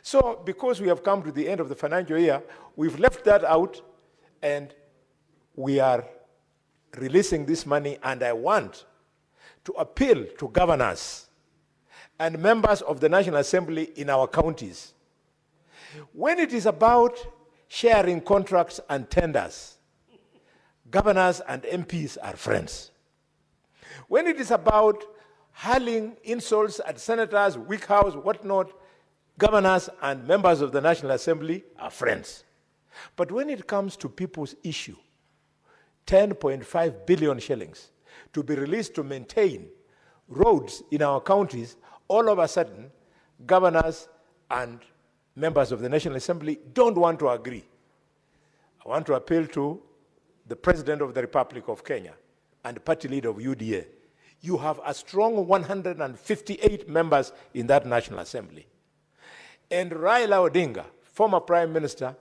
So because we have come to the end of the financial year, we've left that out and we are releasing this money, and I want to appeal to governors and members of the National Assembly in our counties. When it is about sharing contracts and tenders, governors and MPs are friends. When it is about hurling insults at senators, weak house, whatnot, governors and members of the National Assembly are friends. But when it comes to people's issue, 10.5 billion shillings to be released to maintain roads in our counties, all of a sudden, governors and members of the National Assembly don't want to agree. I want to appeal to the President of the Republic of Kenya and party leader of UDA. You have a strong 158 members in that National Assembly. And Raila Odinga, former Prime Minister,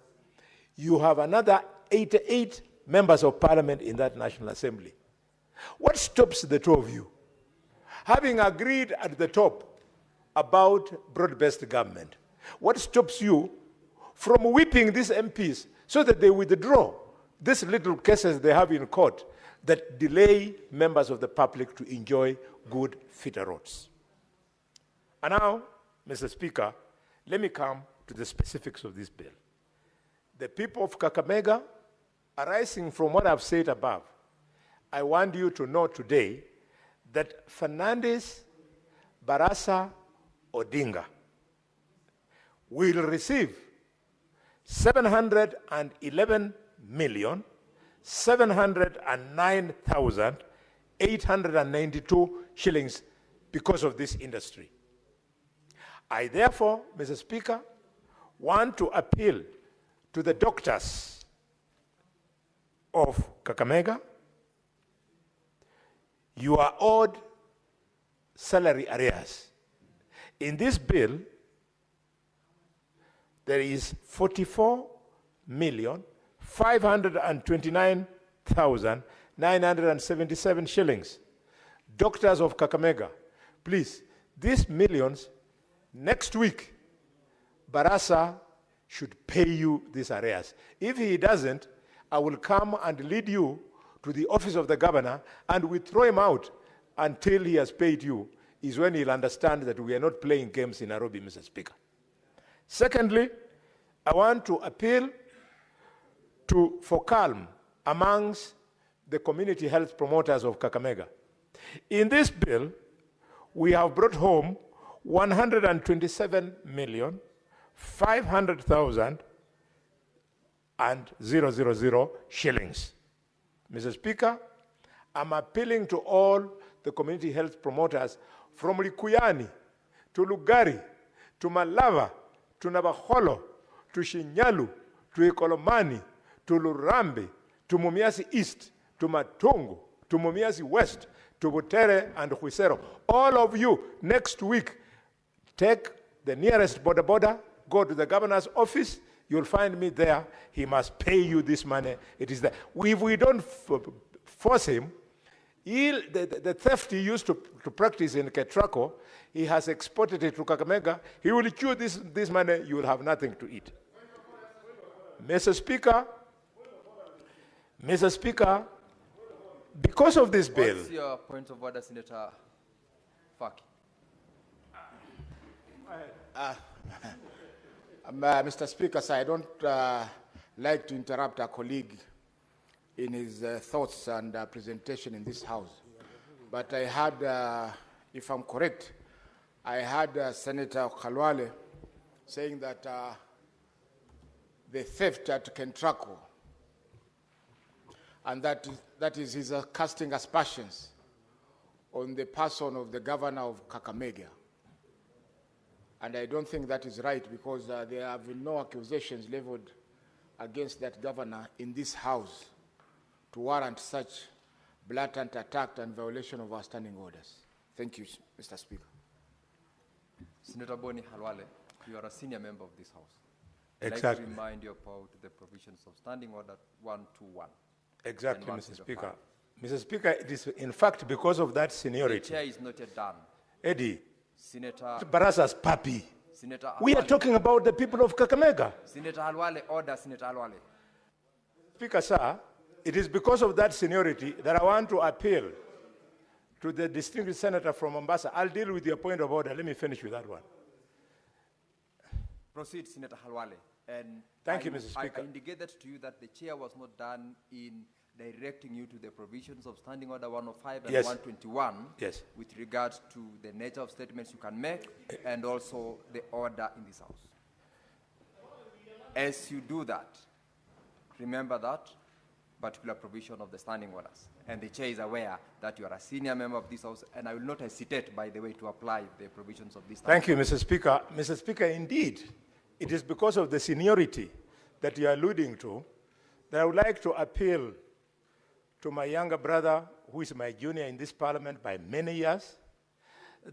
you have another 88 members of Parliament in that National Assembly. What stops the two of you? Having agreed at the top about broad-based government, what stops you from whipping these MPs so that they withdraw these little cases they have in court that delay members of the public to enjoy good, fitter roads? And now, Mr. Speaker, let me come to the specifics of this bill. The people of Kakamega, arising from what I've said above, I want you to know today that Fernandes Barasa Odinga will receive 711,709,892 shillings because of this industry. I therefore, Mr. Speaker, want to appeal to the doctors of Kakamega. You are owed salary arrears. In this bill, there is 44,529,977 shillings. Doctors of Kakamega, please, these millions, next week, Barasa should pay you these arrears. If he doesn't, I will come and lead you to the office of the governor and we throw him out until he has paid you, is when he'll understand that we are not playing games in Nairobi, Mr. Speaker. Secondly, I want to appeal for calm amongst the community health promoters of Kakamega. In this bill, we have brought home 127,500,000 shillings. Mr. Speaker, I'm appealing to all the community health promoters from Likuyani to Lugari to Malava to Nabaholo to Shinyalu to Ikolomani to Lurambi to Mumiasi East to Matungu to Mumiasi West to Butere and Huisero. All of you, next week, take the nearest border, go to the governor's office, you'll find me there. He must pay you this money. It is there. If we don't force him, the theft he used to practice in Ketrako, he has exported it to Kakamega. He will chew this money, you will have nothing to eat. Mr. Speaker, because of this bill... What's your point of order, Senator Faki? Mr. Speaker, sir, I don't like to interrupt a colleague in his thoughts and presentation in this House. But I had, if I'm correct, I heard Senator Khalwale saying that the theft at Kentraco, and that is his casting aspersions on the person of the governor of Kakamega. And I don't think that is right, because there have been no accusations leveled against that governor in this House to warrant such blatant attack and violation of our standing orders. Thank you, Mr. Speaker. Senator Boni Halwale, you are a senior member of this House. Exactly. I'd like to remind you about the provisions of Standing Order 121. Exactly, Mr. Speaker. Mr. Speaker, it is in fact because of that seniority. The chair is not yet done. Eddie, Senator Barasa's papi. Senator We are talking about the people of Kakamega. Senator Halwale, order, Senator Halwale. Speaker, sir, it is because of that seniority that I want to appeal to the distinguished senator from Mombasa. I'll deal with your point of order. Let me finish with that one. Proceed, Senator Halwale. And Thank you, Mr. Speaker. I indicated to you that the chair was not done in directing you to the provisions of Standing Order 105 and Yes. 121 Yes. with regards to the nature of statements you can make and also the order in this House. As you do that, remember that particular provision of the standing orders. And the chair is aware that you are a senior member of this House, and I will not hesitate, by the way, to apply the provisions of this. Thank you, Mr. Speaker. Mr. Speaker, indeed, it is because of the seniority that you are alluding to that I would like to appeal to my younger brother, who is my junior in this parliament by many years,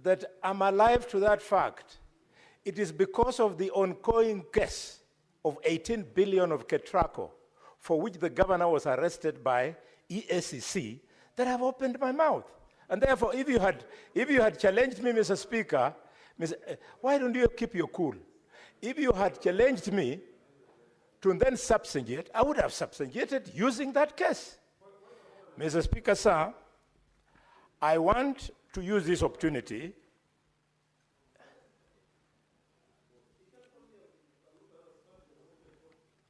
that I'm alive to that fact. It is because of the ongoing case of 18 billion of Ketraco, for which the governor was arrested by EACC, that I've opened my mouth. And therefore, if you had challenged me, Mr. Speaker, why don't you keep your cool? If you had challenged me to then substantiate, I would have substantiated using that case. Mr. Speaker, sir, I want to use this opportunity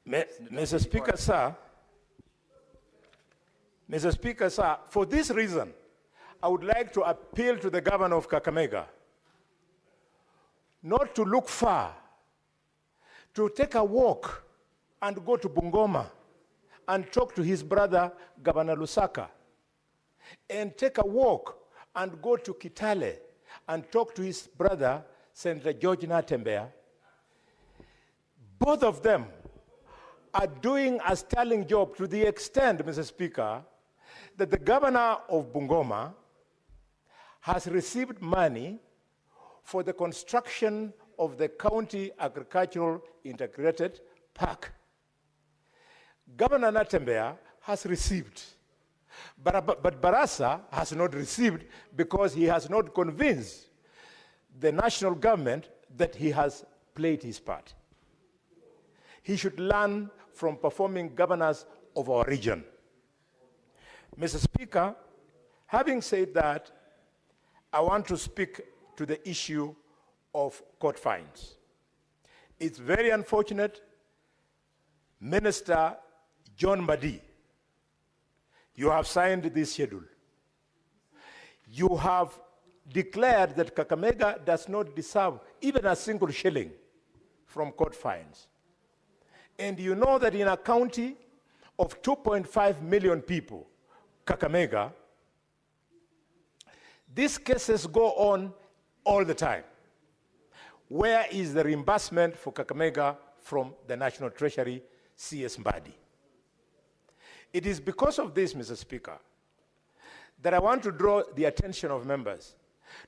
Mr. Speaker, sir, for this reason, I would like to appeal to the governor of Kakamega not to look far, to take a walk and go to Bungoma and talk to his brother, Governor Lusaka, and take a walk and go to Kitale and talk to his brother, Senator George Natembeya. Both of them are doing a sterling job to the extent, Mr. Speaker, that the governor of Bungoma has received money for the construction of the County Agricultural Integrated Park. Governor Natembeya has received, but Barasa has not received because he has not convinced the national government that he has played his part. He should learn from performing governors of our region. Mr. Speaker, having said that, I want to speak to the issue of court fines. It's very unfortunate, Minister John Madi, you have signed this schedule. You have declared that Kakamega does not deserve even a single shilling from court fines. And you know that in a county of 2.5 million people, Kakamega, these cases go on all the time. Where is the reimbursement for Kakamega from the National Treasury, CS Mbadi? It is because of this, Mr. Speaker, that I want to draw the attention of members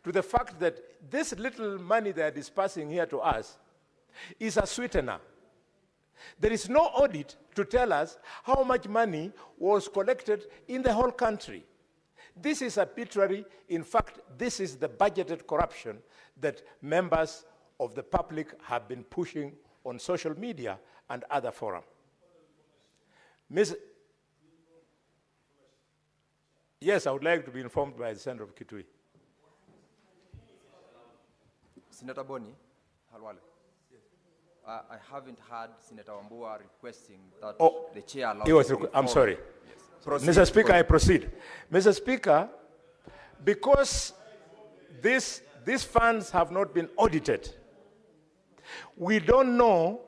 to the fact that this little money they are dispersing here to us is a sweetener. There is no audit to tell us how much money was collected in the whole country. This is arbitrary. In fact, this is the budgeted corruption that members of the public have been pushing on social media and other forums. Yes, I would like to be informed by the Senator of Kitui. Senator Boni, Halwale. I haven't heard Senator Wambua requesting that the chair allows. I'm sorry. Yes. Mr. Speaker, I proceed. Mr. Speaker, because these funds have not been audited, we don't know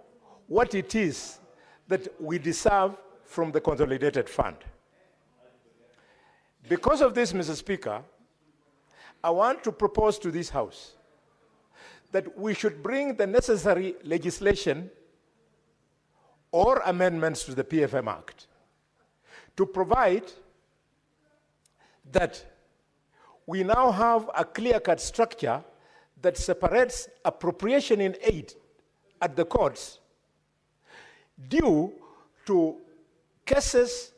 what it is that we deserve from the consolidated fund. Because of this, Mr. Speaker, I want to propose to this House that we should bring the necessary legislation or amendments to the PFM Act to provide that we now have a clear-cut structure that separates appropriation in aid at the courts due to cases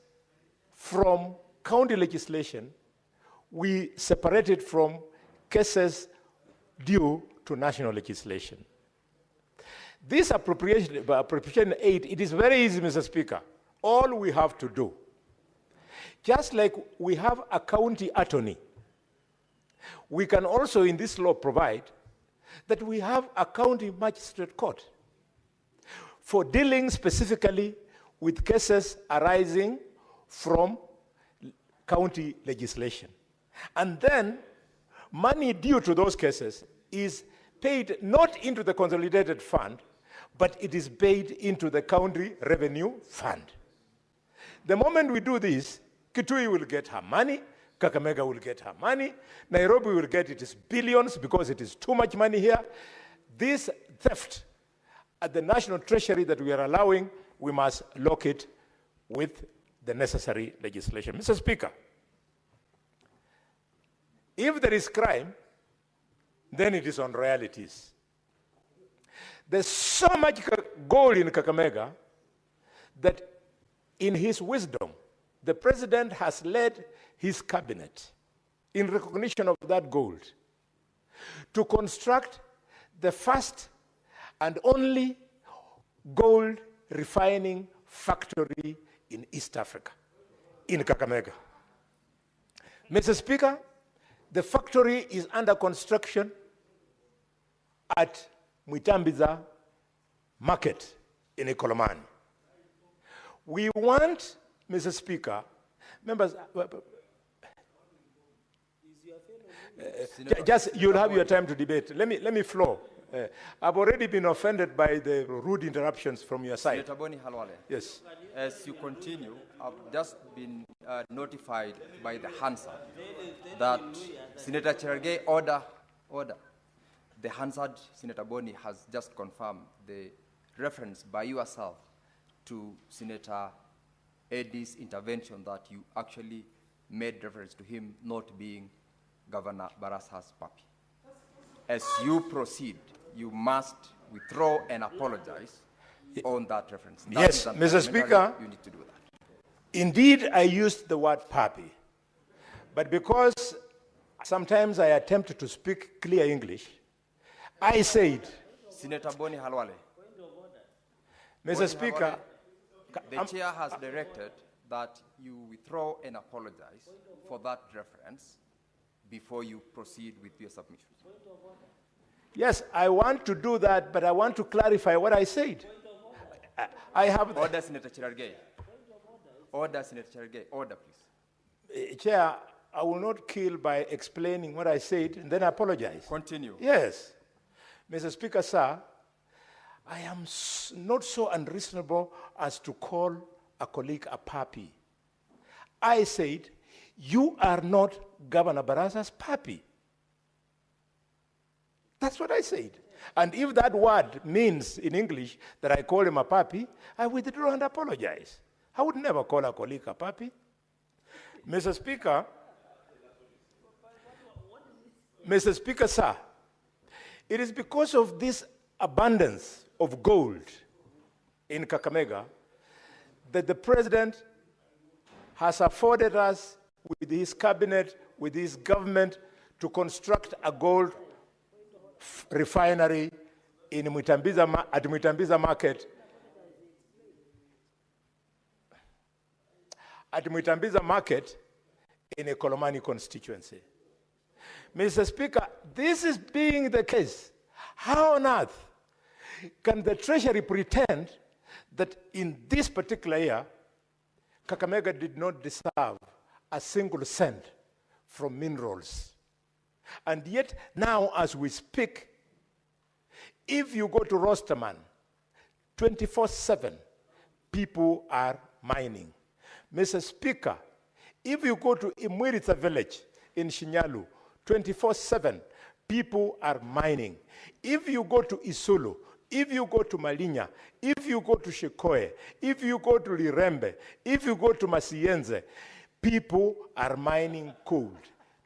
from county legislation. We separate it from cases due to national legislation. This appropriation aid, it is very easy, Mr. Speaker. All we have to do, just like we have a county attorney, we can also in this law provide that we have a county magistrate court for dealing specifically with cases arising from county legislation. And then money due to those cases is paid not into the consolidated fund, but it is paid into the county revenue fund. The moment we do this, Kitui will get her money, Kakamega will get her money, Nairobi will get its billions because it is too much money here. This theft at the national treasury that we are allowing, we must lock it with the necessary legislation. Mr. Speaker, if there is crime, then it is on royalties. There's so much gold in Kakamega that in his wisdom, the president has led his cabinet in recognition of that gold to construct the first and only gold refining factory in East Africa, in Kakamega. Mr. Speaker, the factory is under construction at Mwitambiza Market in Ikolomani. We want, Mr. Speaker, members, just you'll have your time to debate. Let me flow. I've already been offended by the rude interruptions from your side. Senator Boni Halwale. Yes. As you continue, I've just been notified by the Hansard that Senator Cherargei order. The Hansard, Senator Boni, has just confirmed the reference by yourself to Senator Eddie's intervention that you actually made reference to him not being Governor Barassa's puppy. As you proceed, you must withdraw and apologize on that reference. That yes, Mr. Speaker, you need to do that. Indeed, I used the word puppy, but because sometimes I attempt to speak clear English, I said, Senator Boni Halwale. Mr. Speaker, the chair has directed that you withdraw and apologize for that reference before you proceed with your submissions. Yes, I want to do that, but I want to clarify what I said. I have... Order, Senator Cherargei. Order, Senator Cherargei. Order, please. Chair, I will not kill by explaining what I said and then apologize. Continue. Yes. Mr. Speaker, sir, I am not so unreasonable as to call a colleague a puppy. I said, you are not Governor Barassa's puppy. That's what I said. And if that word means in English that I call him a puppy, I withdraw and apologize. I would never call a colleague a puppy. Mr. Speaker, sir, it is because of this abundance of gold in Kakamega that the president has afforded us with his cabinet, with his government, to construct a gold refinery in at Mwitambiza Market. At Mwitambiza Market in a Kolomani constituency. Mr. Speaker, this is being the case. How on earth can the Treasury pretend that in this particular year, Kakamega did not deserve a single cent from minerals? And yet, now as we speak, if you go to Rosterman, 24/7, people are mining. Mr. Speaker, if you go to Imwiritsa village in Shinyalu, 24/7, people are mining. If you go to Isulu, if you go to Malinya, if you go to Shikoe, if you go to Lirembe, if you go to Masienze, people are mining gold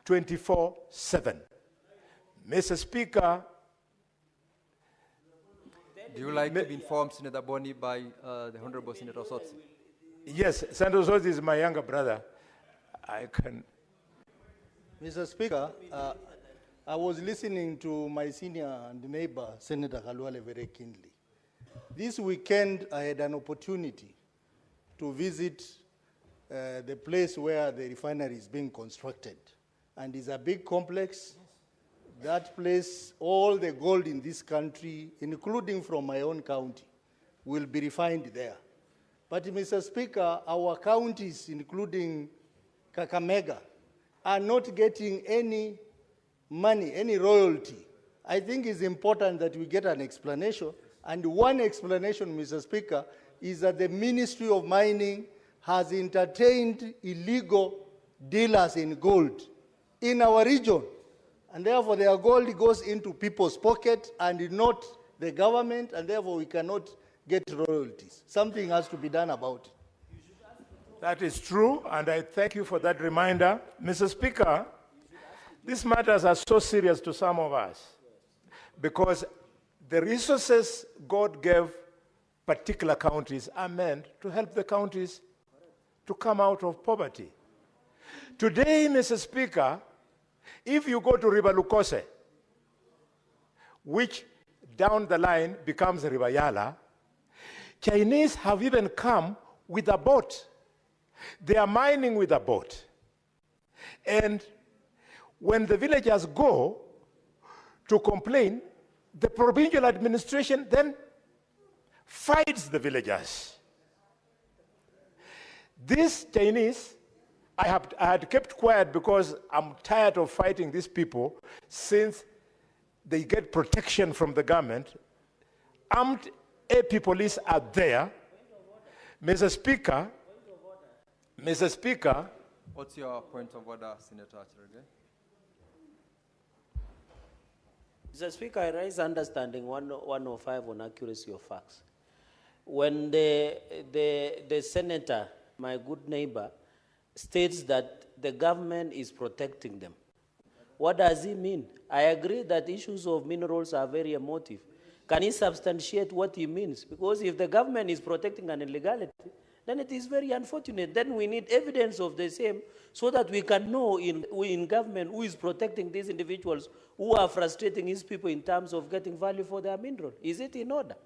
24/7. Mr. Speaker, do you like to be informed, Senator Boni, by the Honorable Senator Sotsi? Yes, Senator Sotsi is my younger brother. I can... Mr. Speaker, I was listening to my senior and neighbor, Senator Halwale, very keenly. This weekend, I had an opportunity to visit the place where the refinery is being constructed. And it's a big complex. That place, all the gold in this country, including from my own county, will be refined there. But, Mr. Speaker, our counties, including Kakamega are not getting any money, any royalty. I think it's important that we get an explanation. And one explanation, Mr. Speaker, is that the Ministry of Mining has entertained illegal dealers in gold in our region. And therefore, their gold goes into people's pockets and not the government, and therefore we cannot get royalties. Something has to be done about it. That is true, and I thank you for that reminder. Mr. Speaker, these matters are so serious to some of us because the resources God gave particular counties are meant to help the counties to come out of poverty. Today, Mr. Speaker, if you go to River Lukose, which down the line becomes River Yala, Chinese have even come with a boat. They are mining with a boat. And when the villagers go to complain, the provincial administration then fights the villagers. These Chinese, I had kept quiet because I'm tired of fighting these people since they get protection from the government. Armed AP police are there. Mr. Speaker, what's your point of order, Senator Cherege? Mr. Speaker, I raise understanding 105 on accuracy of facts. When the senator, my good neighbor, states that the government is protecting them, what does he mean? I agree that issues of minerals are very emotive. Can he substantiate what he means? Because if the government is protecting an illegality, then it is very unfortunate. Then we need evidence of the same so that we can know in government who is protecting these individuals who are frustrating his people in terms of getting value for their mineral. Is it in order?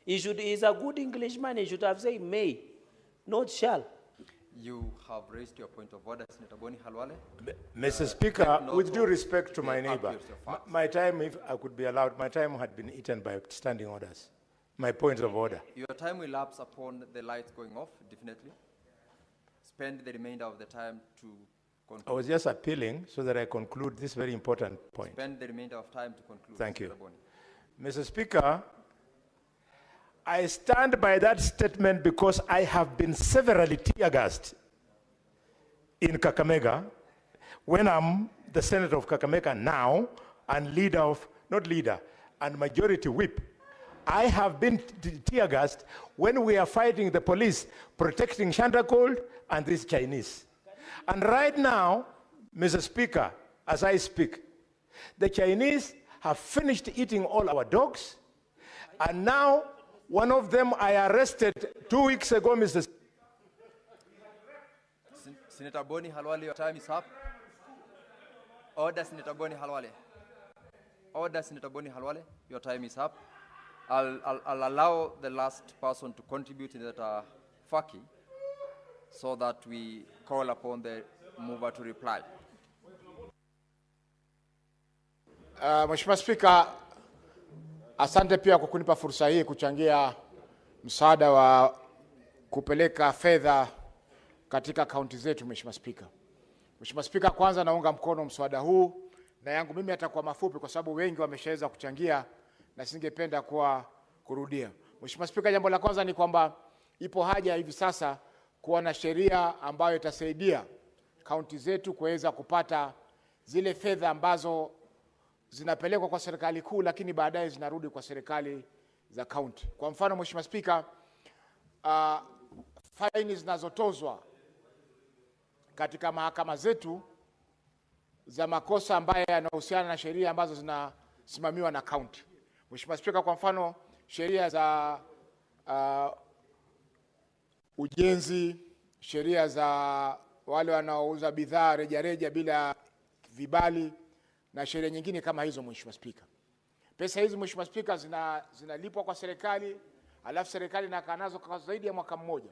He's a good Englishman. He should have said may, not shall. You have raised your point of order, Senator Boni Halwale. Mr. Speaker, with due respect to my neighbor, my time, if I could be allowed, my time had been eaten by standing orders. My point of order. Your time will lapse upon the lights going off, definitely. Spend the remainder of the time to conclude. I was just appealing so that I conclude this very important point. Spend the remainder of time to conclude. Thank you. Mr. Boni. Mr. Speaker, I stand by that statement because I have been severally tear-gassed in Kakamega when I'm the senator of Kakamega now and leader of, not leader, and majority whip. I have been tear-gassed when we are fighting the police, protecting Chandragold and these Chinese. And right now, Mr. Speaker, as I speak, the Chinese have finished eating all our dogs, and now one of them I arrested 2 weeks ago, Mr. Senator Boni Halwale, your time is up. Order, Senator Boni Halwale. Order, Senator Boni Halwale, your time is up. I'll allow the last person to contribute in that Faki so that we call upon the mover to reply. Mheshimiwa Spika, asante pia kwa kunipa fursa hii kuchangia msaada wa kupeleka fedha katika kaunti zetu, Mheshimiwa Spika. Mheshimiwa Spika, kwanza naunga mkono mswada huu, na yangu mimi atakuwa mafupi kwa sababu wengi wameshaweza kuchangia na singependa kurudia. Mheshimiwa Spika, jambo la kwanza ni kwamba ipo haja hivi sasa kuwa na sheria ambayo itasaidia kaunti zetu kuweza kupata zile fedha ambazo zinapelekwa kwa serikali kuu lakini baadaye zinarudi kwa serikali za kaunti. Kwa mfano, Mheshimiwa Spika, faini zinazotozwa katika mahakama zetu za makosa ambayo yanahusiana na sheria ambazo zinasimamiwa na kaunti. Mheshimiwa Spika, kwa mfano sheria za ujenzi, sheria za wale wanaouza bidhaa rejareja bila vibali na sheria nyingine kama hizo, Mheshimiwa Spika. Pesa hizi, Mheshimiwa Spika, zinalipwa kwa serikali, alafu serikali inakaa nazo kwa zaidi ya mwaka mmoja.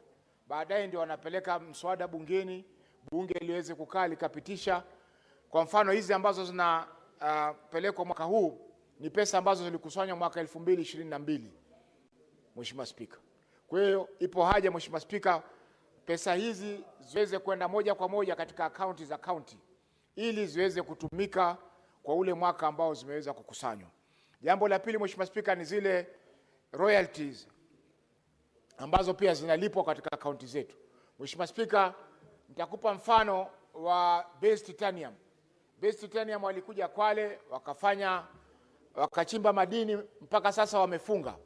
Baadaye ndio wanapeleka mswada bungeni, bunge liweze kukaa likapitisha. Kwa mfano hizi ambazo zinapelekwa mwaka huu ni pesa ambazo zilikusanywa mwaka 2022, Mheshimiwa Spika. Kwa hiyo ipo haja, Mheshimiwa Spika, pesa hizi ziweze kwenda moja kwa moja katika akaunti za kaunti ili ziweze kutumika kwa ule mwaka ambao zimeweza kukusanywa. Jambo la pili, Mheshimiwa Spika, ni zile royalties ambazo pia zinalipwa katika akaunti zetu. Mheshimiwa Spika, nitakupa mfano wa Base Titanium. Base Titanium walikuja Kwale wakachimba madini, mpaka sasa wamefunga.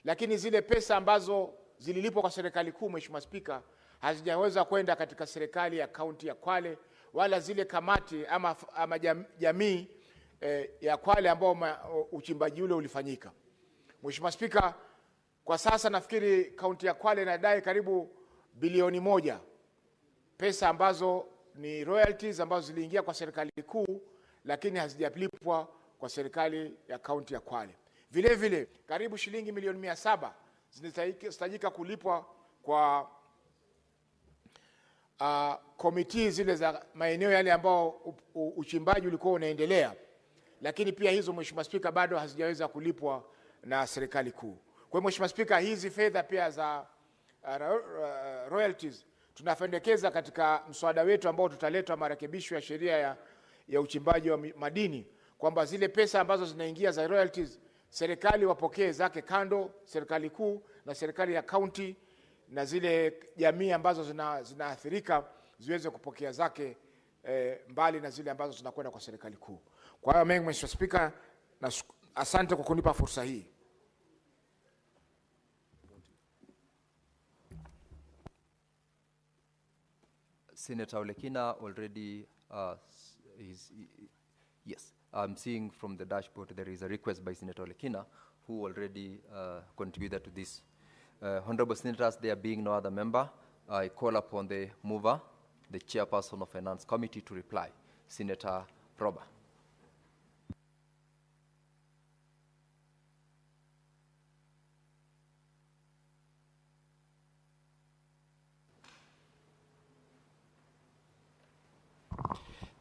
Lakini zile pesa ambazo zililipwa kwa serikali kuu, Mheshimiwa Spika, hazijaweza kwenda katika serikali ya kaunti ya Kwale, wala zile kamati ama jamii ya Kwale ambao uchimbaji ule ulifanyika. Mheshimiwa Spika, kwa sasa nafikiri kaunti ya Kwale inadai karibu bilioni 1, pesa ambazo ni royalties ambazo ziliingia kwa serikali kuu lakini hazijalipwa kwa serikali ya kaunti ya Kwale. Vile vile karibu shilingi milioni 700 zinahitajika kulipwa kwa komiti zile za maeneo yale ambao uchimbaji ulikuwa unaendelea, lakini pia hizo, Mheshimiwa Spika, bado hazijaweza kulipwa na serikali kuu. Kwa hiyo Mheshimiwa Spika, hizi fedha pia za royalties tunapendekeza katika mswada wetu ambao tutaleta marekebisho ya sheria ya uchimbaji wa madini, kwamba zile pesa ambazo zinaingia za royalties serikali wapokee zake kando, serikali kuu na serikali ya kaunti, na zile jamii ambazo zinaathirika ziweze kupokea zake mbali na zile ambazo zinakwenda kwa serikali kuu. Kwa hiyo mengi, Mheshimiwa Spika, na asante kwa kunipa fursa hii. Senator Olekina already yes, I'm seeing from the dashboard there is a request by Senator Olekina, who already contributed to this. Honorable Senators, there being no other member, I call upon the mover, the chairperson of Finance Committee, to reply. Senator Proba.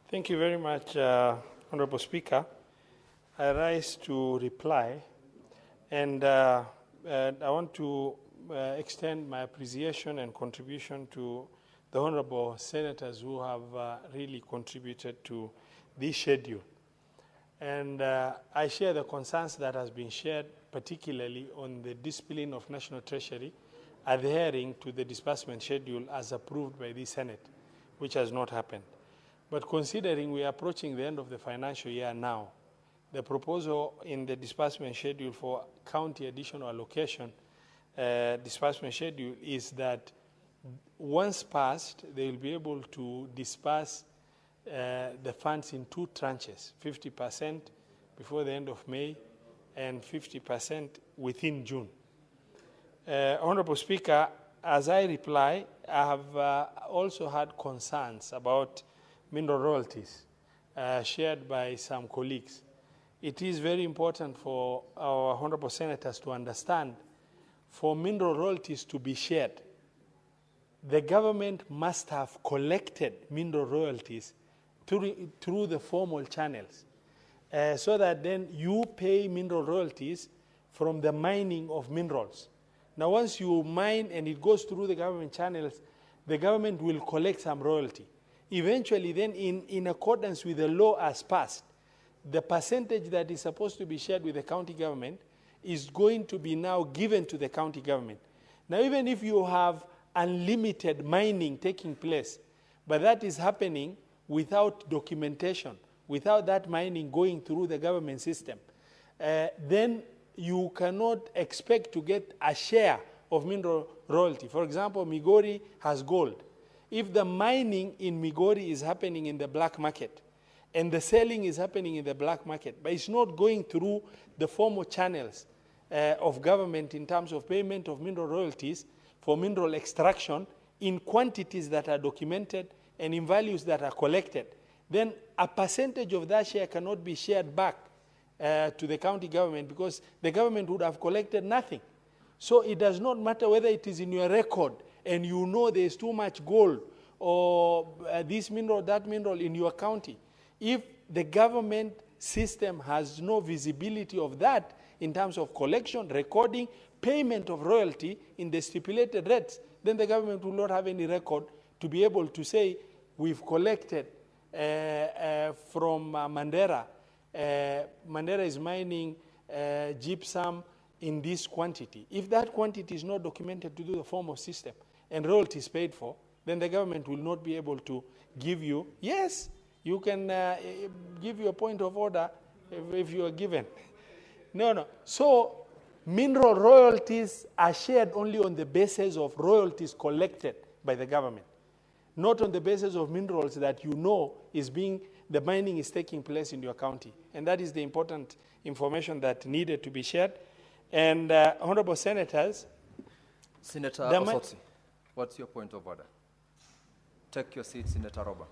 Thank you very much, Honorable Speaker. I rise to reply, and I want to extend my appreciation and contribution to the Honorable Senators who have really contributed to this schedule. And I share the concerns that has been shared, particularly on the discipline of National Treasury adhering to the disbursement schedule as approved by the Senate, which has not happened. But considering we are approaching the end of the financial year now, the proposal in the disbursement schedule for county additional allocation disbursement schedule is that once passed, they will be able to disburse the funds in 2 tranches, 50% before the end of May and 50% within June. Honorable Speaker, as I reply, I have also had concerns about mineral royalties shared by some colleagues. It is very important for our honorable senators to understand, for mineral royalties to be shared, the government must have collected mineral royalties through the formal channels, so that then you pay mineral royalties from the mining of minerals. Now, once you mine and it goes through the government channels, the government will collect some royalty. Eventually, then, in accordance with the law as passed, the percentage that is supposed to be shared with the county government is going to be now given to the county government. Now, even if you have unlimited mining taking place, but that is happening without documentation, without that mining going through the government system, then you cannot expect to get a share of mineral royalty. For example, Migori has gold. If the mining in Migori is happening in the black market, and the selling is happening in the black market, but it's not going through the formal channels of government in terms of payment of mineral royalties for mineral extraction in quantities that are documented and in values that are collected, then a percentage of that share cannot be shared back to the county government, because the government would have collected nothing. So it does not matter whether it is in your record and you know there's too much gold or this mineral, that mineral in your county. If the government system has no visibility of that in terms of collection, recording, payment of royalty in the stipulated rates, then the government will not have any record to be able to say, we've collected from Mandera. Mandera is mining gypsum in this quantity. If that quantity is not documented to do the formal system and royalties paid for, then the government will not be able to give you, yes, you can give you a point of order if you are given. No. So mineral royalties are shared only on the basis of royalties collected by the government, not on the basis of minerals that you know the mining is taking place in your county. And that is the important information that needed to be shared. And honorable senators. Senator Osotsi, what's your point of order? Take your seat, Senator Roba.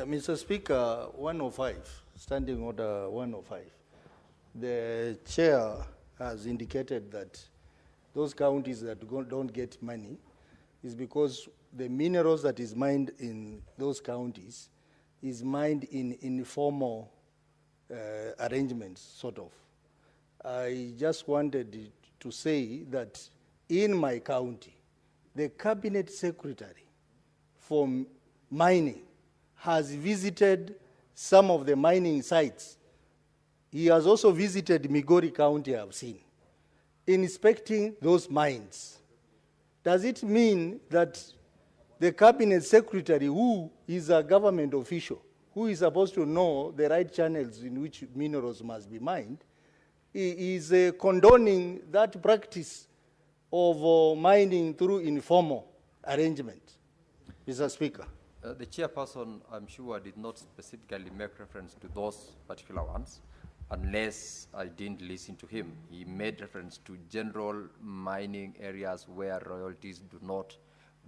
Mr. Speaker, 105, Standing Order 105. The chair has indicated that those counties that don't get money is because the minerals that is mined in those counties is mined in informal arrangements, sort of. I just wanted to say that in my county, the cabinet secretary for mining has visited some of the mining sites. He has also visited Migori County, I've seen, inspecting those mines. Does it mean that the cabinet secretary, who is a government official, who is supposed to know the right channels in which minerals must be mined, is condoning that practice of mining through informal arrangement? Mr. Speaker. The chairperson, I'm sure, did not specifically make reference to those particular ones, unless I didn't listen to him. He made reference to general mining areas where royalties do not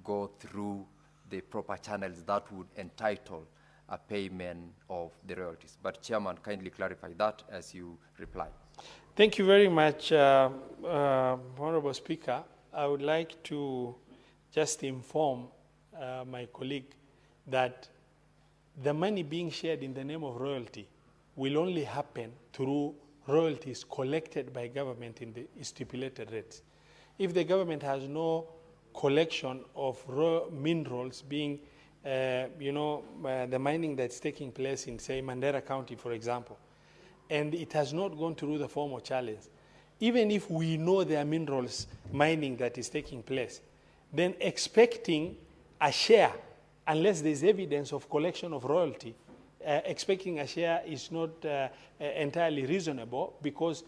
go through the proper channels that would entitle a payment of the royalties. But Chairman, kindly clarify that as you reply. Thank you very much, Honorable Speaker. I would like to just inform my colleague that the money being shared in the name of royalty will only happen through royalties collected by government in the stipulated rates. If the government has no collection of raw minerals being, the mining that's taking place in, say, Mandera County, for example, and it has not gone through the formal challenge, even if we know there are minerals mining that is taking place, then expecting a share, unless there's evidence of collection of royalty, expecting a share is not entirely reasonable, because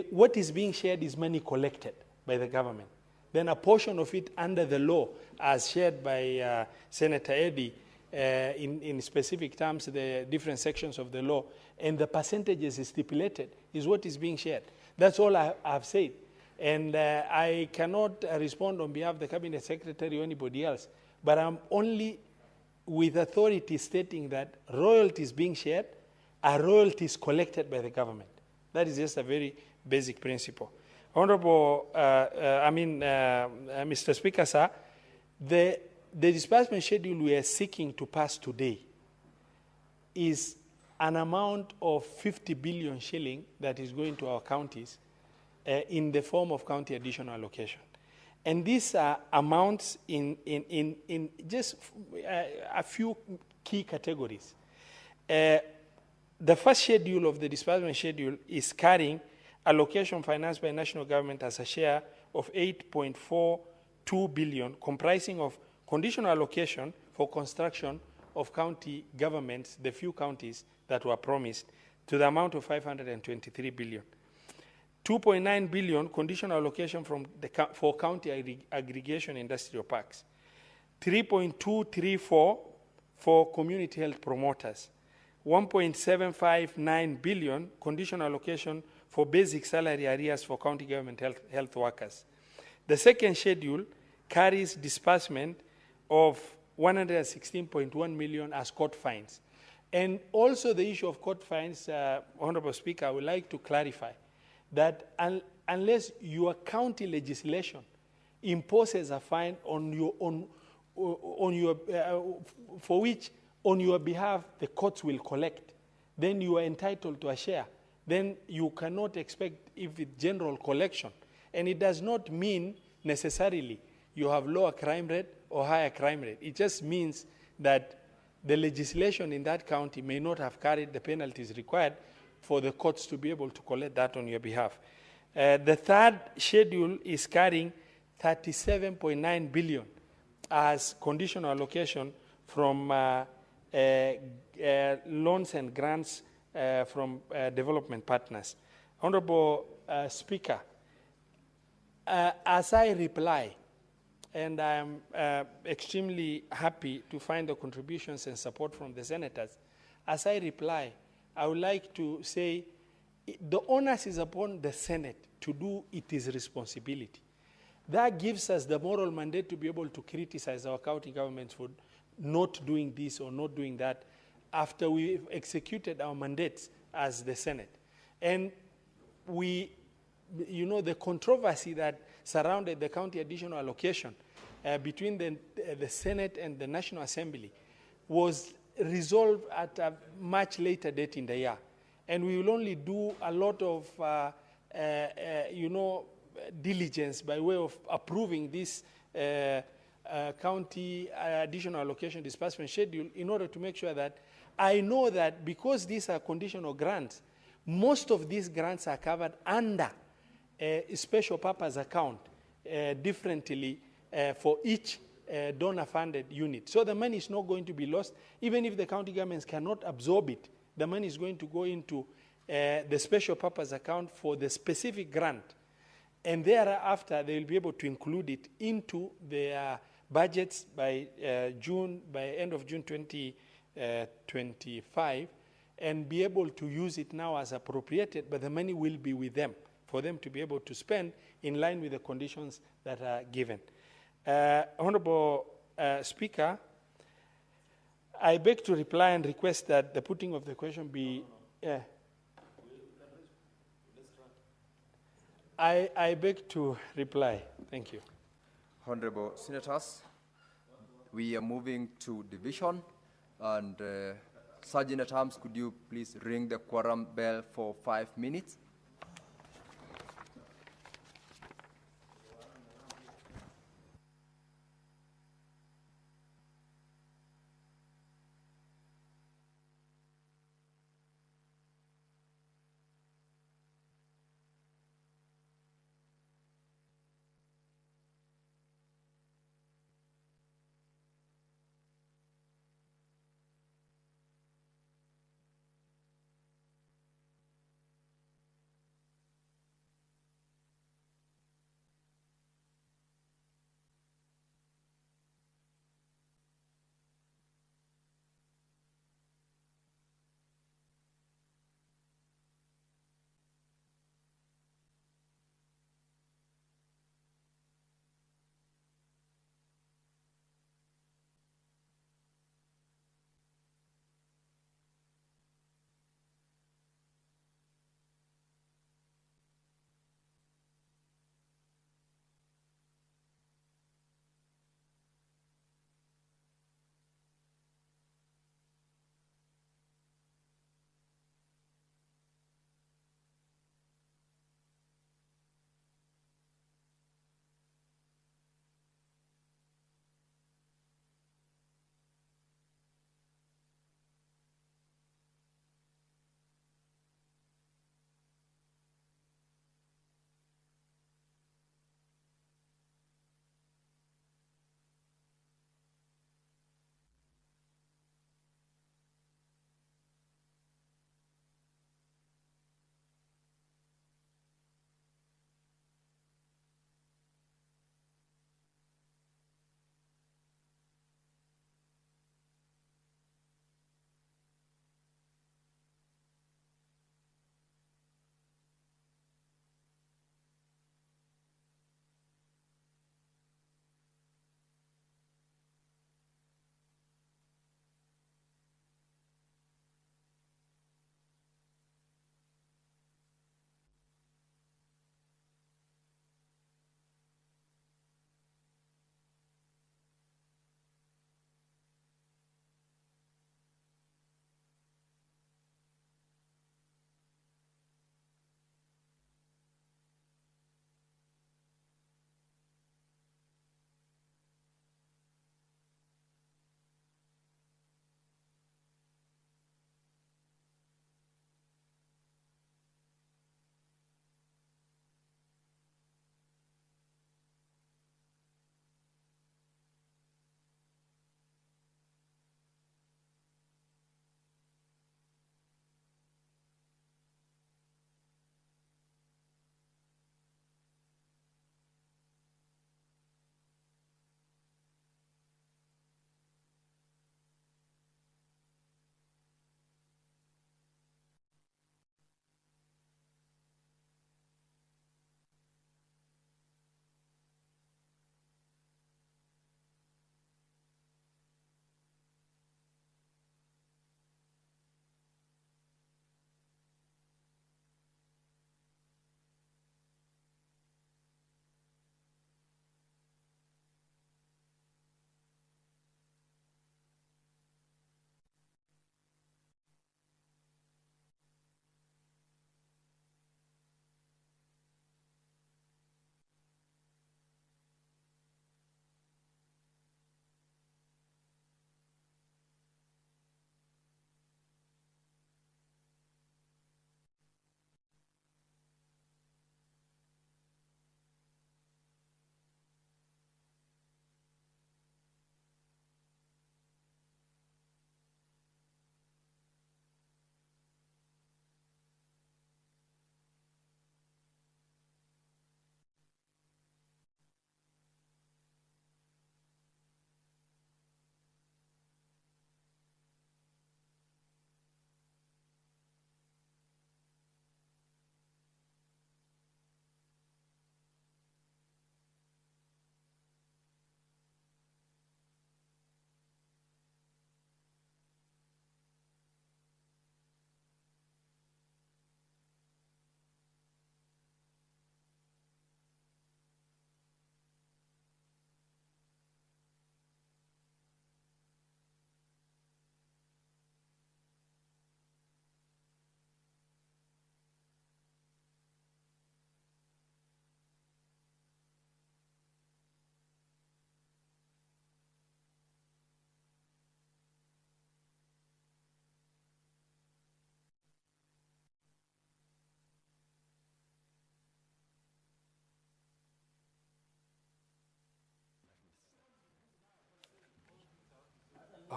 what is being shared is money collected by the government. Then a portion of it under the law, as shared by Senator Eddy, in specific terms, the different sections of the law, and the percentages stipulated, is what is being shared. That's all I've said. And I cannot respond on behalf of the Cabinet Secretary or anybody else, but I'm only with authority stating that royalties being shared are royalties collected by the government. That is just a very basic principle. Honorable, Mr. Speaker, sir, the disbursement schedule we are seeking to pass today is an amount of 50 billion shilling that is going to our counties in the form of county additional allocation. And these are amounts in just a few key categories. The first schedule of the disbursement schedule is carrying allocation financed by national government as a share of 8.42 billion, comprising of conditional allocation for construction of county governments, the few counties that were promised, to the amount of 523 billion. 2.9 billion conditional allocation for county aggregation industrial parks. 3.234 for community health promoters. 1.759 billion conditional allocation for basic salary arrears for county government health workers. The second schedule carries disbursement of 116.1 million as court fines. And also the issue of court fines, Honorable Speaker, I would like to clarify that unless your county legislation imposes a fine on for which on your behalf the courts will collect, then you are entitled to a share. Then you cannot expect if it's general collection. And it does not mean necessarily you have lower crime rate or higher crime rate. It just means that the legislation in that county may not have carried the penalties required for the courts to be able to collect that on your behalf. The third schedule is carrying 37.9 billion as conditional allocation from loans and grants from development partners. Honorable Speaker, as I reply, and I am extremely happy to find the contributions and support from the senators, as I reply, I would like to say the onus is upon the Senate to do its responsibility. That gives us the moral mandate to be able to criticize our county governments for not doing this or not doing that after we've executed our mandates as the Senate. And we, you know, the controversy that surrounded the county additional allocation between the Senate and the National Assembly was resolved at a much later date in the year. And we will only do a lot of, you know, diligence by way of approving this county additional allocation disbursement schedule in order to make sure that I know that because these are conditional grants, most of these grants are covered under a special purpose account differently for each donor-funded unit. So the money is not going to be lost. Even if the county governments cannot absorb it, the money is going to go into the special purpose account for the specific grant. And thereafter, they will be able to include it into their budgets by end of June 2025, and be able to use it now as appropriated, but the money will be with them for them to be able to spend in line with the conditions that are given. Honorable Speaker, I beg to reply and request that the putting of the question be... I beg to reply. Thank you. Honorable Senators, we are moving to division, and Sergeant at Arms, could you please ring the quorum bell for 5 minutes?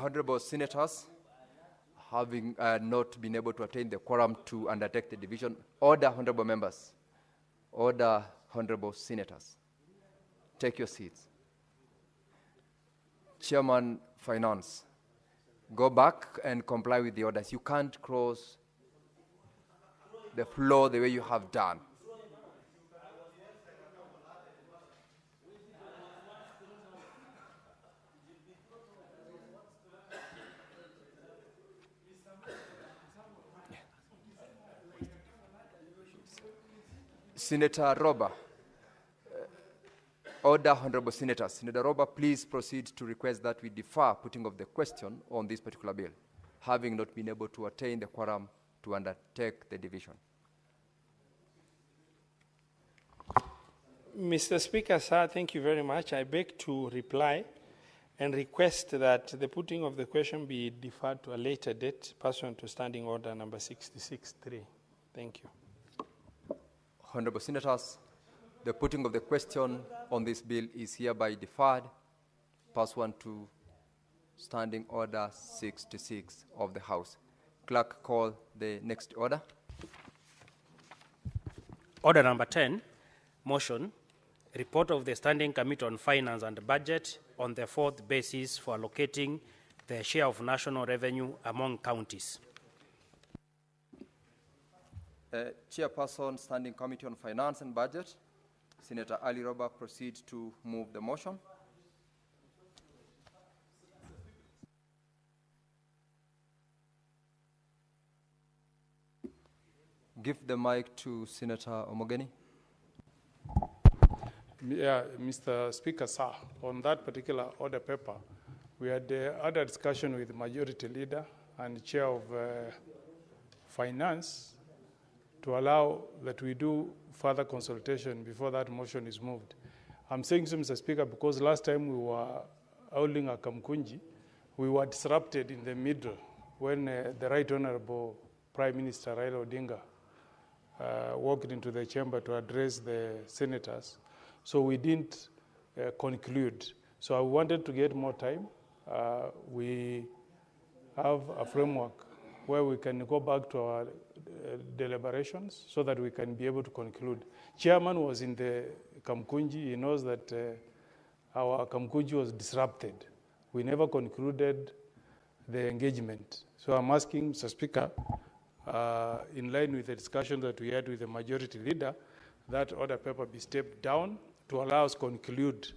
honorable senators, having not been able to attain the quorum to undertake the division, order, honorable members, order, honorable senators, take your seats. Chairman Finance, go back and comply with the orders. You can't cross the floor the way you have done. Senator Roba, order, honorable senators. Senator Roba, please proceed to request that we defer putting of the question on this particular bill, having not been able to attain the quorum to undertake the division. Mr. Speaker, sir, thank you very much. I beg to reply and request that the putting of the question be deferred to a later date, pursuant to Standing Order number 66.3. Thank you. Honorable senators, the putting of the question on this bill is hereby deferred, pursuant to Standing Order 66 of the House. Clerk, call the next order. Order number 10, motion, report of the Standing Committee on Finance and Budget on the fourth basis for allocating the share of national revenue among counties. Chairperson, Standing Committee on Finance and Budget, Senator Ali Roba, proceed to move the motion. Give the mic to Senator Omogeni. Yeah, Mr. Speaker, sir, on that particular order paper, we had other discussion with the Majority Leader and Chair of Finance to allow that we do further consultation before that motion is moved. I'm saying so, Mr. Speaker, because last time we were holding a Kamkunji, we were disrupted in the middle when the Right Honorable Prime Minister Raila Odinga walked into the chamber to address the senators. So we didn't conclude. So I wanted to get more time. We have a framework where we can go back to our deliberations so that we can be able to conclude. Chairman was in the Kamkunji. He knows that our Kamkunji was disrupted. We never concluded the engagement. So I'm asking, Mr. Speaker, in line with the discussion that we had with the Majority Leader, that order paper be stepped down to allow us to conclude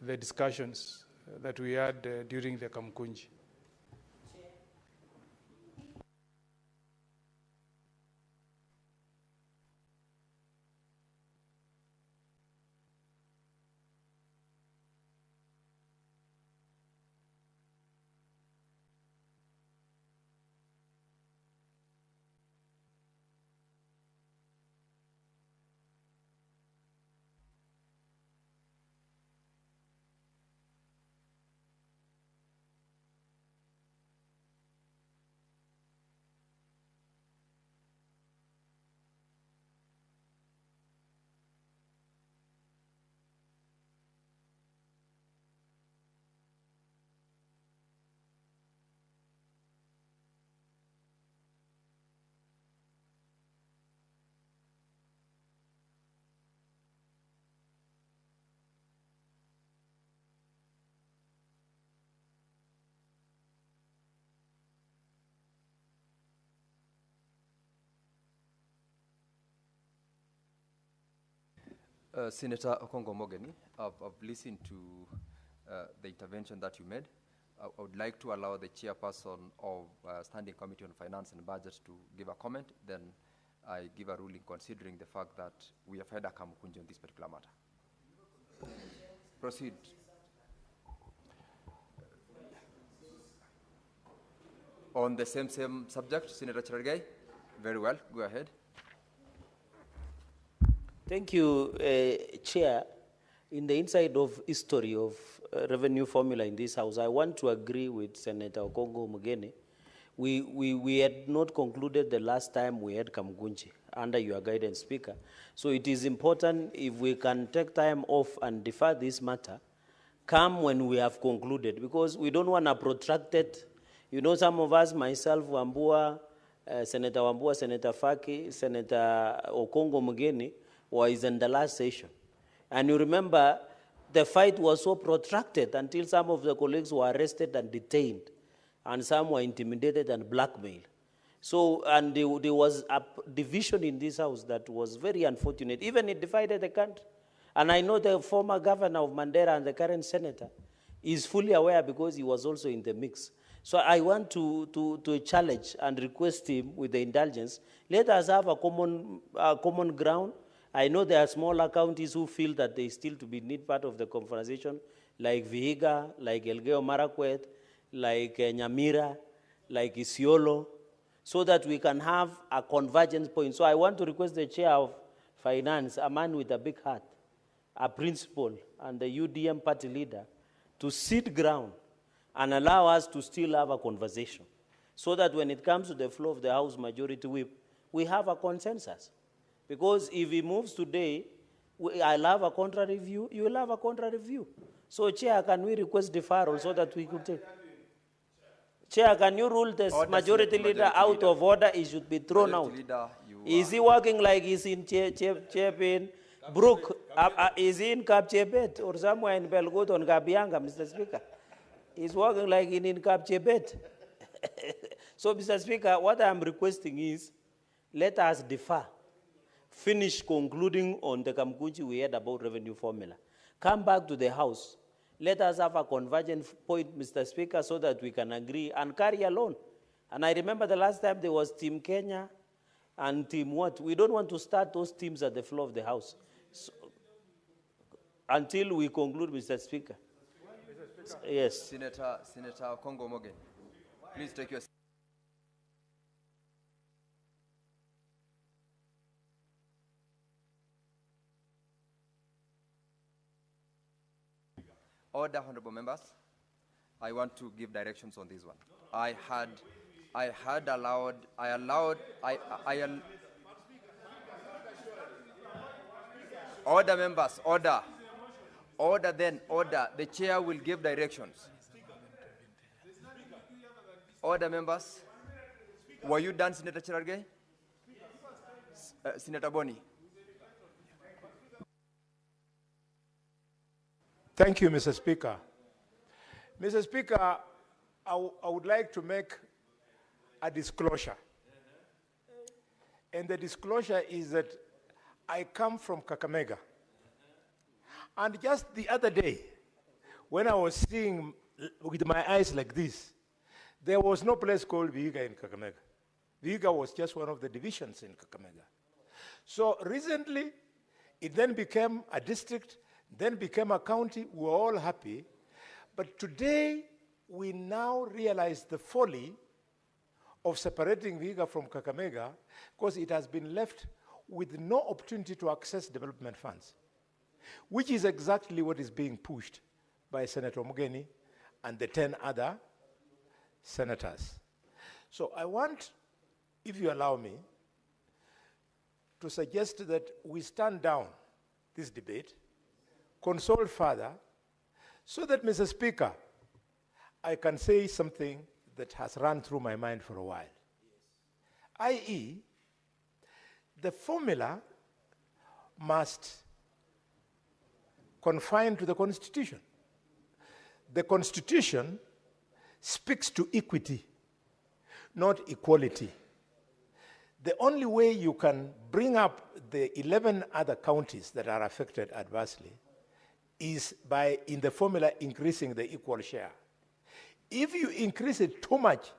the discussions that we had during the Kamkunji. Senator Okongo Mogeni, I've listened to the intervention that you made. I would like to allow the chairperson of Standing Committee on Finance and Budget to give a comment. Then I give a ruling considering the fact that we have had a Kamkunji on this particular matter. Proceed. On the same subject, Senator Cherargei? Very well, go ahead. Thank you, Chair. In the inside of history of revenue formula in this House, I want to agree with Senator Okongo Mugeni. We had not concluded the last time we had Kamkunji under your guidance, Speaker. So it is important if we can take time off and defer this matter, come when we have concluded, because we don't want a protracted, you know, some of us, myself, Wambua, Senator Wambua, Senator Faki, Senator Okongo Mugeni, was in the last session. And you remember, the fight was so protracted until some of the colleagues were arrested and detained, and some were intimidated and blackmailed. So, and there was a division in this house that was very unfortunate. Even it divided the country. And I know the former governor of Mandera and the current senator is fully aware because he was also in the mix. So I want to challenge and request him with the indulgence, let us have a common ground. I know there are smaller counties who feel that they still to be need part of the conversation, like Vihiga, like Elgeyo Marakwet, like Nyamira, like Isiolo, so that we can have a convergence point. So I want to request the chair of finance, a man with a big heart, a principal, and the UDM party leader, to sit ground and allow us to still have a conversation, so that when it comes to the floor of the House Majority Whip, we have a consensus. Because if he moves today, I'll have a contrary view, you will have a contrary view. So, Chair, can we request deferral so that we could take? Chair, can you rule this majority leader out of order? He should be thrown out. Is he working like he's in Chepin, Brook? Is he in Cap Chepet or somewhere in Belgut on Gabianga, Mr. Speaker? He's working like in Cap Chepet. So, Mr. Speaker, what I'm requesting is, let us defer. Finish concluding on the Kamkuchi we heard about revenue formula. Come back to the House. Let us have a convergent point, Mr. Speaker, so that we can agree and carry along. And I remember the last time there was Team Kenya and Team what? We don't want to start those teams at the floor of the House. So, until we conclude, Mr. Speaker. Yes. Senator Congo Mogen, please take your seat. Order, honorable members. I want to give directions on this one. Order, members, order. Order then, order. The chair will give directions. Order, members. Were you done, Senator Cherargei? Senator Boni. Thank you, Mr. Speaker. Mr. Speaker, I would like to make a disclosure. And the disclosure is that I come from Kakamega. And just the other day, when I was seeing with my eyes like this, there was no place called Vihiga in Kakamega. Vihiga was just one of the divisions in Kakamega. So recently, it then became a district, then became a county. We were all happy. But today, we now realize the folly of separating Vihiga from Kakamega, because it has been left with no opportunity to access development funds, which is exactly what is being pushed by Senator Mugeni and the 10 other senators. So I want, if you allow me, to suggest that we stand down this debate, consult further, so that, Mr. Speaker, I can say something that has run through my mind for a while. I.e., the formula must confine to the Constitution. The Constitution speaks to equity, not equality. The only way you can bring up the 11 other counties that are affected adversely is by, in the formula, increasing the equal share. If you increase it too much,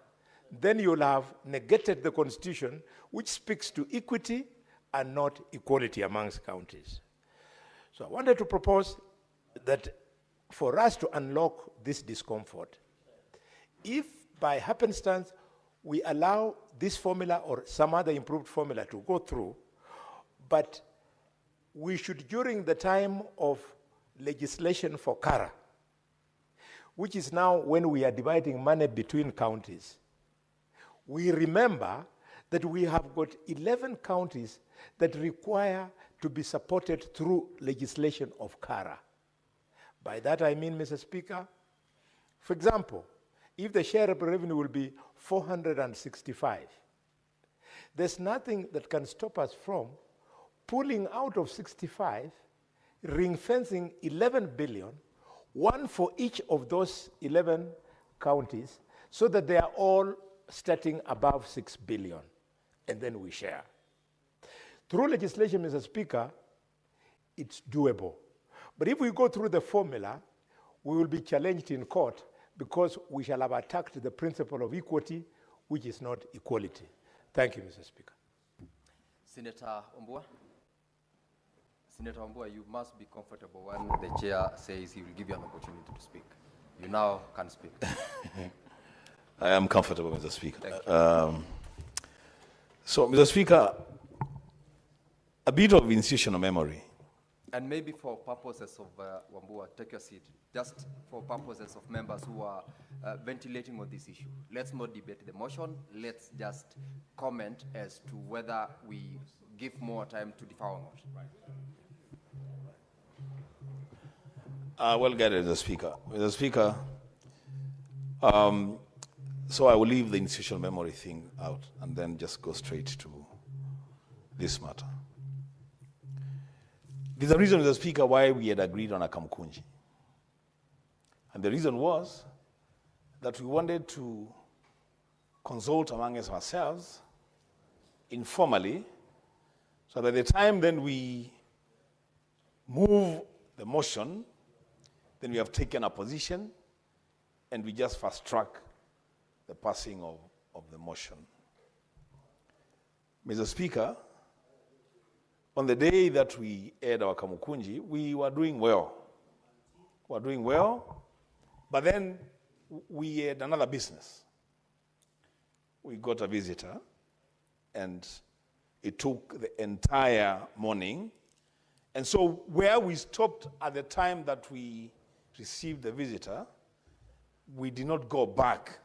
then you'll have negated the Constitution, which speaks to equity and not equality amongst counties. So I wanted to propose that for us to unlock this discomfort, if by happenstance we allow this formula or some other improved formula to go through, but we should, during the time of legislation for Kara, which is now when we are dividing money between counties, we remember that we have got 11 counties that require to be supported through legislation of Kara. By that I mean, Mr. Speaker, for example, if the share of revenue will be 465, there's nothing that can stop us from pulling out of 65, ring-fencing 11 billion, one for each of those 11 counties, so that they are all starting above 6 billion, and then we share. Through legislation, Mr. Speaker, it's doable. But if we go through the formula, we will be challenged in court because we shall have attacked the principle of equity, which is not equality. Thank you, Mr. Speaker. Senator Ombua. Senator Ombua, you must be comfortable when the chair says he will give you an opportunity to speak. You now can speak. I am comfortable, Mr. Speaker. So, Mr. Speaker, a bit of institutional memory. And maybe for purposes of Wambua, take your seat. Just for purposes of members who are ventilating on this issue. Let's not debate the motion. Let's just comment as to whether we give more time to defer or not. Well guided, Mr. Speaker. Mr. Speaker, so I will leave the institutional memory thing out and then just go straight to this matter. There's a reason, Mr. Speaker, why we had agreed on a Kamkunji. And the reason was that we wanted to consult among ourselves informally, so by the time then we move the motion, then we have taken a position and we just fast track the passing of the motion. Mr. Speaker, on the day that we aired our Kamukunji, we were doing well. We were doing well, but then we had another business. We got a visitor, and it took the entire morning. And so where we stopped at the time that we received the visitor, we did not go back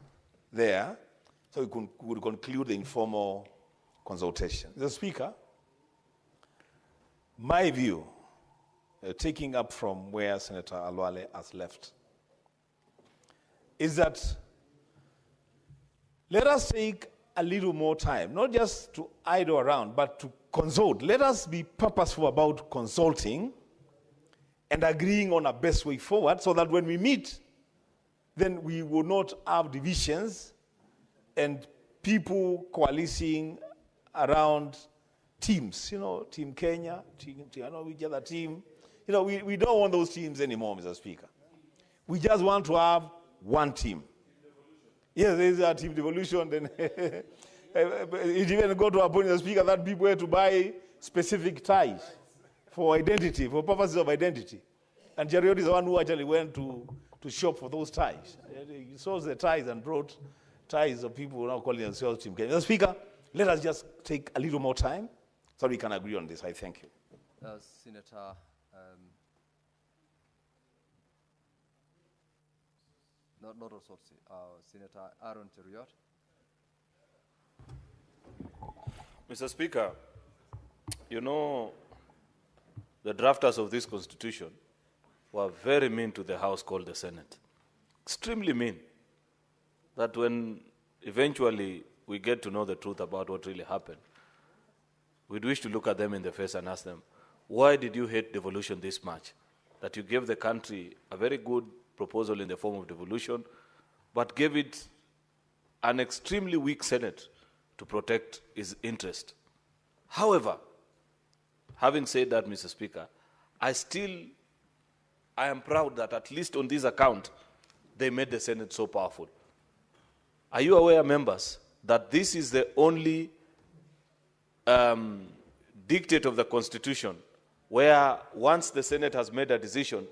there, so we could conclude the informal consultation. Mr. Speaker, my view, taking up from where Senator Alwale has left, is that let us take a little more time, not just to idle around, but to consult. Let us be purposeful about consulting and agreeing on a best way forward so that when we meet, then we will not have divisions and people coalescing around teams, Team Kenya, which other team. We don't want those teams anymore, Mr. Speaker. We just want to have one team. Yes, there is a team devolution. Then it even got to a point, Mr. Speaker, that people had to buy specific ties for identity, for purposes of identity. And Jariot is the one who actually went to shop for those ties. He saw the ties and brought ties of people who are now calling themselves Team Kenya. Mr. Speaker, let us just take a little more time so we can agree on this. I thank you. Senator, not also, Senator Aaron Teriot. Mr. Speaker, the drafters of this constitution were very mean to the House called the Senate. Extremely mean. That when eventually we get to know the truth about what really happened, we'd wish to look at them in the face and ask them, why did you hate devolution this much? That you gave the country a very good proposal in the form of devolution, but gave it an extremely weak Senate to protect its interest. However, having said that, Mr. Speaker, I am proud that at least on this account, they made the Senate so powerful. Are you aware, members, that this is the only dictate of the Constitution where once the Senate has made a decision,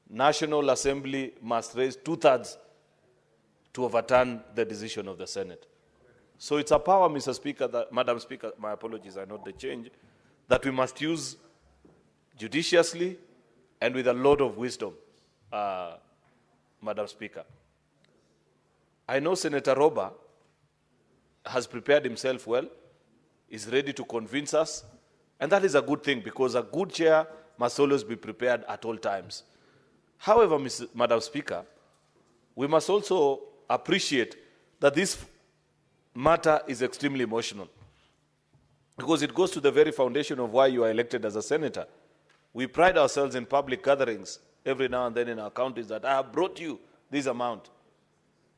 National Assembly must raise 2/3 to overturn the decision of the Senate. So it's a power, Mr. Speaker, Madam Speaker, my apologies, I note the change, that we must use judiciously and with a lot of wisdom, Madam Speaker. I know Senator Roba has prepared himself well, is ready to convince us, and that is a good thing because a good chair must always be prepared at all times. However, Madam Speaker, we must also appreciate that this matter is extremely emotional because it goes to the very foundation of why you are elected as a senator. We pride ourselves in public gatherings every now and then in our counties that I have brought you this amount.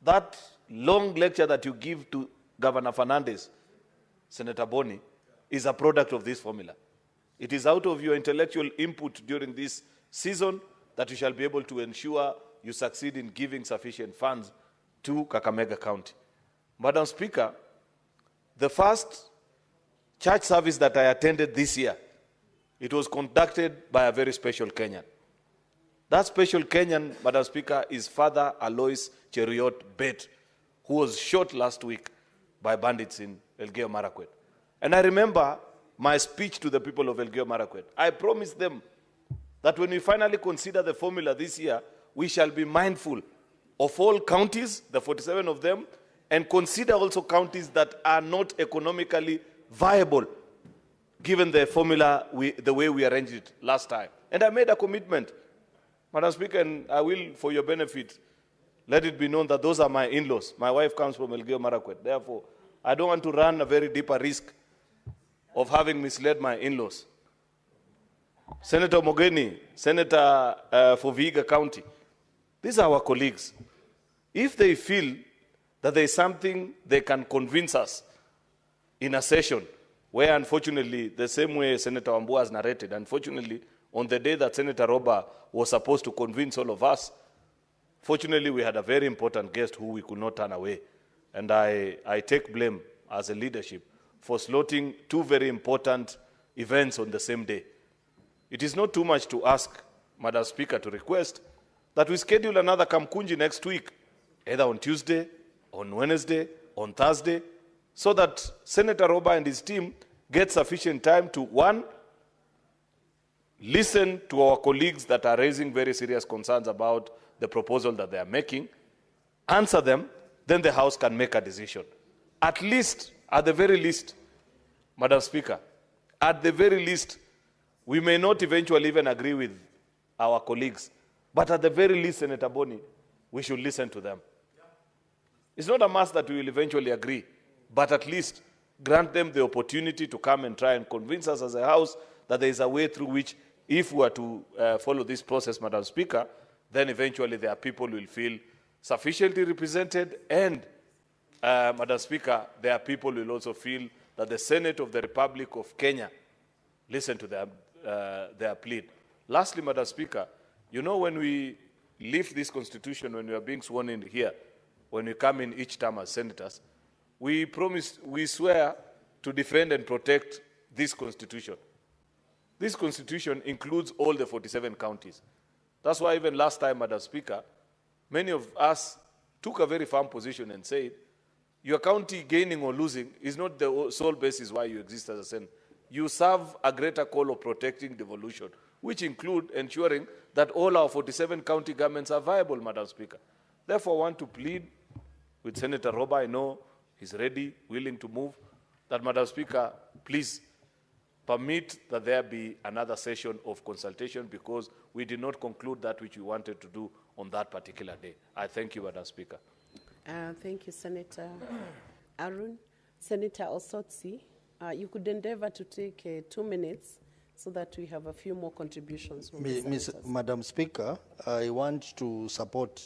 That long lecture that you give to Governor Fernandez, Senator Boni, is a product of this formula. It is out of your intellectual input during this season that you shall be able to ensure you succeed in giving sufficient funds to Kakamega County. Madam Speaker, the first church service that I attended this year, it was conducted by a very special Kenyan. That special Kenyan, Madam Speaker, is Father Alois Cheriot Bet, who was shot last week by bandits in Elgeyo Marakwet. And I remember my speech to the people of Elgeyo Marakwet. I promised them that when we finally consider the formula this year, we shall be mindful of all counties, the 47 of them, and consider also counties that are not economically viable, given the formula, the way we arranged it last time. And I made a commitment, Madam Speaker, and I will, for your benefit, let it be known that those are my in-laws. My wife comes from Elgeyo Marakwet. Therefore, I don't want to run a very deeper risk of having misled my in-laws. Senator Mogeni, Senator for Vihiga County, these are our colleagues. If they feel that there is something they can convince us in a session where, unfortunately, the same way Senator Wambua has narrated, unfortunately, on the day that Senator Roba was supposed to convince all of us, fortunately, we had a very important guest who we could not turn away. And I take blame as a leadership for slotting two very important events on the same day. It is not too much to ask, Madam Speaker, to request that we schedule another Kamkunji next week, either on Tuesday, on Wednesday, on Thursday, so that Senator Roba and his team get sufficient time to, one, listen to our colleagues that are raising very serious concerns about the proposal that they are making, answer them, then the House can make a decision. At least, at the very least, Madam Speaker, at the very least, we may not eventually even agree with our colleagues, but at the very least, Senator Boni, we should listen to them. It's not a must that we will eventually agree, but at least grant them the opportunity to come and try and convince us as a House that there is a way through which, if we are to follow this process, Madam Speaker, then eventually their people will feel sufficiently represented, and, Madam Speaker, their people will also feel that the Senate of the Republic of Kenya listen to their plea. Lastly, Madam Speaker, you know, when we lift this constitution, when we are being sworn in here, when we come in each term as senators, we swear to defend and protect this constitution. This constitution includes all the 47 counties. That's why even last time, Madam Speaker, many of us took a very firm position and said, your county gaining or losing is not the sole basis why you exist as a Senate. You serve a greater call of protecting devolution, which include ensuring that all our 47 county governments are viable, Madam Speaker. Therefore, I want to plead with Senator Roba. I know he's ready, willing to move, that, Madam Speaker, please permit that there be another session of consultation, because we did not conclude that which we wanted to do on that particular day. I thank you, Madam Speaker. Thank you, Senator Arun. Senator Osotsi, you could endeavor to take 2 minutes so that we have a few more contributions from the senators. Madam Speaker, I want to support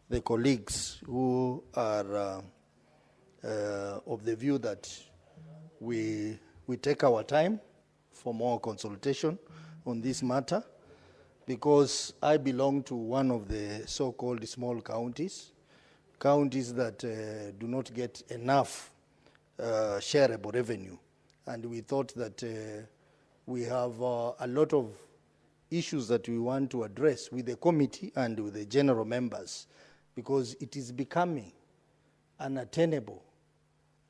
the colleagues who are of the view that we take our time for more consultation on this matter, because I belong to one of the so-called small counties that do not get enough shareable revenue. And we thought that we have a lot of issues that we want to address with the committee and with the general members, because it is becoming unattainable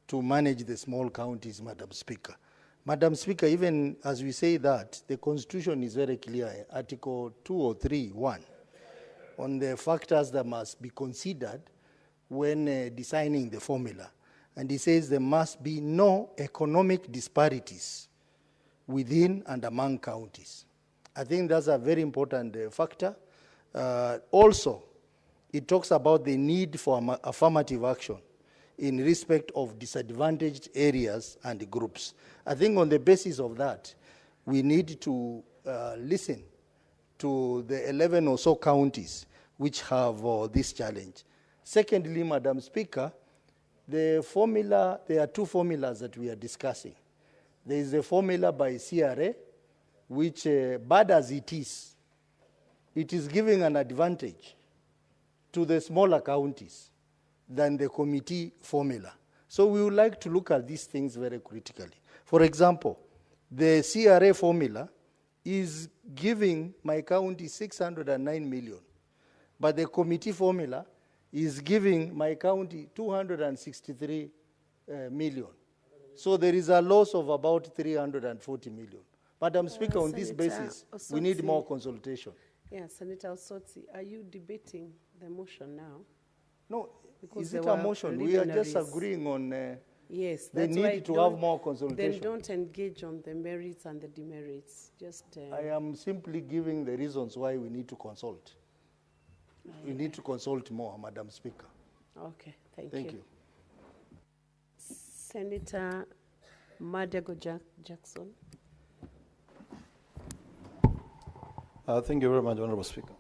to manage the small counties, Madam Speaker. Madam Speaker, even as we say that, the Constitution is very clear, Article 203(1), on the factors that must be considered when designing the formula. And it says there must be no economic disparities within and among counties. I think that's a very important factor Also, it talks about the need for affirmative action in respect of disadvantaged areas and groups. I think on the basis of that, we need to listen to the 11 or so counties which have this challenge. Secondly, Madam Speaker, the formula, there are two formulas that we are discussing. There is a formula by CRA, which, bad as it is giving an advantage to the smaller counties than the committee formula. So we would like to look at these things very critically. For example, the CRA formula is giving my county 609 million, but the committee formula is giving my county 263 million. So there is a loss of about 340 million. Madam Speaker, on this basis, we need more consultation. Yeah, Senator Osotsi, are you debating the motion now? No, Because is it there a were motion? We are just preliminaries. agreeing on Yes, the that's why need to don't- have more consultation. Then don't engage on the merits and the demerits. Just I am simply giving the reasons why we need to consult. We need to consult more, Madam Speaker. Okay, thank Thank you. you. Senator Madego Jackson. Thank you very much, Honorable Speaker.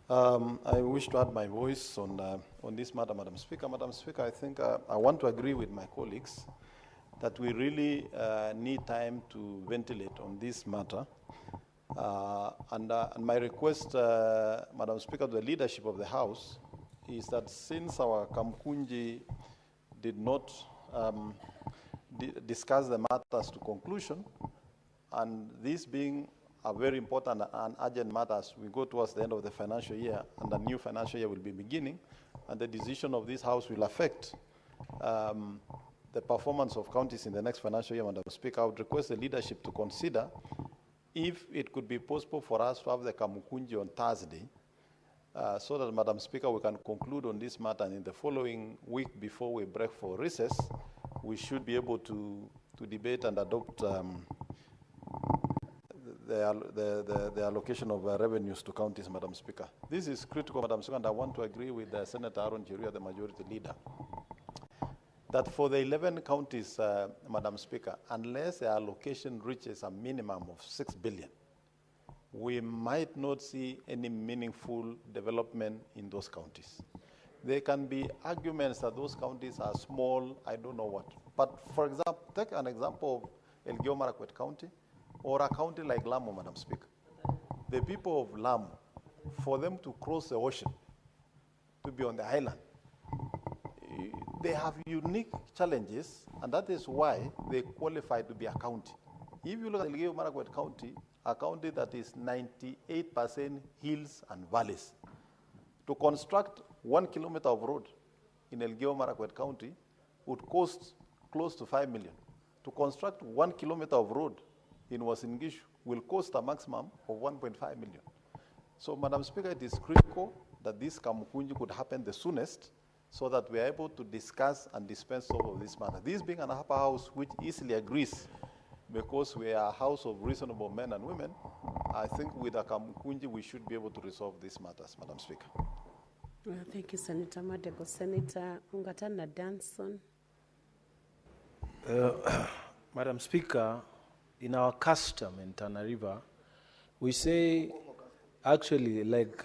I wish to add my voice on this matter, Madam Speaker. Madam Speaker, I think I want to agree with my colleagues that we really need time to ventilate on this matter. And my request, Madam Speaker, to the leadership of the House is that since our Kamkunji did not discuss the matters to conclusion, and this being a very important and urgent matter as we go towards the end of the financial year, and the new financial year will be beginning, and the decision of this House will affect the performance of counties in the next financial year, Madam Speaker, I would request the leadership to consider if it could be possible for us to have the Kamukunji on Thursday, so that, Madam Speaker, we can conclude on this matter, and in the following week before we break for recess, we should be able to debate and adopt the allocation of revenues to counties, Madam Speaker. This is critical, Madam Speaker, and I want to agree with Senator Aaron Cheruiyot, the majority leader, that for the 11 counties, Madam Speaker, unless the allocation reaches a minimum of 6 billion, we might not see any meaningful development in those counties. There can be arguments that those counties are small, I don't know what. But for example, take an example of Elgeyo Marakwet County, or a county like Lamu, Madam Speaker. The people of Lamu, for them to cross the ocean, to be on the island, they have unique challenges, and that is why they qualify to be a county. If you look at Elgeyo Marakwet County, a county that is 98% hills and valleys, to construct 1 kilometer of road in Elgeyo Marakwet County would cost close to 5 million. To construct 1 kilometer of road in Wasingishu will cost a maximum of 1.5 million. So, Madam Speaker, it is critical that this Kamukunji could happen the soonest, so that we are able to discuss and dispense of this matter. This being an upper house which easily agrees, because we are a house of reasonable men and women, I think with a Kamukunji we should be able to resolve these matters, Madam Speaker. Well, thank you, Senator Madego. Senator Ungatana Danson. Madam Speaker, in our custom in Tana River, we say, actually, like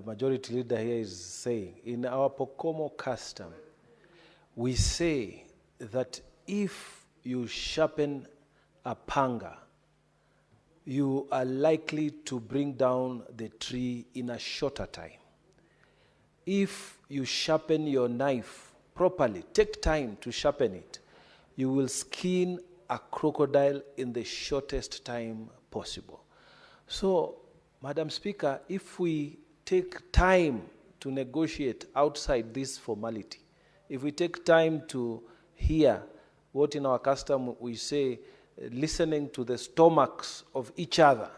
Majority Leader here is saying, in our Pokomo custom, we say that if you sharpen a panga, you are likely to bring down the tree in a shorter time. If you sharpen your knife properly, take time to sharpen it, you will skin a crocodile in the shortest time possible. So, Madam Speaker, if we take time to negotiate outside this formality, if we take time to hear what in our custom we say, listening to the stomachs of each other,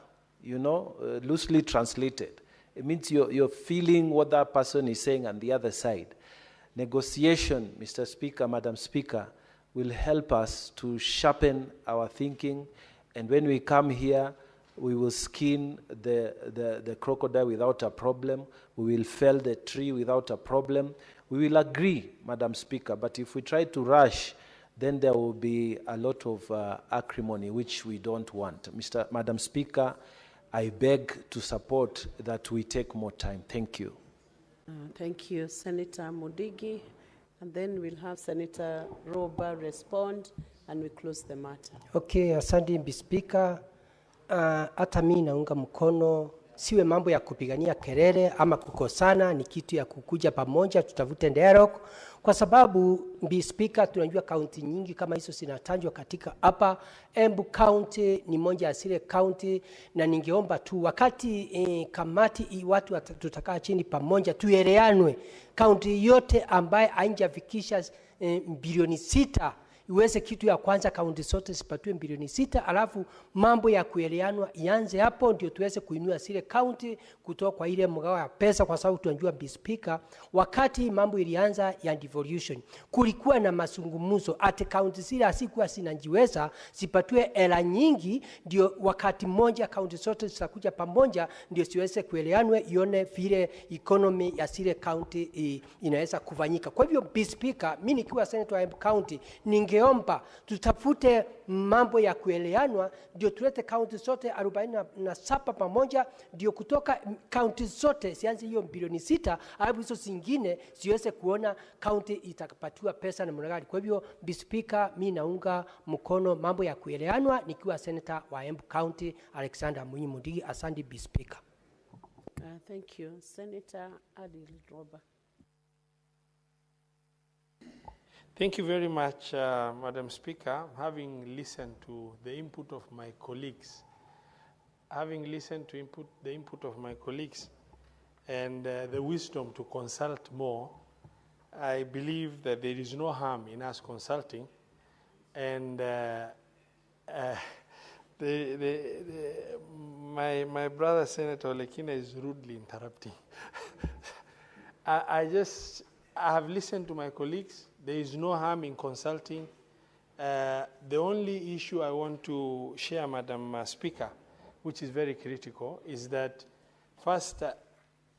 loosely translated, it means you're feeling what that person is saying on the other side. Negotiation, Mr. Speaker, Madam Speaker, will help us to sharpen our thinking, and when we come here, We will skin the crocodile without a problem. We will fell the tree without a problem. We will agree, Madam Speaker, but if we try to rush, then there will be a lot of acrimony, which we don't want. Madam Speaker, I beg to support that we take more time. Thank you. Thank you, Senator Mudigi. And then we'll have Senator Roba respond, and we close the matter. Okay, asante Mr. Speaker. Hata mimi naunga mkono, siwe mambo ya kupigania kelele ama kukosana, ni kitu ya kukuja pamoja tutafute dialogue, kwa sababu Mr. Speaker, tunajua kaunti nyingi kama hizo zinatajwa katika hapa. Embu County ni moja ya zile county, na ningeomba tu wakati kamati watu tutakaa chini pamoja tuelewanwe, county yote ambaye haijafikisha bilioni 6 iweze kitu ya kwanza kaunti zote zipatiwe bilioni 6, alafu mambo ya kuelewanwa ianze hapo, ndio tuweze kuinua zile kaunti kutoka kwa ile mgao ya pesa, kwa sababu tunajua Mr. Speaker, wakati mambo ilianza ya devolution kulikuwa na mazungumzo ati kaunti zile asikuwa sinajiweza zipatiwe hela nyingi, ndio wakati mmoja kaunti zote zitakuja pamoja, ndio siweze kuelewanwa, ione vile economy ya zile kaunti inaweza kufanyika. Kwa hivyo Mr. Speaker, mimi nikiwa senator wa Embu County ningeomba tutafute mambo ya kuelewanwa, ndio tulete kaunti zote 47 pamoja, ndio kutoka kaunti zote sianze hiyo bilioni 6, alafu hizo zingine siweze kuona kaunti itakapatiwa pesa na mradi. Kwa hivyo Mr. Speaker, mimi naunga mkono mambo ya kuelewanwa nikiwa senator wa Embu County Alexander Mudigi. Asante Mr. Speaker. Thank you. Senator Adil Roba. Thank you very much, Madam Speaker. Having listened to the input of my colleagues, and the wisdom to consult more, I believe that there is no harm in us consulting. And my brother Senator Lekina is rudely interrupting. I have listened to my colleagues. There is no harm in consulting. The only issue I want to share, Madam Speaker, which is very critical, is that first,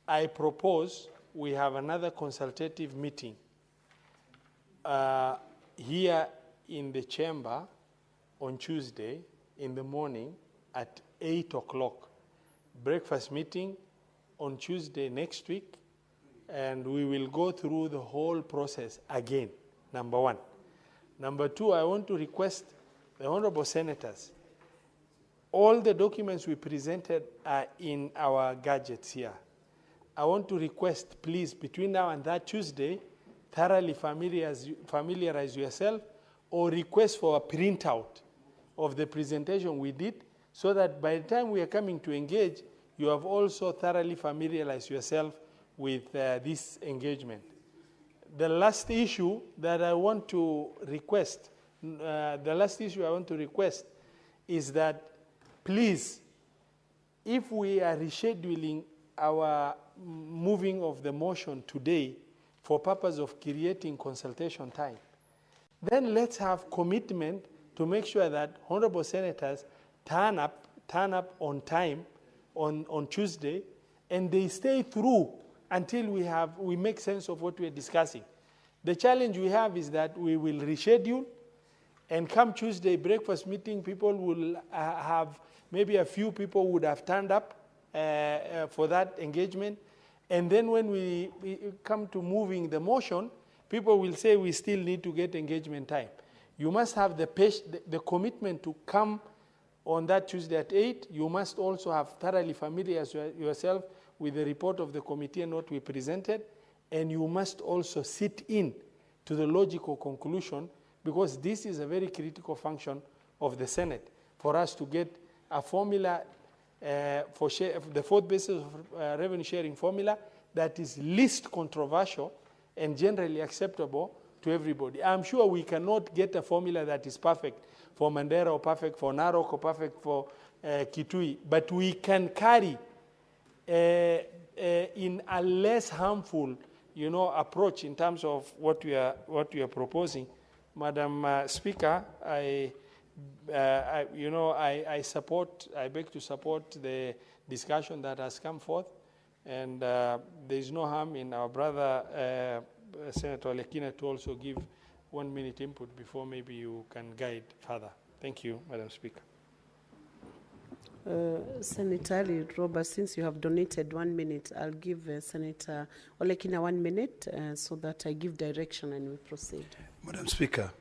I propose we have another consultative meeting here in the chamber on Tuesday in the morning at 8 o'clock. Breakfast meeting on Tuesday next week, and we will go through the whole process again, number one. Number two, I want to request the honorable senators, all the documents we presented are in our gadgets here. I want to request, please, between now and that Tuesday, thoroughly familiarize yourself, or request for a printout of the presentation we did, so that by the time we are coming to engage, you have also thoroughly familiarized yourself with this engagement. The last issue that I want to request, is that, please, if we are rescheduling our moving of the motion today for purpose of creating consultation time, then let's have commitment to make sure that honorable senators turn up on time on Tuesday, and they stay through until we make sense of what we are discussing. The challenge we have is that we will reschedule, and come Tuesday breakfast meeting, people will have, maybe a few people would have turned up for that engagement. And then when we come to moving the motion, people will say we still need to get engagement time. You must have the commitment to come on that Tuesday at 8. You must also have thoroughly familiarized yourself with the report of the committee and what we presented. And you must also sit in to the logical conclusion, because this is a very critical function of the Senate, for us to get a formula for the fourth basis of revenue sharing formula that is least controversial and generally acceptable to everybody. I'm sure we cannot get a formula that is perfect for Mandera, or perfect for Narok, or perfect for Kitui, but we can carry in a less harmful, approach in terms of what we are proposing. Madam Speaker, I I beg to support the discussion that has come forth, and there is no harm in our brother Senator Lekina to also give 1 minute input before maybe you can guide further. Thank you, Madam Speaker. Senator Ali Robert, since you have donated 1 minute, I'll give Senator Olekina 1 minute so that I give direction and we proceed. Madam Speaker,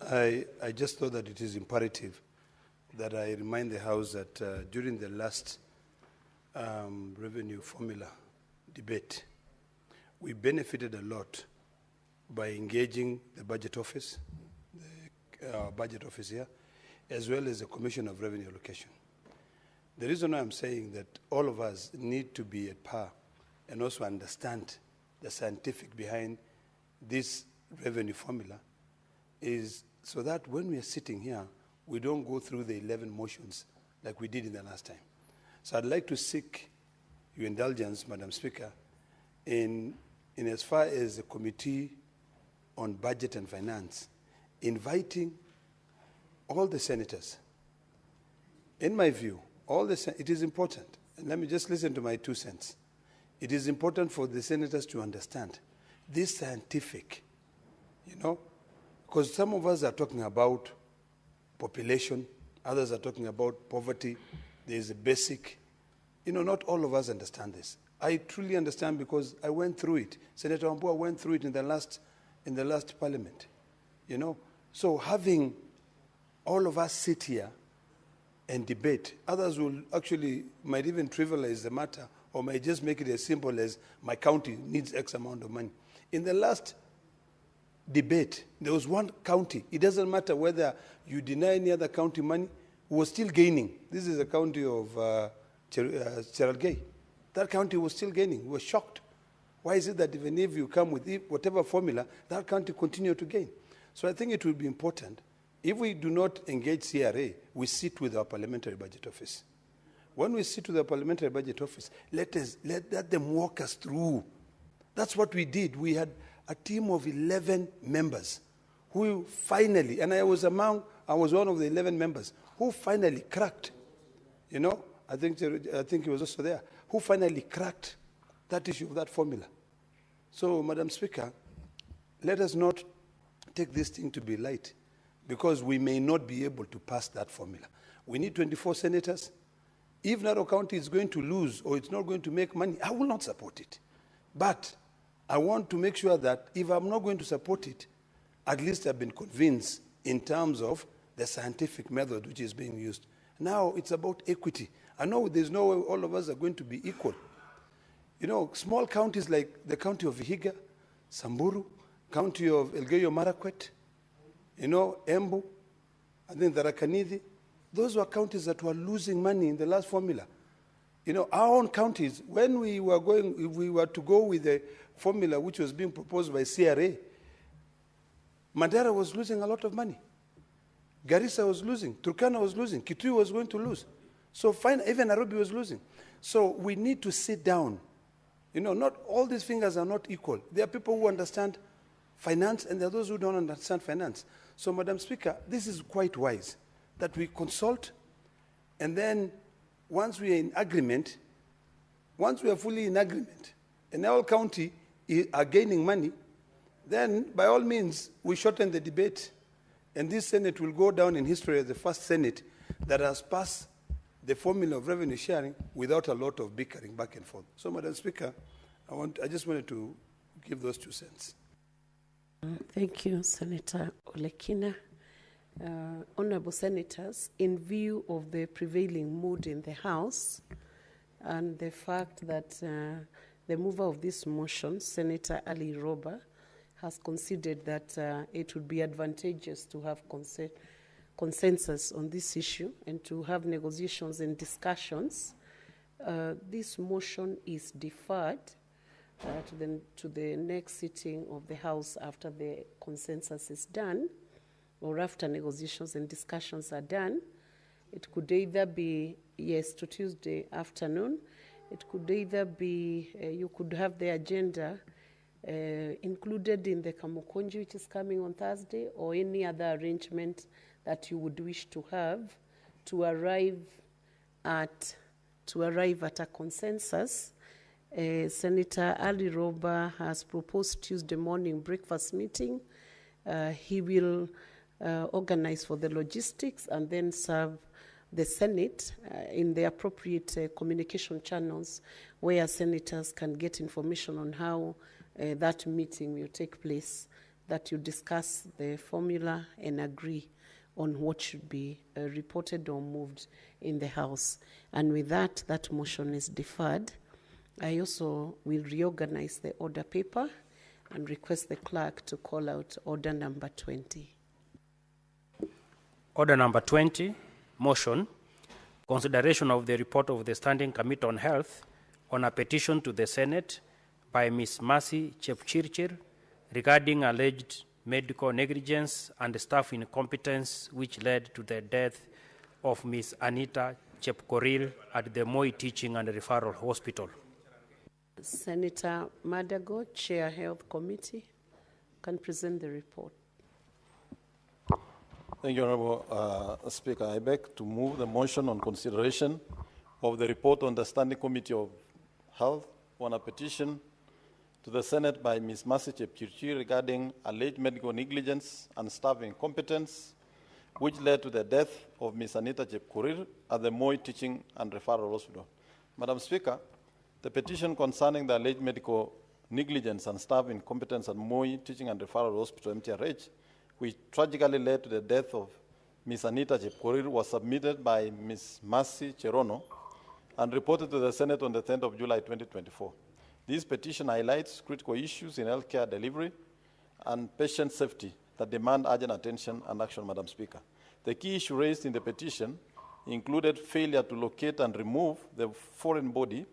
I just thought that it is imperative that I remind the House that during the last revenue formula debate, we benefited a lot by engaging the budget office, the budget office here, as well as the Commission of Revenue Allocation. The reason why I'm saying that all of us need to be at par and also understand the scientific behind this revenue formula is so that when we are sitting here, we don't go through the 11 motions like we did in the last time. So I'd like to seek your indulgence, Madam Speaker, in as far as the Committee on Budget and Finance, inviting all the senators. In my view, it is important, and let me just listen to my 2 cents. It is important for the senators to understand this scientific, because some of us are talking about population, others are talking about poverty. There is a basic, not all of us understand this. I truly understand because I went through it. Senator Wambua went through it in the last parliament, So having all of us sit here and debate, others might even trivialize the matter or might just make it as simple as my county needs X amount of money. In the last debate, there was one county. It doesn't matter whether you deny any other county money, was still gaining. This is the county of Cherargei. That county was still gaining. We were shocked. Why is it that even if you come with whatever formula, that county continued to gain? So I think it will be important. If we do not engage CRA, we sit with our parliamentary budget office. When we sit with our parliamentary budget office, let them walk us through. That's what we did. We had a team of 11 members who finally, and I was one of the 11 members, who finally cracked, I think he was also there, who finally cracked that issue of that formula. So, Madam Speaker, let us not take this thing to be light, because we may not be able to pass that formula. We need 24 senators. If Narok County is going to lose or it's not going to make money, I will not support it. But I want to make sure that if I'm not going to support it, at least I've been convinced in terms of the scientific method which is being used. Now it's about equity. I know there's no way all of us are going to be equal. Small counties like the county of Vihiga, Samburu, county of Elgeyo Marakwet, Embu, I think Tharaka-Nithi, those were counties that were losing money in the last formula. Our own counties, when if we were to go with the formula which was being proposed by CRA, Mandera was losing a lot of money. Garissa was losing, Turkana was losing, Kitui was going to lose. So even Nairobi was losing. So we need to sit down. Not all these fingers are not equal. There are people who understand finance and there are those who don't understand finance. So, Madam Speaker, this is quite wise that we consult, and then once we are in agreement, once we are fully in agreement, and our county are gaining money, then by all means we shorten the debate, and this Senate will go down in history as the first Senate that has passed the formula of revenue sharing without a lot of bickering back and forth. So, Madam Speaker, I just wanted to give those 2 cents. Thank you, Senator Olekina. Honorable Senators, in view of the prevailing mood in the House and the fact that the mover of this motion, Senator Ali Roba, has considered that it would be advantageous to have consensus on this issue and to have negotiations and discussions, this motion is deferred to the next sitting of the House after the consensus is done, or after negotiations and discussions are done. It could either be, yes, to Tuesday afternoon. It could either be, you could have the agenda included in the Kamukunji, which is coming on Thursday, or any other arrangement that you would wish to have to arrive at a consensus. Senator Ali Roba has proposed Tuesday morning breakfast meeting. He will organize for the logistics and then serve the Senate in the appropriate communication channels where senators can get information on how that meeting will take place, that you discuss the formula and agree on what should be reported or moved in the House. And with that, that motion is deferred. I also will reorganize the order paper and request the clerk to call out order number 20. Order number 20, motion, consideration of the report of the Standing Committee on Health on a petition to the Senate by Ms. Mercy Chepchirchir regarding alleged medical negligence and staff incompetence which led to the death of Ms. Anita Chepkorir at the Moi Teaching and Referral Hospital. Senator Madago, Chair Health Committee, can present the report. Thank you, Honorable Speaker. I beg to move the motion on consideration of the report on the Standing Committee of Health on a petition to the Senate by Ms. Mercy Chepchirchir regarding alleged medical negligence and staff incompetence, which led to the death of Ms. Anita Chepkorir at the Moi Teaching and Referral Hospital. Madam Speaker, the petition concerning the alleged medical negligence and staff incompetence at Moi Teaching and Referral Hospital, MTRH, which tragically led to the death of Ms. Anita Chepkorir, was submitted by Ms. Mercy Cherono and reported to the Senate on the 10th of July 2024. This petition highlights critical issues in healthcare delivery and patient safety that demand urgent attention and action, Madam Speaker. The key issue raised in the petition included failure to locate and remove the foreign body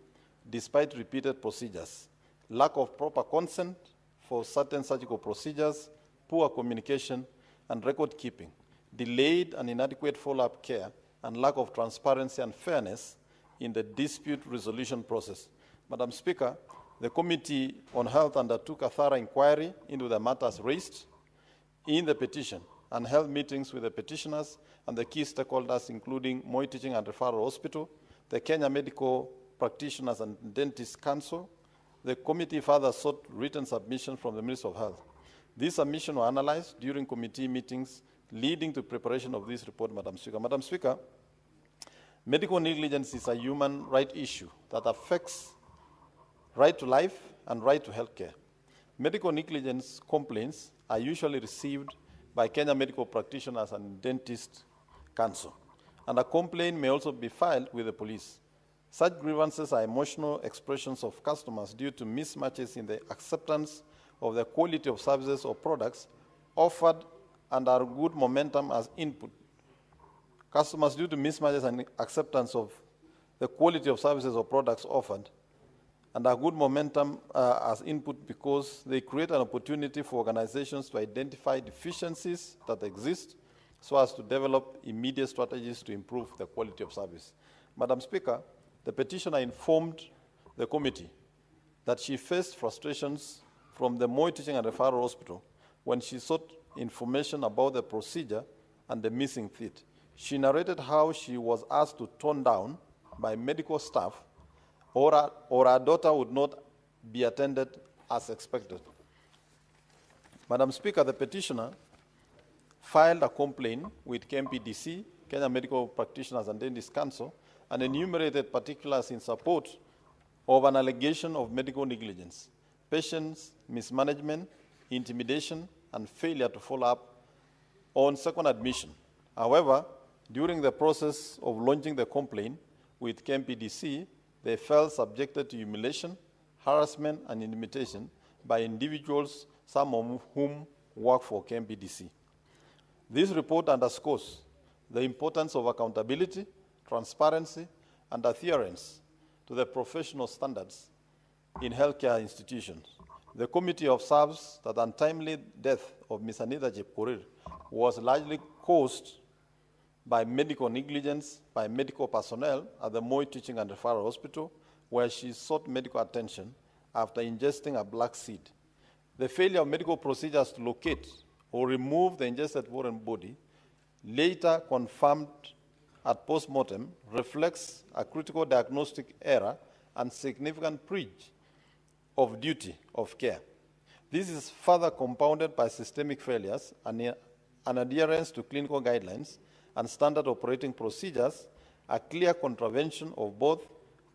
despite repeated procedures, lack of proper consent for certain surgical procedures, poor communication and record keeping, delayed and inadequate follow-up care, and lack of transparency and fairness in the dispute resolution process. Madam Speaker, the Committee on Health undertook a thorough inquiry into the matters raised in the petition and held meetings with the petitioners and the key stakeholders, including Moi Teaching and Referral Hospital, the Kenya Medical Practitioners and Dentists Council. The committee further sought written submissions from the Ministry of Health. These submissions were analyzed during committee meetings, leading to preparation of this report, Madam Speaker. Madam Speaker, medical negligence is a human right issue that affects right to life and right to health care. Medical negligence complaints are usually received by Kenya Medical Practitioners and Dentists Council, and a complaint may also be filed with the police. Such grievances are emotional expressions of customers due to mismatches in the acceptance of the quality of services or products offered and are good momentum as input. Customers due to mismatches and acceptance of the quality of services or products offered and are good momentum as input because they create an opportunity for organizations to identify deficiencies that exist so as to develop immediate strategies to improve the quality of service. Madam Speaker, the petitioner informed the committee that she faced frustrations from the Moi Teaching and Referral Hospital when she sought information about the procedure and the missing teeth. She narrated how she was asked to tone down by medical staff or her daughter would not be attended as expected. Madam Speaker, the petitioner filed a complaint with KMPDC, Kenya Medical Practitioners and Dentists Council, and enumerated particulars in support of an allegation of medical negligence, patients' mismanagement, intimidation, and failure to follow up on second admission. However, during the process of launching the complaint with KMPDC, they felt subjected to humiliation, harassment, and intimidation by individuals, some of whom work for KMPDC. This report underscores the importance of accountability, transparency, and adherence to the professional standards in healthcare institutions. The committee observes that the untimely death of Ms. Anita Chepkorir was largely caused by medical negligence by medical personnel at the Moi Teaching and Referral Hospital, where she sought medical attention after ingesting a black seed. The failure of medical procedures to locate or remove the ingested foreign body later confirmed at post-mortem, reflects a critical diagnostic error and significant breach of duty of care. This is further compounded by systemic failures and adherence to clinical guidelines and standard operating procedures, a clear contravention of both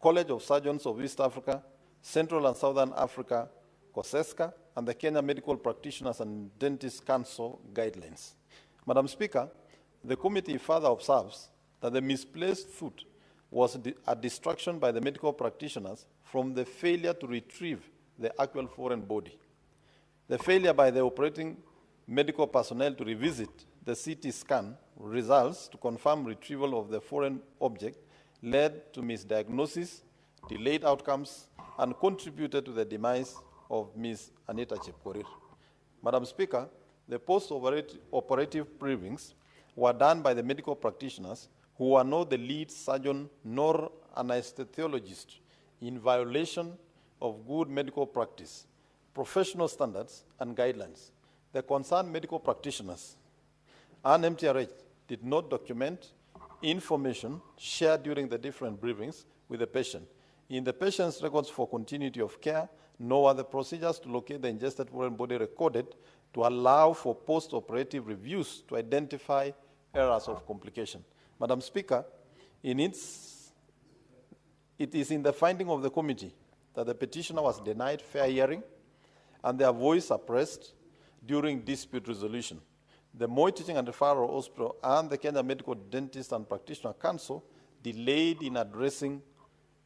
College of Surgeons of East Africa, Central and Southern Africa, COSESCA, and the Kenya Medical Practitioners and Dentists Council guidelines. Madam Speaker, the committee further observes that the misplaced foot was a distraction by the medical practitioners from the failure to retrieve the actual foreign body. The failure by the operating medical personnel to revisit the CT scan results to confirm retrieval of the foreign object led to misdiagnosis, delayed outcomes, and contributed to the demise of Ms. Anita Chepkorir. Madam Speaker, the post-operative briefings were done by the medical practitioners who are not the lead surgeon nor anesthesiologist in violation of good medical practice, professional standards, and guidelines. The concerned medical practitioners and MTRH did not document information shared during the different briefings with the patient. In the patient's records for continuity of care, no other procedures to locate the ingested foreign body recorded to allow for post-operative reviews to identify areas of complication. Madam Speaker, it is in the finding of the committee that the petitioner was denied fair hearing and their voice suppressed during dispute resolution. The Moi Teaching and Referral Hospital and the Kenya Medical Dentist and Practitioner Council delayed in addressing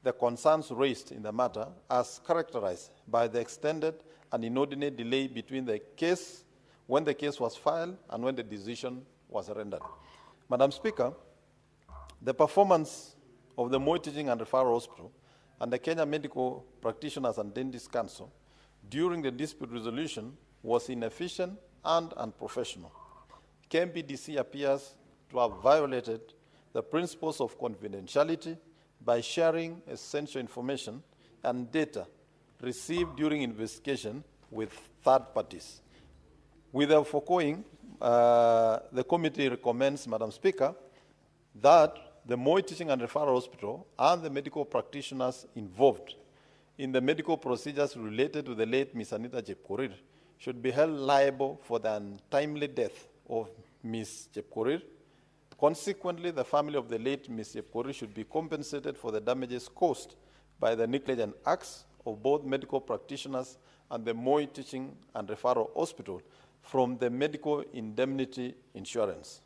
the concerns raised in the matter as characterized by the extended and inordinate delay between the case, when the case was filed and when the decision was rendered. Madam Speaker, the performance of the Moi Teaching and Referral Hospital and the Kenya Medical Practitioners and Dentists Council during the dispute resolution was inefficient and unprofessional. KMPDC appears to have violated the principles of confidentiality by sharing essential information and data received during investigation with third parties. With the foregoing, the committee recommends, Madam Speaker, that the Moi Teaching and Referral Hospital and the medical practitioners involved in the medical procedures related to the late Ms. Anita Chepkorir should be held liable for the untimely death of Ms. Chepkorir. Consequently, the family of the late Ms. Chepkorir should be compensated for the damages caused by the negligent acts of both medical practitioners and the Moi Teaching and Referral Hospital from the medical indemnity insurance.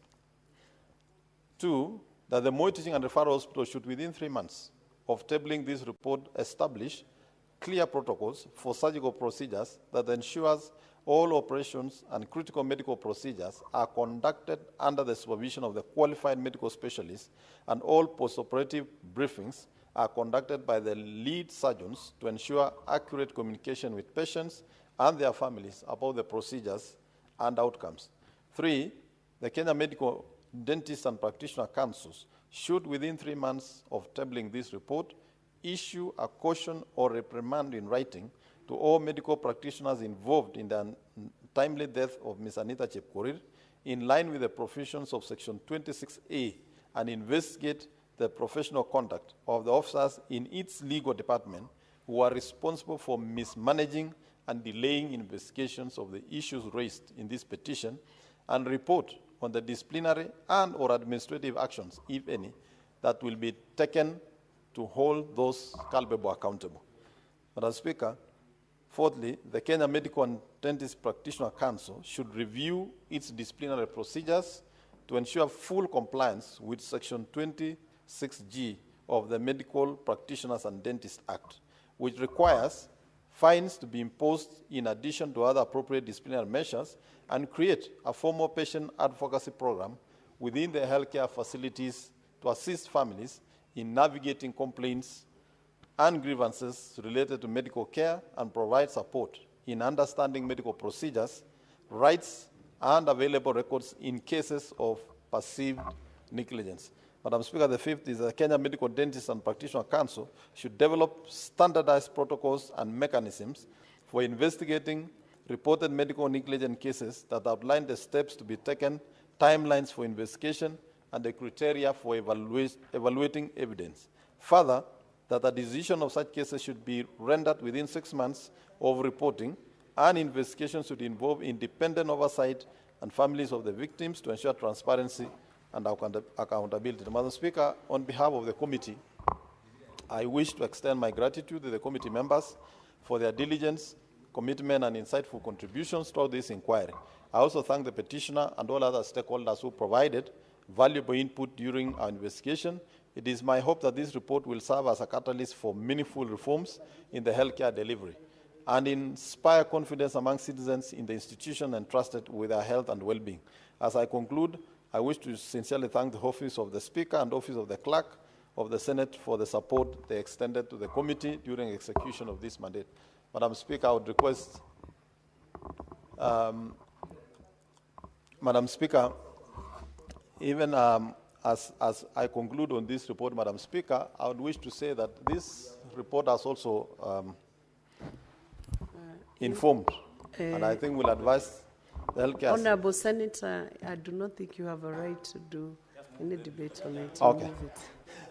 2, that the Moi Teaching and Referral Hospital should, within 3 months of tabling this report, establish clear protocols for surgical procedures that ensures all operations and critical medical procedures are conducted under the supervision of the qualified medical specialists, and all post-operative briefings are conducted by the lead surgeons to ensure accurate communication with patients and their families about the procedures and outcomes. 3, the Kenya Medical Dentists and Practitioner Councils should, within 3 months of tabling this report, issue a caution or reprimand in writing to all medical practitioners involved in the timely death of Ms. Anita Chepkorir, in line with the provisions of Section 26A, and investigate the professional conduct of the officers in its legal department who are responsible for mismanaging and delaying investigations of the issues raised in this petition, and report on the disciplinary and or administrative actions, if any, that will be taken to hold those culpable accountable. Madam Speaker, fourthly, the Kenya Medical and Dentist Practitioner Council should review its disciplinary procedures to ensure full compliance with Section 26G of the Medical Practitioners and Dentists Act, which requires fines to be imposed in addition to other appropriate disciplinary measures, and create a formal patient advocacy program within the healthcare facilities to assist families in navigating complaints and grievances related to medical care, and provide support in understanding medical procedures, rights, and available records in cases of perceived negligence. Madam Speaker, the fifth is the Kenya Medical Dentists and Practitioner Council should develop standardized protocols and mechanisms for investigating reported medical negligence cases that outline the steps to be taken timelines for investigation, and the criteria for evaluating evidence. Further, that a decision of such cases should be rendered within 6 months of reporting, and investigation should involve independent oversight and families of the victims to ensure transparency and accountability. Madam Speaker, on behalf of the committee, I wish to extend my gratitude to the committee members for their diligence, commitment, and insightful contributions to this inquiry. I also thank the petitioner and all other stakeholders who provided valuable input during our investigation. It is my hope that this report will serve as a catalyst for meaningful reforms in the healthcare delivery and inspire confidence among citizens in the institution entrusted with their health and well-being. As I conclude, I wish to sincerely thank the Office of the Speaker and Office of the Clerk of the Senate for the support they extended to the committee during execution of this mandate. Madam Speaker, I would request, Madam Speaker, even as I conclude on this report, Madam Speaker, I would wish to say that this report has also informed, and I think will advise the healthcare. Honorable Senator, I do not think you have a right to do any debate on it. Okay. Move it.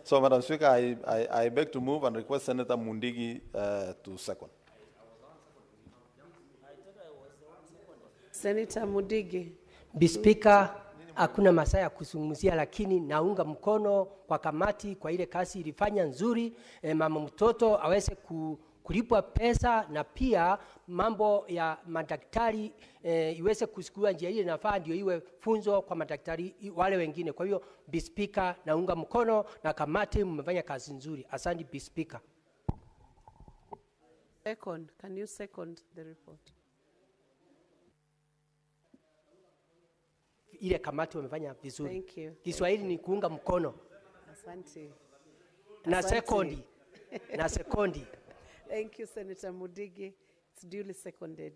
So, Madam Speaker, I beg to move and request Senator Mundigi to second. Senator Mundigi. Speaker, hakuna masaa ya kuzungumzia, lakini naunga mkono kwa kamati kwa ile kazi ilifanya nzuri. Mama mtoto aweze kulipwa pesa, na pia mambo ya madaktari iweze kusikua njia ile inafaa, ndio iwe funzo kwa madaktari wale wengine. Kwa hiyo Speaker, naunga mkono na kamati mmefanya kazi nzuri. Asante Speaker. Second, can you second the report? Ile kamati wamefanya vizuri. Thank you. Kiswahili ni kuunga mkono. Asante. Na Asante. sekondi. Na sekondi. Thank you, Senator Mudigi. It's duly seconded.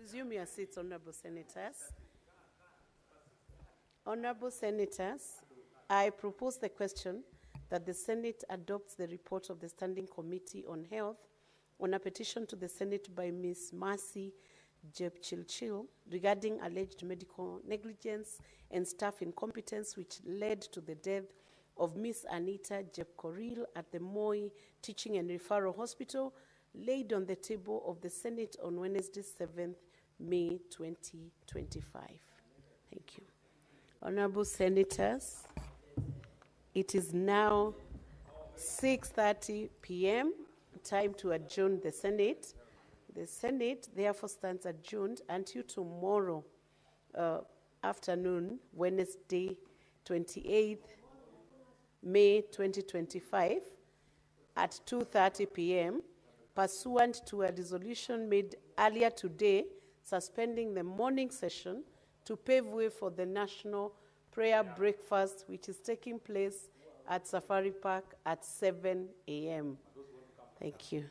Resume your seats, Honorable Senators. Honorable Senators, I propose the question that the Senate adopts the report of the Standing Committee on Health on a petition to the Senate by Ms. Mercy Jepchilchil regarding alleged medical negligence and staff incompetence which led to the death of Ms. Anita Jepkoril at the Moi Teaching and Referral Hospital, laid on the table of the Senate on Wednesday, 7th May 2025. Thank you. Honorable Senators, it is now 6:30 p.m., time to adjourn the Senate. The Senate therefore stands adjourned until tomorrow afternoon, Wednesday, 28th May 2025 at 2:30 p.m. pursuant to a resolution made earlier today suspending the morning session to pave way for the national prayer breakfast, which is taking place at Safari Park at 7 a.m. Thank you.